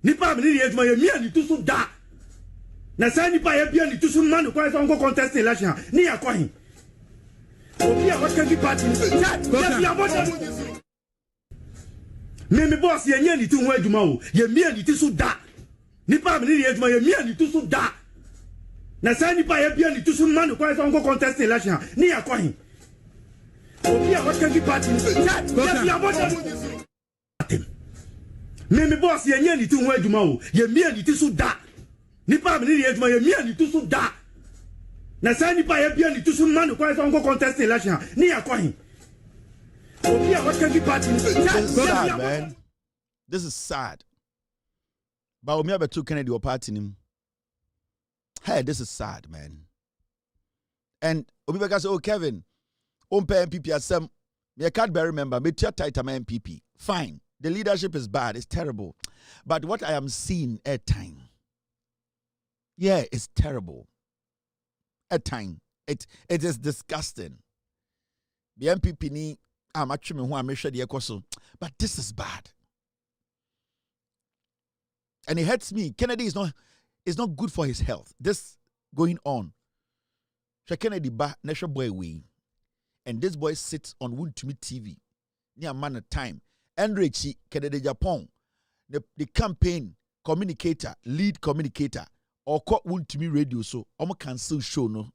Nipa me ni adwuma ye mi ani ti so da. Na sa nipa ye bia ni tu so man ko so go contest election ni ya kwahin. Obi a what can be party. Me boss ye ni tu ho adwuma o. Ye mi ani ti so da. Nipa me ni adwuma ye mi ani tu so da. Na sa nipa ye bia ni tu so man ko so go contest election ni ya kwahin. Obi a what can be party. Me boss ye ni tu ho adwuma o. Ye mi ani ti so da. Nipa me ni adwuma ye mi ani tu so da. Na sa nipa ye bia ni tu so man ko so go contest election ni ya kwahin. Obi a what can be party. Sad, man. This is sad. But we have two Kennedy or party him. Hey, this is sad, man. And Obibeka say, oh Kevin, pay NPP as some me can't remember. Me tight NPP. Fine. The leadership is bad, it's terrible. But what I am seeing at time, yeah, it's terrible. At time. It is disgusting. The NPP ni I'm actually who I'm sure the ekoso. But this is bad. And it hurts me. Kennedy is not good for his health. This going on. Kennedy ba national boy we. And this boy sits on Wontumi TV. Near man at time. Enrichi Kennedy Agyapong, the campaign communicator, lead communicator, or call Wontumi radio so almost cancel show no.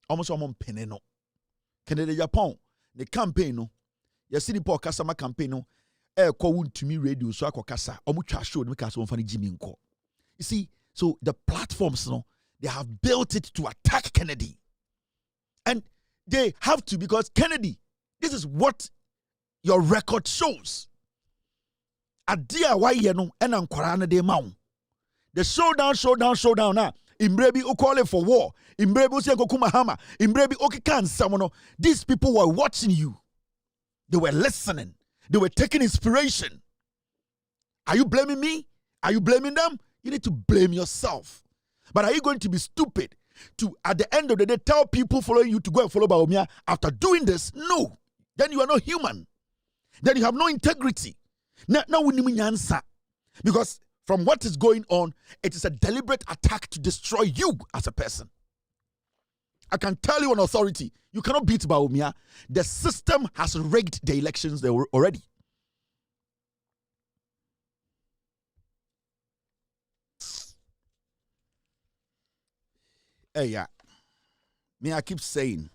Almost almost penny no. Kennedy Agyapong, the campaign no. You see the poor customer campaign no. Call Wontumi radio so I kasa almost show no because one funny Jimmy nko. You see, so the platforms no, they have built it to attack Kennedy. And they have to because Kennedy, this is what your record shows. Adia why you know and ankorana de maun. The showdown now. Imbrebi who call it for war. Imbrebi say kokuma hama. Imbrebi okikan someone. These people were watching you. They were listening. They were taking inspiration. Are you blaming me? Are you blaming them? You need to blame yourself. But are you going to be stupid to, at the end of the day, tell people following you to go and follow Bawumia after doing this? No. Then you are not human. Then you have no integrity. Because from what is going on, it is a deliberate attack to destroy you as a person. I can tell you on authority, you cannot beat Bawumia. The system has rigged the elections there already. Hey, yeah. Me, I keep saying,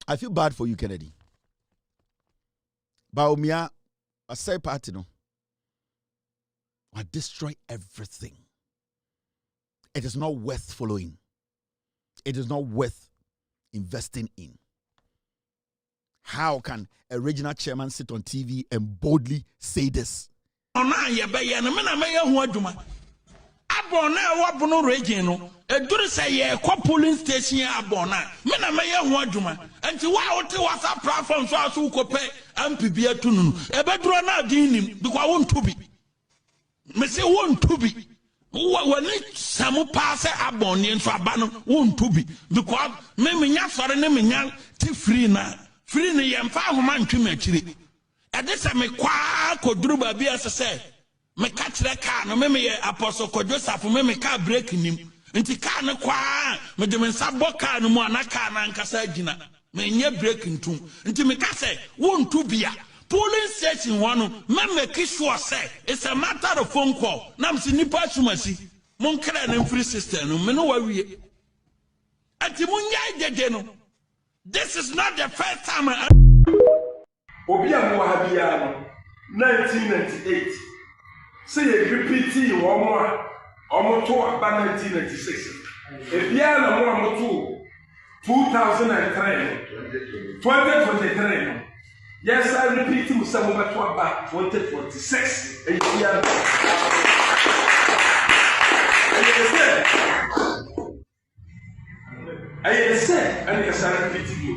I feel bad for you, Kennedy. Bawumia, I say party no. or destroy everything. It is not worth following. It is not worth investing in. How can a regional chairman sit on TV and boldly say this? Abona wabuno region no eduru say ye kwa polling station abona me na meye ho adwuma enti wa wote WhatsApp platform so aso kope MPP atunu ebeduru na dinim because won to be me say won to be wani samu pass abona nso aba no won to be because me nya sore ne me nya ti free ne ye mfa ahoma ntwe akire ede se me kwa koduru ba bia se me catch the car no me apostle ko Joseph me car break nim nti car no kwa me de me sabo car no mu ana car na nkasa gina me nye break ntum nti me ka say won to bia polling station one me make sure say it's a matter of phone call na me nipa sumasi mon kra na free system no me no wa wie ati munya dede no. This is not the first time obi amu habia no 1998 say repeat one almost 1996. If you are no more 2003, 2023. Yes, I repeat to some about 2046. And I said, and yes, I repeat to you.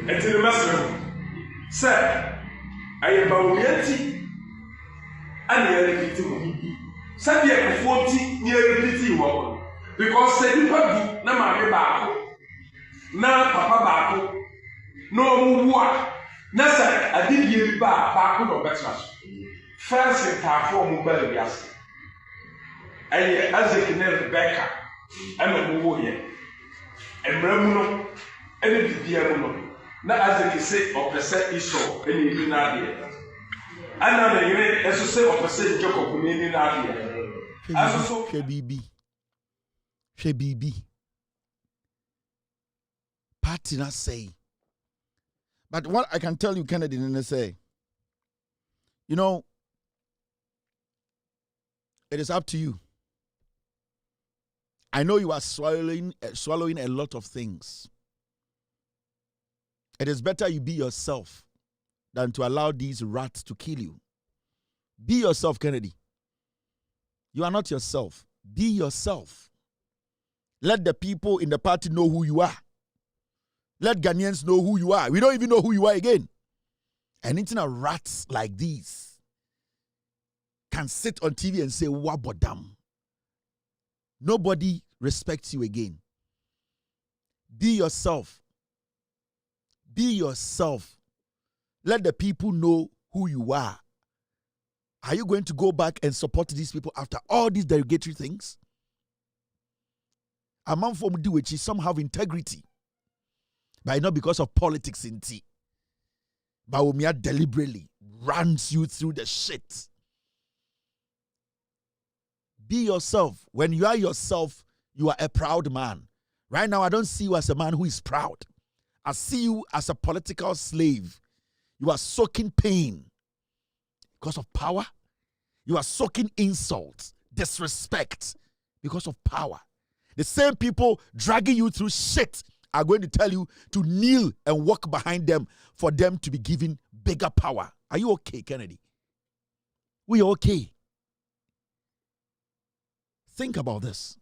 And to the master, sir, I am Baumiati. And you repeat to me. Sabi e 40 near repeat one because say people do na mama baako na papa baako no muwa na say adidie ba baako no betra first ta for mu ba biase aye Isaac ne Rebecca ama mu wo ye emramu no ene bibia mu no na Isaac say opese iso ene bi na de ana na yire eso say opposite Jacob ni na ade aso Shebibi party not say, but what I can tell you Kennedy didn't say, you know, it is up to you. I know you are swallowing a lot of things. It is better you be yourself than to allow these rats to kill you. Be yourself, Kennedy. You are not yourself. Be yourself. Let the people in the party know who you are. Let Ghanaians know who you are. We don't even know who you are again. And internet rats like these can sit on TV and say, wabodam. Nobody respects you again. Be yourself. Be yourself. Let the people know who you are. Are you going to go back and support these people after all these derogatory things? A man from which some have integrity, but not because of politics in tea. But Umia deliberately runs you through the shit. Be yourself. When you are yourself, you are a proud man. Right now, I don't see you as a man who is proud. I see you as a political slave. You are soaking pain because of power. You are soaking insults, disrespect because of power. The same people dragging you through shit are going to tell you to kneel and walk behind them for them to be given bigger power. Are you okay, Kennedy? We are okay. Think about this.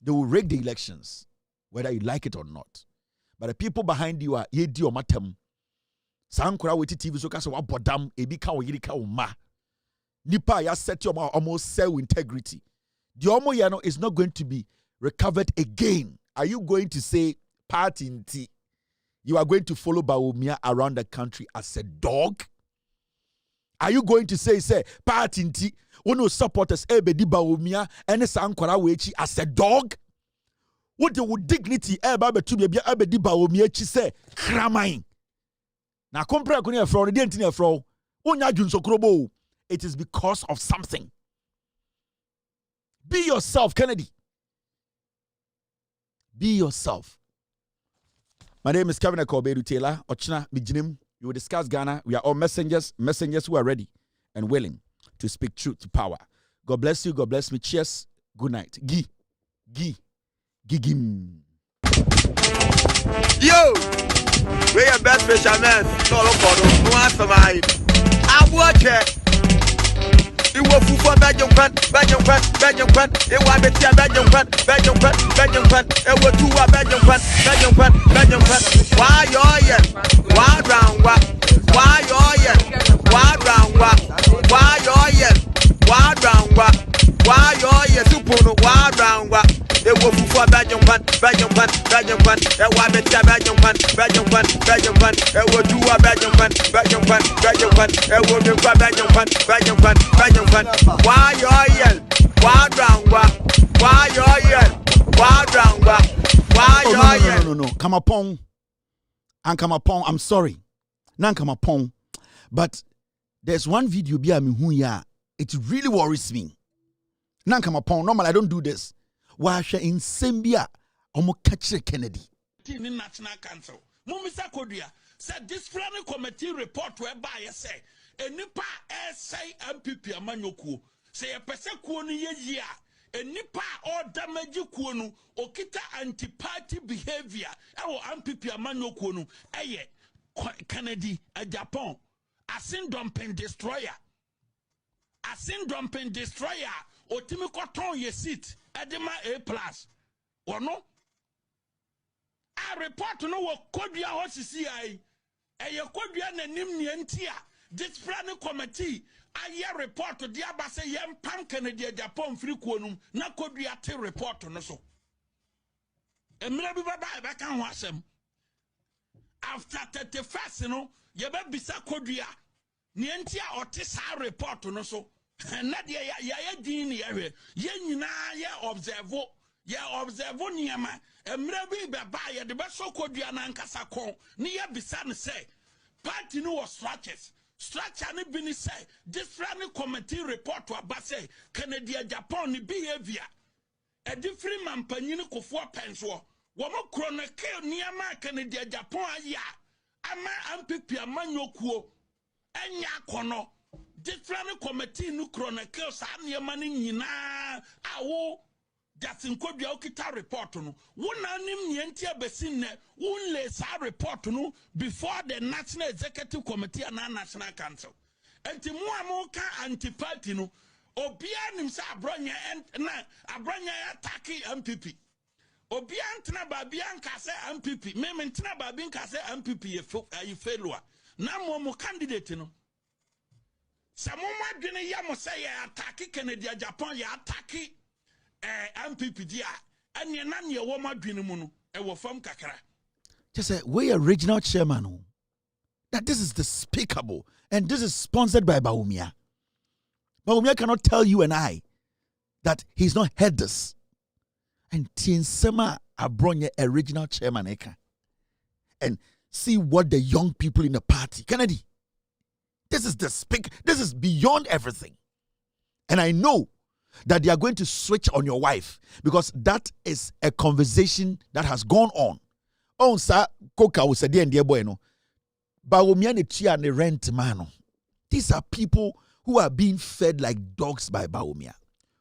They will rig the elections, whether you like it or not. But the people behind you are yedi or matem. Sankura weti TV so kasa wa bodam ebi ka wo yiri ka wo ma. Nipa ya set your almost sell integrity. The omo yano is not going to be recovered again. Are you going to say party nti? You are going to follow Bawumia around the country as a dog? Are you going to say party nti? Uno supporters ebedi Bawumia ene Sankura wechi as a dog? What the dignity eba to be ebedi Bawumia chi say kramain. Na compare kuni afro ni denti afro. Onya junso krobo. It is because of something. Be yourself, Kennedy. Be yourself. My name is Kevin Akobedu Taylor. Ochina Mijinim. We will discuss Ghana. We are all messengers who are ready. and willing to speak truth to power. God bless you. God bless me. Cheers. Good night. Gim. Yo, we are best fishermen. No answer mine. I watch it. You will for Belgium Pan. It was a tia Belgium Pan. It was two Belgium Pan. Why you why round what? Why you why round what? Why you why round what? Why you super why round what? It was for Belgium Pan. It was a tia Belgium Pan. It was two Belgium Pan. It was a Belgium Pan. Why you why round what? Why you why round what? Why you no. Come upon. I'm sorry. Nan come upon. But there's one video be it really worries me. Nan come upon. Normal, I don't do this. Why in Sambia omo catch Kennedy. National Council. Mumisa Kodia said this planning committee report whereby I say a nipa say MPP amanyoku say a person kuoni ye a nipa or damage kuonu okita anti-party behavior our MPP amanyoku eye Kennedy Agyapong asin dumping destroyer otimi koton ye seat edema A+ or no a report no wo kodua hosisi ai eye kodua nanim nientia this planning committee aye report di abase yem pam Kennedy Agyapong free kuonum na kodua te report no so emira bi baba e beka ho asem after 31st no ye be bisa kodua nientia ote sa report no so na de ya din ne ye nyina ye observe niema emre bi beba ye de be sokodua na nkasa kon ne ye bisa ne say party no was structure ne bi ne say this running committee report to abase Kennedy Agyapong ne behavior a different man panyin kofo penso wo mo chronicle niema Kennedy Agyapong aya ama MPP amanyokuo enya kono different committee no chronicle sa niema ne nyina awo Jasin Kodua okita report no wona nim nientia besin ne wonle sa report no before the National Executive Committee and National Council enti mu amoka anti-party no obia nim sa abronya na abronya attack MPP obia ntena babia nka se MPP me ntena babia nka se MPP ye failure na mo candidate no samoma dwene ya mo say attack Kennedy Agyapong ya attack MPP dia anya na ne wo madwene mu no e wo fam kakra just say we are regional chairman that this is despicable and this is sponsored by Bawumia cannot tell you and I that he's not heard this and Tiensema Abronye a regional chairman eka and see what the young people in the party Kennedy this is beyond everything and I know that they are going to switch on your wife because that is a conversation that has gone on. Oh, sir, Coca was a dear boy, no. Bawumia ne tia ne rent man. These are people who are being fed like dogs by Bawumia.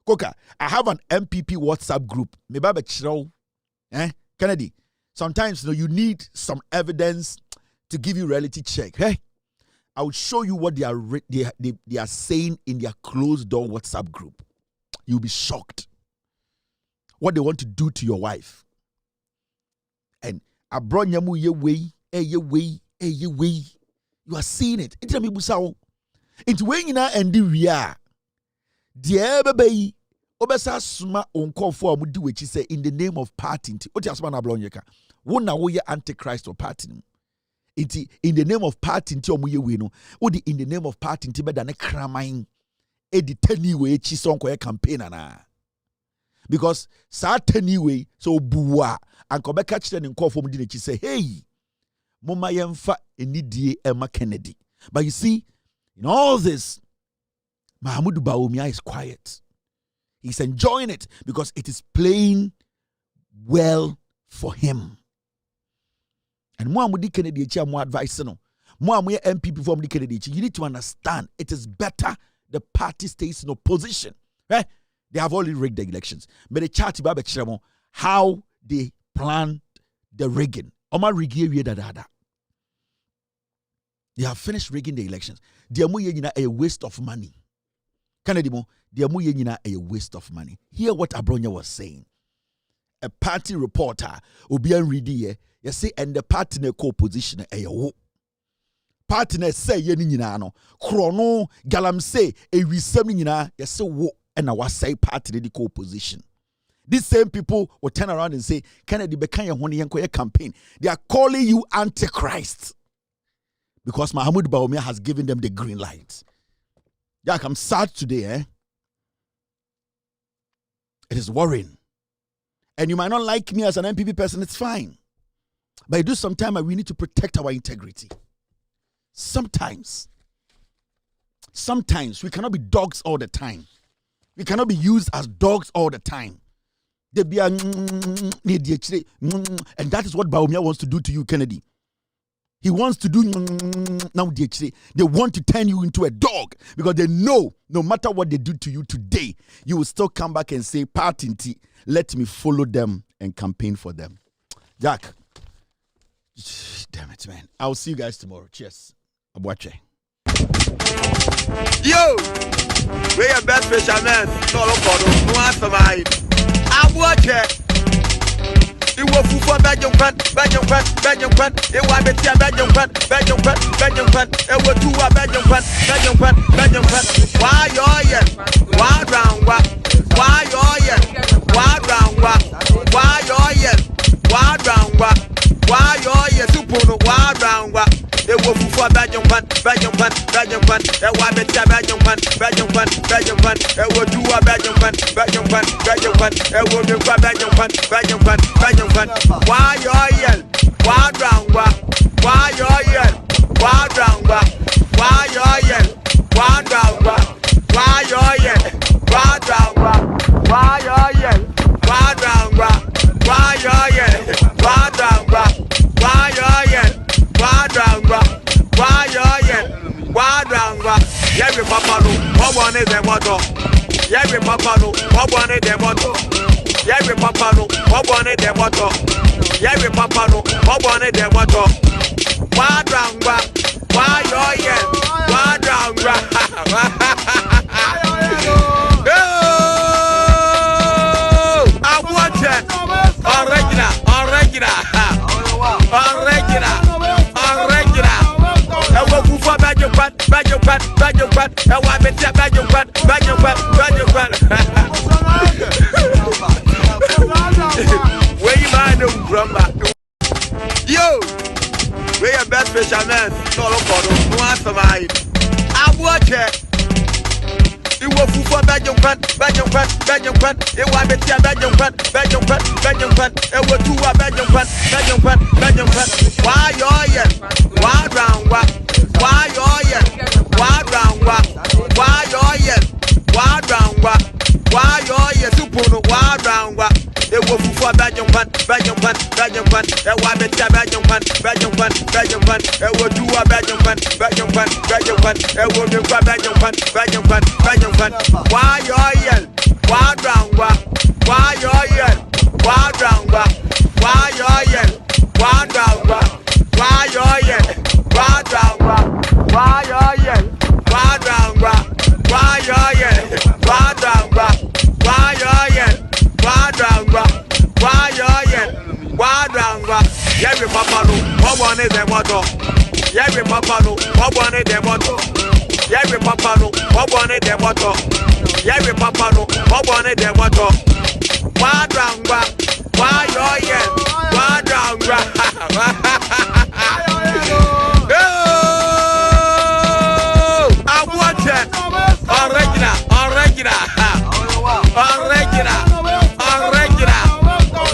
Coca, I have an MPP WhatsApp group. Me baba chiro, Kennedy. Sometimes you need some evidence to give you reality check. Hey, I will show you what they are saying in their closed door WhatsApp group. You'll be shocked what they want to do to your wife. And abronyamu ye way. You are seeing it. It's me busao. It's when you and the we are. Dear baby, obesa suma uncall for mudu which say in the name of party. Oti asma na blonyeka. Wona wo ye antichrist or party. Iti in the name of party nti omuye we no. Odi in the name of party nti beda ne kramain. Edi teniwe chisonko campaign na because sa teniwe so buwa anko be catch them in call for mudi nechi say hey mama yemfa enidie Emma Kennedy. But you see in all this Mahamudu Bawumia is quiet. He's enjoying it because it is playing well for him. And Muhammadu Kennedy echi mo advice no More MPP from the candidate. You need to understand it is better the party stays in opposition. Eh? They have already rigged the elections. But the chart about how they planned the rigging. They have finished rigging the elections. They are a waste of money. They are a waste of money. Hear what Abronya was saying. A party reporter will be ready. You see, and the party co-position partner say ye nyina no krono galamsey ewisam nyina ye say wo and our say party the co-position. These same people will turn around and say Kennedy bekan ye hone yenko campaign. They are calling you antichrist because Mahmoud Bawumia has given them the green light. Jack, I'm sad today, It is worrying. And you might not like me as an MPP person, it's fine. But it do sometimes we need to protect our integrity. Sometimes we cannot be dogs all the time. We cannot be used as dogs all the time. They be and that is what Bawumia wants to do to you, Kennedy. He wants to do now. They want to turn you into a dog because they know no matter what they do to you today, you will still come back and say, "Party, let me follow them and campaign for them." Jack, damn it, man. I'll see you guys tomorrow. Cheers. Abuache. Yo, we are best fishermen. No answer my Abuache. It was for Belgium fan. It was Betia Belgium fan. It was two Belgium fan. Why you why round what? Why you why round what? Why you why round what? Why you super why round what? It was for Belgium fan. It was Betia Belgium fan. It was two Belgium fan. It was Belgium fan. Why you why round what? Why you why round what? Why you why round what? Why you why round what? Why you why round what? Why you why round what? Why you why round what? Why you why round what? Yeah, we papa no, what one is the motto? Yeah, we papa no, what one is the motto? Yeah, we papa no, what one is the motto? Yeah, we papa no, what one is the motto? Why round what? Why you why round what? I want it. Original. I will for Belgium. I want to tell Belgium. Where you mind them grandma? Yo, we are best fishermen. No answer my Abuache. It was for Belgium. It was Betia Belgium. It was two Belgium. Why you why round what? Why you why round what? Why you why round what? Why you super why round what? It was for Belgium. It was Betia Belgium. It was two Belgium. It was Belgium. Why you why round what? Why you why round what? Why you why round what? Why you why round what? Why you why round what? Why you why round what? Why you why round what? Why you why round what? Yeah, we papa no, what one is the motto? Yeah, we papa no, what one is the motto? Yeah, we papa no, what one is the motto? Yeah, we papa no, what one is the motto? Why round what? Why you why round what? I want it. Original.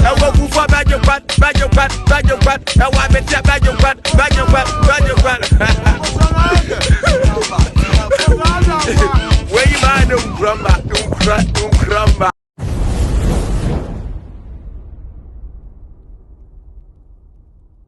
I will for Belgium. I want to tell Belgium. Where you mind them grandma?